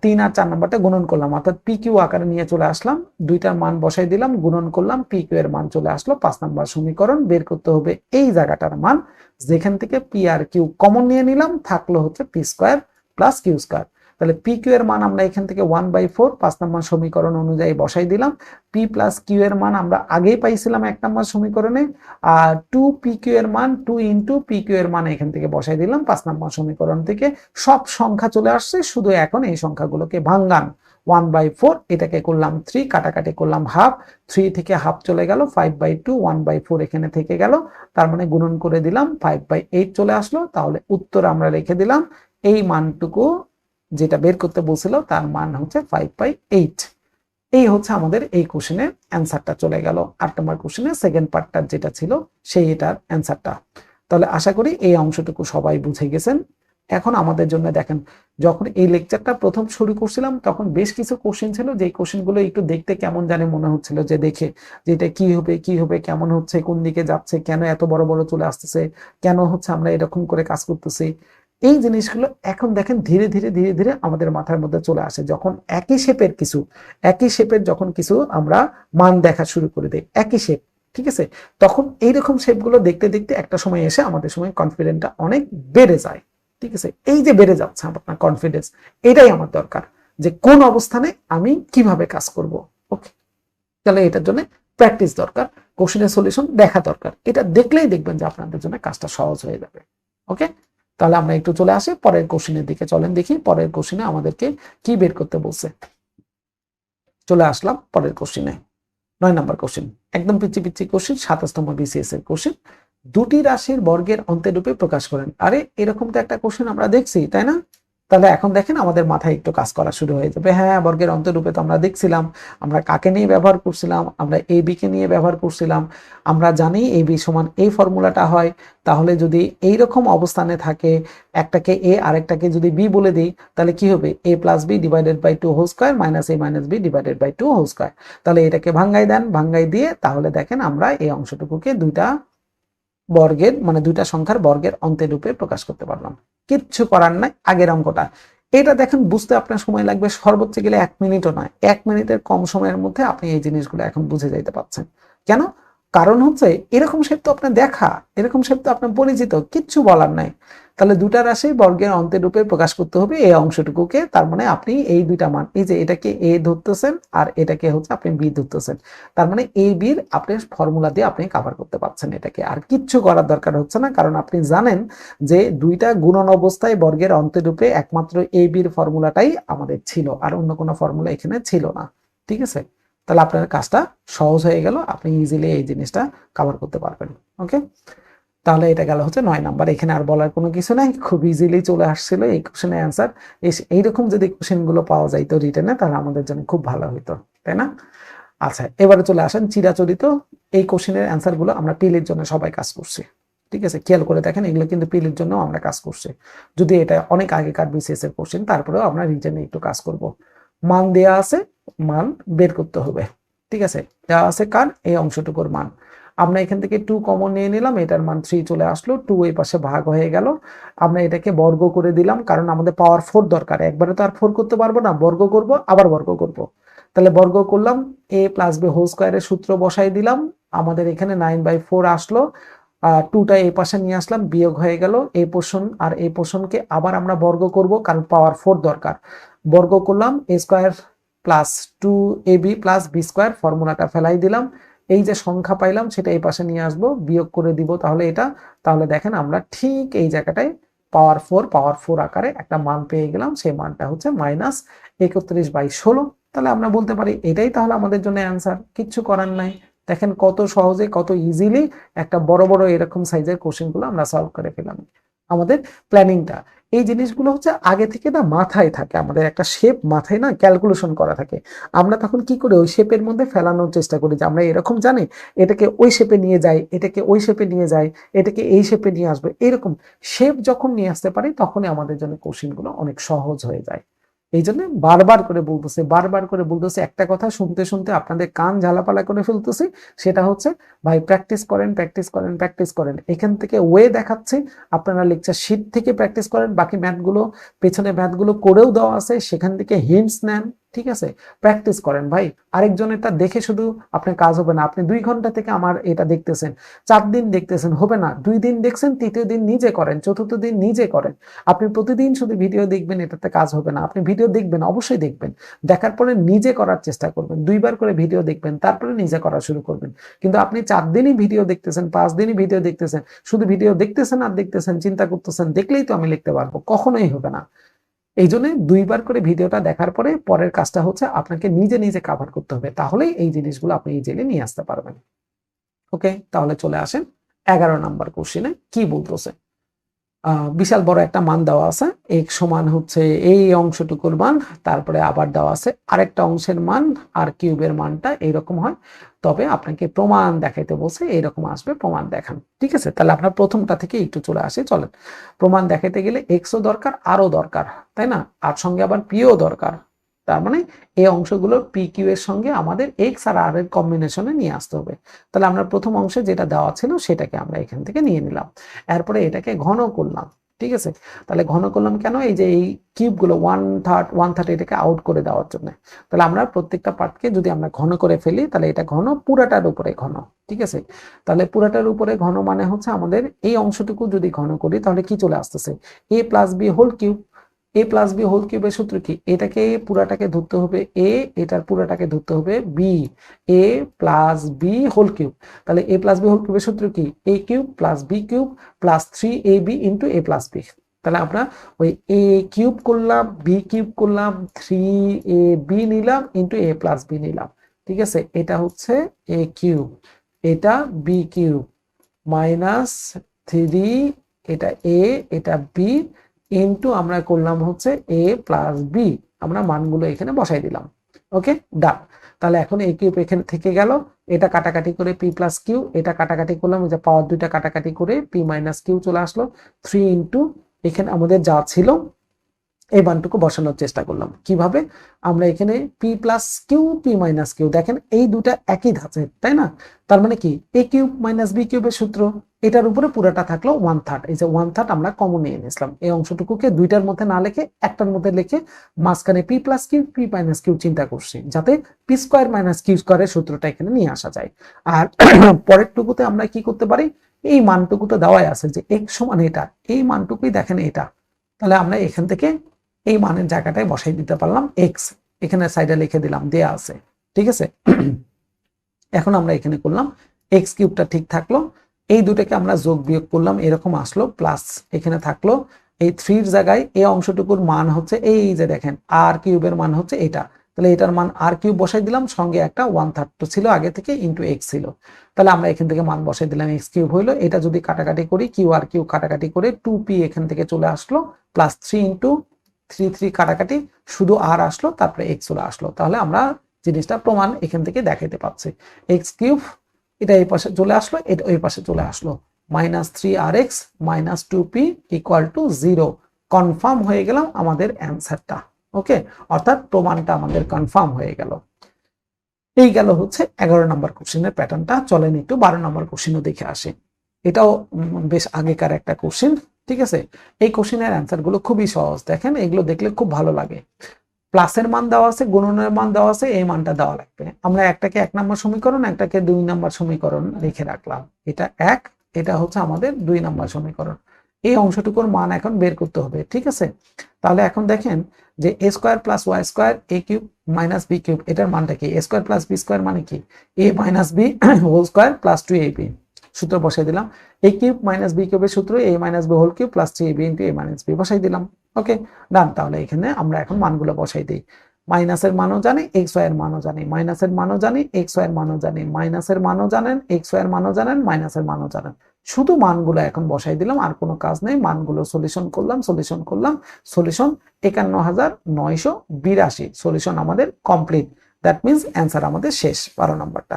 3 আর 4 নাম্বারটা গুণন করলাম, অর্থাৎ পি কিউ আকারে নিয়ে চলে আসলাম, দুইটার মান বসাই দিলাম, গুণন করলাম, পি কিউ এর মান চলে আসলো। 5 নাম্বার সমীকরণ বের করতে হবে এই জায়গাটার মান, যেখান থেকে পি আর কিউ কমন নিয়ে নিলাম, থাকলো হচ্ছে p square plus q square. তাহলে পি কিউ এর মান আমরা এখান থেকে 1/4 5 নম্বর সমীকরণ অনুযায়ী বসাই দিলাম। পি প্লাস কিউ এর মান আমরা আগেই পাইছিলাম 1 নম্বর সমীকরণে, আর 2 পি কিউ এর মান 2 ইন্টু পি কিউ এর মান এখান থেকে বসাই দিলাম 5 নম্বর সমীকরণ থেকে। সব সংখ্যা চলে আসছে, শুধু এখন এই সংখ্যাগুলোকে ভাঙ্গান। 1/4, এটাকে করলাম 3, কাটাকাটি করলাম হাফ, 3 থেকে হাফ চলে গেল, 5/2, 1/4 এখানে থেকে গেল। তার মানে গুণন করে দিলাম, 5/8 চলে আসলো। তাহলে উত্তর আমরা রেখে দিলাম এই মানটুকু, যেটা বের করতে বলছিল তার মান হচ্ছে 5/8। এই হচ্ছে আমাদের এই কোশ্চেনের অ্যান্সারটা চলে গেল। 8 নম্বর কোশ্চেনের সেকেন্ড পার্টটা যেটা ছিল সেই এটার অ্যান্সারটা। তাহলে আশা করি এই অংশটুকু সবাই বুঝে গেছেন। এখন আমাদের জন্য দেখেন, যখন এই লেকচারটা প্রথম শুরু করছিলাম তখন বেশ কিছু কোশ্চেন ছিল, যে কোশ্চেনগুলো একটু দেখতে কেমন জানি মনে হচ্ছিল, যে দেখে যে এটা কি হবে কি হবে, কেমন হচ্ছে, কোন দিকে যাচ্ছে, কেন এত বড় বড় চলে আসতেছে, কেন হচ্ছে আমরা এরকম করে কাজ করতেছি। এই জিনিসগুলো এখন দেখেন ধীরে ধীরে ধীরে ধীরে আমাদের মাথার মধ্যে চলে আসে, যখন একই শেপের যখন কিছু আমরা মান দেখা শুরু করে দিই, একই শেপ, ঠিক আছে, তখন এইরকম শেপগুলো দেখতে দেখতে একটা সময় এসে আমাদের সময় কনফিডেন্সটা অনেক বেড়ে যায়। ঠিক আছে, এই যে বেড়ে যাচ্ছে আপনার কনফিডেন্স, এটাই আমার দরকার, যে কোন অবস্থানে আমি কিভাবে কাজ করব। ওকে, তাহলে এটার জন্য প্র্যাকটিস দরকার, কোশ্চেনের সলিউশন দেখা দরকার। এটা দেখলেই দেখবেন যে আপনাদের জন্য কাজটা সহজ হয়ে যাবে। ওকে, তাহলে আমরা একটু চলে আসি পরের কোশ্চেনের দিকে। চলেন দেখি পরের কোশ্চেনে আমাদেরকে কি বের করতে বলছে। চলে আসলাম পরের কোশ্চেনে, 9 নম্বর কোশ্চেন, একদম পিচ্ছি পিচ্ছি কোশ্চেন, 27 নম্বর বিসিএস এর কোশ্চেন। দুটি রাশির বর্গের অন্ত্যরূপে প্রকাশ করেন। আরে এরকম তো একটা কোশ্চেন আমরা দেখছি, তাই না? তাহলে এখন দেখেন আমাদের মাথায় একটু কাজ করা শুরু হয়ে যাবে। হ্যাঁ, বর্গের অন্তরূপে তো আমরা দেখছিলাম, আমরা কাকে নিয়ে ব্যবহার করছিলাম, আমরা এ বি কে নিয়ে ব্যবহার করছিলাম। আমরা জানি এ বি সমান এই ফর্মুলাটা হয়। তাহলে যদি এই রকম অবস্থানে থাকে, একটাকে এ আরেকটাকে যদি বি বলে দিই, তাহলে কি হবে, A plus B divided by 2 whole square minus A minus B divided by 2 whole square. তাহলে এটাকে ভাঙ্গাই দেন, ভাঙ্গাই দিয়ে তাহলে দেখেন আমরা এই অংশটুকুকে দুইটা বর্গের মানে দুইটা সংখ্যার বর্গের অন্তের রূপে প্রকাশ করতে পারলাম। কিচ্ছু করার নাই, আগের অঙ্কটা। এটা দেখেন বুঝতে আপনার সময় লাগবে সর্বোচ্চ গেলে 1 মিনিটও নয়, 1 মিনিটের কম সময়ের মধ্যে আপনি এই জিনিসগুলো এখন বুঝে যাইতে পারছেন। কেন? কারণ হচ্ছে এরকম শেপ তো আপনার দেখা, এরকম শেপ তো আপনার পরিচিত, কিচ্ছু বলার নাই। তাহলে দুটা রাশি বর্গের অন্তের রূপে প্রকাশ করতে হবে এই অংশটুকুকে। তার মানে আপনি এই দুইটা মান, এই যে এটাকে এ ধরতেছেন আর এটাকে হচ্ছে আপনি বি ধরতেছেন, তার মানে এ বির আপনি ফর্মুলা দিয়ে আপনি কভার করতে পারছেন এটাকে, আর কিচ্ছু করার দরকার হচ্ছে না, কারণ আপনি জানেন যে দুইটা গুণন অবস্থায় বর্গের অন্তের রূপে একমাত্র এ বির ফর্মুলাটাই আমাদের ছিল, আর অন্য কোনো ফর্মুলা এখানে ছিল না। ঠিক আছে, তাহলে আপনার কাজটা সহজ হয়ে গেল, আপনি ইজিলি এই জিনিসটা কভার করতে পারবেন। ওকে, তাহলে এটা গেল হচ্ছে 9 নাম্বার। এখানে আর বলার কোনো কিছু নাই, খুব ইজিলি চলে আসছিল এই কোশ্চেনের অ্যান্সার। এইরকম যদি কোশ্চেন গুলো পাওয়া যাইতো রিটেনে, তাহলে আমাদের জন্য খুব ভালো হতো, তাই না? আচ্ছা, এবারে চলে আসেন চিরাচরিত এই কোশ্চেনের অ্যান্সার গুলো আমরা পিলির জন্য সবাই কাজ করছি। ঠিক আছে, খেয়াল করে দেখেন, এগুলো কিন্তু পিলির জন্য আমরা কাজ করছি, যদি এটা অনেক আগেকার বিসিএস এর কোশ্চেন, তারপরেও আমরা রিটেনে একটু কাজ করব। মান দেয়া আছে, মান বের করতে হবে। ঠিক আছে, দেওয়া আছে কার, এই অংশটুকুর মান। আমরা এখান থেকে 2 কমন নিয়ে নিলাম, এটার মান 3 চলে আসলো, 2 এই পাশে ভাগ হয়ে গেল। আমরা এটাকে বর্গ করে দিলাম, কারণ আমাদের পাওয়ার 4 দরকার, একবারে তো আর 4 করতে পারবো না, বর্গ করব, আবার বর্গ করব। তাহলে বর্গ করলাম, a প্লাস b হোল স্কয়ারের সূত্র বসাই দিলাম, আমাদের এখানে 9/4 আসলো। 2টা এই পাশে নিয়ে আসলাম, বিয়োগ হয়ে গেল, এই পোর্শন আর এই পোর্শনকে আবার আমরা বর্গ করব, কারণ পাওয়ার 4 দরকার। বর্গ করলাম, a square plus 2ab plus b square, ফর্মুলাটা ফেলাই দিলাম। এই যে সংখ্যা পাইলাম সেটা এই পাশে নিয়ে আসবো, বিয়োগ করে দিব তাহলে এটা। তাহলে দেখেন আমরা ঠিক এই জায়গাটায় পাওয়ার 4 আকারে একটা মান পেয়ে গেলাম, সেই মানটা হচ্ছে -31/16। তাহলে আমরা বলতে পারি এটাই তাহলে আমাদের জন্য অ্যান্সার, কিচ্ছু করার নাই। দেখেন কত সহজে, কত ইজিলি একটা বড় বড় এরকম সাইজের কোশ্চেন গুলো আমরা সলভ করে ফেলাম। আমাদের প্ল্যানিংটা, এই জিনিসগুলো হচ্ছে আগে থেকে না মাথায় থাকে, আমাদের একটা শেপ মাথায় না ক্যালকুলেশন করা থাকে। আমরা তখন কি করি, ওই শেপের মধ্যে ফেলানোর চেষ্টা করি, যে আমরা এরকম জানি এটাকে ওই শেপে নিয়ে যাই, এটাকে ওই শেপে নিয়ে যাই, এটাকে এই শেপে নিয়ে আসবে, এরকম শেপ যখন নিয়ে আসতে পারি তখনই আমাদের জন্য কোশ্চেন গুলো অনেক সহজ হয়ে যায়। এই জন্য বারবার করে বলতেছে একটা কথা, শুনতে শুনতে আপনাদের কান ঝালাপালা করে ফেলতেছি, সেটা হচ্ছে ভাই প্র্যাকটিস করেন, প্র্যাকটিস করেন, প্র্যাকটিস করেন। এখান থেকে ওয়ে দেখাচ্ছে, আপনারা লেকচার শিট থেকে প্র্যাকটিস করেন, বাকি ম্যাথগুলো পেছনে ম্যাথগুলো করেও দেওয়া আছে, সেখান থেকে হিন্টস নেন। ঠিক আছে, প্র্যাকটিস করেন ভাই। আরেকজনেরটা দেখে শুধু আপনার কাজ হবে না, আপনি 2 ঘন্টা থেকে আমার এটা দেখতেছেন, 4 দিন দেখতেছেন, হবে না। 2 দিন দেখছেন, তৃতীয় দিন নিজে করেন, চতুর্থ দিন নিজে করেন। আপনি প্রতিদিন শুধু ভিডিও দেখবেন, এটাতে কাজ হবে না। আপনি ভিডিও দেখবেন, অবশ্যই দেখবেন, দেখার পরে নিজে করার চেষ্টা করবেন, 2বার করে ভিডিও দেখবেন, তারপরে নিজে করা শুরু করবেন। কিন্তু আপনি 4 দিনই ভিডিও দেখতেছেন, 5 দিনই ভিডিও দেখতেছেন, শুধু ভিডিও দেখতেছেন আর দেখতেছেন, চিন্তা করতেছেন দেখলেই তো আমি লিখতে পারবো, কখনোই হবে না। এই জন্য 2বার করে ভিডিওটা দেখার পরে পরের কাজটা হচ্ছে আপনাকে নিজে নিজে কভার করতে হবে, তাহলেই এই জিনিসগুলো আপনি ইজিলি নিয়ে আসতে পারবেন। ওকে, তাহলে চলে আসেন 11 নাম্বার কোশ্চেনে কি বলতেছে। বিশাল বড় একটা মান দেওয়া আছে, x সমান হচ্ছে এই অংশটুকুর মান, তারপরে আবার দেওয়া আছে আরেকটা অংশের মান, আর কিউবের মানটা এইরকম হয়, তবে আপনাকে প্রমাণ দেখাইতে বলছে, এইরকম আসবে, প্রমাণ দেখান। ঠিক আছে, তাহলে আপনার প্রথমটা থেকে একটু চলে আসে, চলেন। প্রমাণ দেখাইতে গেলে এক্সও দরকার, আরও দরকার, তাই না? আর সঙ্গে আবার পিও দরকার। তার মানে এই অংশগুলো পি কিউ এর সঙ্গে আমাদের এক্স আর আর এর কম্বিনেশনে নিয়ে আসতে হবে। তাহলে আমরা প্রথম অংশে যেটা দেওয়া ছিল সেটাকে আমরা এখান থেকে নিয়ে নিলাম, এরপরে এটাকে ঘন করলাম। ঠিক আছে, তাহলে ঘন করলাম কেন, এই যে এই কিউবগুলো 1/3 এটাকে আউট করে দেওয়ার জন্য। তাহলে আমরা প্রত্যেকটা পার্টকে যদি আমরা ঘন করে ফেলি, তাহলে এটা ঘন, পুরাটার উপরে ঘন। ঠিক আছে, তাহলে পুরাটার উপরে ঘন মানে হচ্ছে আমাদের এই অংশটুকু যদি ঘন করি, তাহলে কি চলে আসতেছে, a plus B whole cube. a plus B whole কিউবের সূত্র কি, এটাকে পুরাটাকে ধরতে হবে a, এটার পুরাটাকে ধরতে হবে b, a plus B whole cube. তাহলে a প্লাস বি হোল কিউবের সূত্র কি, a cube plus B cube plus 3ab into a plus b. তাহলে আমরা ওই a কিউব করলাম, b কিউব করলাম, 3ab নিলাম ইন্টু a প্লাস বি নিলাম। ঠিক আছে, এটা হচ্ছে a কিউব, এটা b কিউব মাইনাস 3, এটা a, এটা b ইন্টু আমরা করলাম হচ্ছে a প্লাস বি, আমরা মানগুলো এখানে বসাই দিলাম। ওকে, ডান। তাহলে এখন a কিউব এখানে থেকে গেল, এটা কাটাকাটি করে p প্লাস কিউ, এটা কাটাকাটি করলাম, যে পাওয়ার 2টা কাটাকাটি করে p মাইনাস কিউ চলে আসলো, 3 ইন্টু এখানে আমাদের যা ছিল এই মানটুকু বসানোর চেষ্টা করলাম। কিভাবে, আমরা এখানে p plus q, p minus q, দেখেন এই দুটা একই ধাঁচের, তাই না? তার মানে কি, এ কিউব মাইনাস বি কিউবের সূত্র, এটার উপরে পুরাটা থাকলো 1/3, এই যে 1/3 আমরা কমন নিয়ে নিয়েছিলাম, এই অংশটুকুকে 2টার মধ্যে না লিখে একটার মধ্যে লিখে মাঝখানে p plus q, p minus q চিন্তা করছি, যাতে পি স্কোয়ার মাইনাস কিউ স্কোয়ারের সূত্রটা এখানে নিয়ে আসা যায়। আর পরের টুকুতে আমরা কি করতে পারি, এই মানটুকু তো দেওয়াই আছে যে x সমান এটা, এই মানটুকুই দেখেন এটা, তাহলে আমরা এখান থেকে এই মানের জায়গাটায় বসাই দিতে পারলাম x, এখানে সাইডে লিখে দিলাম, দেয়া আছে, ঠিক আছে। এখন আমরা এখানে করলাম এক্স কিউবটা ঠিক থাকলো, এই দুটাকে আমরা যোগ বিয়োগ করলাম, এরকম আসলো, প্লাস এখানে থাকলো এই 3 এর জায়গায় এই অংশটুকুর মান হচ্ছে এই যে দেখেন আর কিউবের মান হচ্ছে এটা, তাহলে এটার মান আর কিউব বসাই দিলাম, সঙ্গে একটা 1/3 ছিল আগে থেকে ইন্টু এক্স ছিল, তাহলে আমরা এখান থেকে মান বসাই দিলাম এক্স কিউব হইলো, এটা যদি কাটাকাটি করি কিউ আর কিউ কাটাকাটি করে 2p এখান থেকে চলে আসলো, প্লাস 3 ইন্টু 3 কাটাকাটি শুধু আর আসলো, তারপরে এক্স চলে আসলো, তাহলে আমরা জিনিসটা প্রমাণ এখান থেকে দেখাইতে পাচ্ছি, এক্স কিউব এটা এই পাশে চলে আসলো, এটা ওই পাশে চলে আসলো, -3rx - 2p = 0, কনফার্ম হয়ে গেলাম আমাদের অ্যান্সারটা। ওকে, অর্থাৎ প্রমাণটা আমাদের কনফার্ম হয়ে গেল। এই গেল হচ্ছে 11 নম্বর কোশ্চেনের প্যাটার্নটা। চলেন একটু 12 নম্বর কোশ্চেনও দেখে আসি। এটাও বেশ আগেকার একটা কোশ্চেন, ঠিক আছে। এই কোশ্চেনের অ্যান্সার গুলো খুবই সহজ, দেখেন এগুলো দেখলে খুব ভালো লাগে। প্লাসের মান দেওয়া আছে, গুণনের মান দেওয়া আছে, এই মানটা দেওয়া লাগবে। আমরা একটাকে 1 নম্বর সমীকরণ, একটাকে 2 নম্বর সমীকরণ লিখে রাখলাম, এটা 1, এটা হচ্ছে আমাদের 2 নম্বর সমীকরণ। এই অংশটুকুর মান এখন বের করতে হবে, ঠিক আছে। তাহলে এখন দেখেন যে a² + y² a³ - b³ এটার মানটা কি, a² + b² মানে কি, a - b² + 2ab, সূত্র বসাই দিলাম, a³ - b³ এর সূত্র a - b³ + 3ab * a - b বসাই দিলাম। ওকে, ডান। তাহলে এখানে আমরা এখন মানগুলো বসাই দিই, মাইনাসের মানও জানি, xy এর মানও জানি, মাইনাসের মানও জানি, xy এর মানও জানি, মাইনাসের মানও জানেন, xy এর মানও জানেন, মাইনাসের মানও জানেন, শুধু মানগুলো এখন বসাই দিলাম, আর কোনো কাজ নেই। মানগুলো সলিউশন করলাম, সলিউশন 51982, সলিউশন আমাদের কমপ্লিট, দ্যাট মিন্স অ্যান্সার আমাদের শেষ 12 নম্বরটা।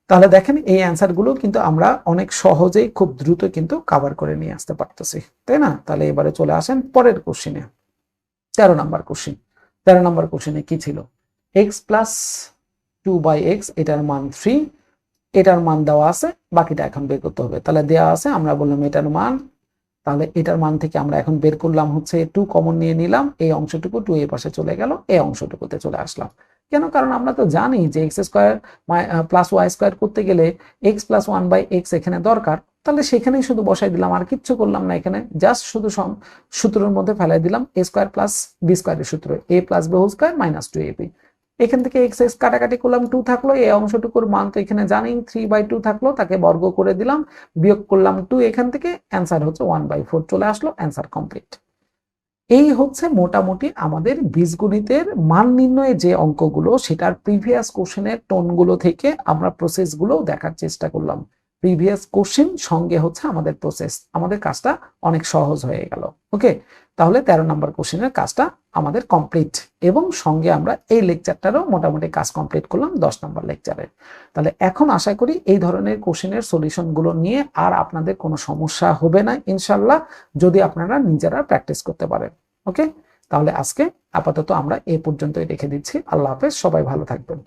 তাহলে দেখেন এই অ্যান্সার গুলো কিন্তু আমরা অনেক সহজেই খুব দ্রুত কিন্তু কভার করে নিয়ে আসতে পারতেছি, তাই না। তাহলে এবারে চলে আসেন পরের কোশ্চেনে, 13 নম্বর কোশ্চেন। 13 নম্বর কোশ্চেনে কি ছিল, x + 2/x এটার মান 3, এটার মান দেওয়া আছে, বাকিটা এখন বের করতে হবে। তাহলে দেওয়া আছে, আমরা বললাম এটার মান, তাহলে এটার মান থেকে আমরা এখন বের করলাম হচ্ছে 2 কমন নিয়ে নিলাম, এই অংশটুকু 2 এর পাশে চলে গেল, এই অংশটুকুতে চলে আসলাম। কেন, কারণ আমরা তো জানি যে x² + y² করতে গেলে x + 1/x এখানে দরকার, তাহলে সেখানেই শুধু বসাই দিলাম, আর কিচ্ছু করলাম না, এখানে জাস্ট শুধু সূত্রের মধ্যে ফেলাই দিলাম a² + b² এর সূত্র, a + b² - 2ab, এখান থেকে x কাটাকাটি করলাম, 2 থাকলো, এই অংশটুকুর মান তো এখানে জানি 3/2 থাকলো, তাকে বর্গ করে দিলাম, বিয়োগ করলাম 2 এখান থেকে, অ্যান্সার হচ্ছে 1/4 চলে আসলো, অ্যান্সার কমপ্লিট। এই হচ্ছে মোটামুটি আমাদের বীজগণিতের মান নির্ণয়ের যে অঙ্কগুলো, সেটার প্রিভিয়াস কোশ্চেনের টোনগুলো থেকে আমরা প্রসেসগুলো দেখার চেষ্টা করলাম। প্রিভিয়াস কোশ্চেন সঙ্গে হচ্ছে আমাদের প্রসেস, আমাদের কাজটা অনেক সহজ হয়ে গেল। ওকে, তাহলে 13 নম্বর কোশ্চেনের কাজটা আমাদের কমপ্লিট, এবং সঙ্গে আমরা এই লেকচারটারও মোটামুটি কাজ কমপ্লিট করলাম 10 নম্বর লেকচারে। তাহলে এখন আশা করি এই ধরনের কোশ্চেনের সলিউশনগুলো নিয়ে আর আপনাদের কোনো সমস্যা হবে না ইনশাল্লাহ, যদি আপনারা নিজেরা প্র্যাকটিস করতে পারেন। ওকে, তাহলে আজকে আপাতত আমরা এই পর্যন্তই রেখে দিচ্ছি। আল্লাহ হাফেজ, সবাই ভালো থাকবেন।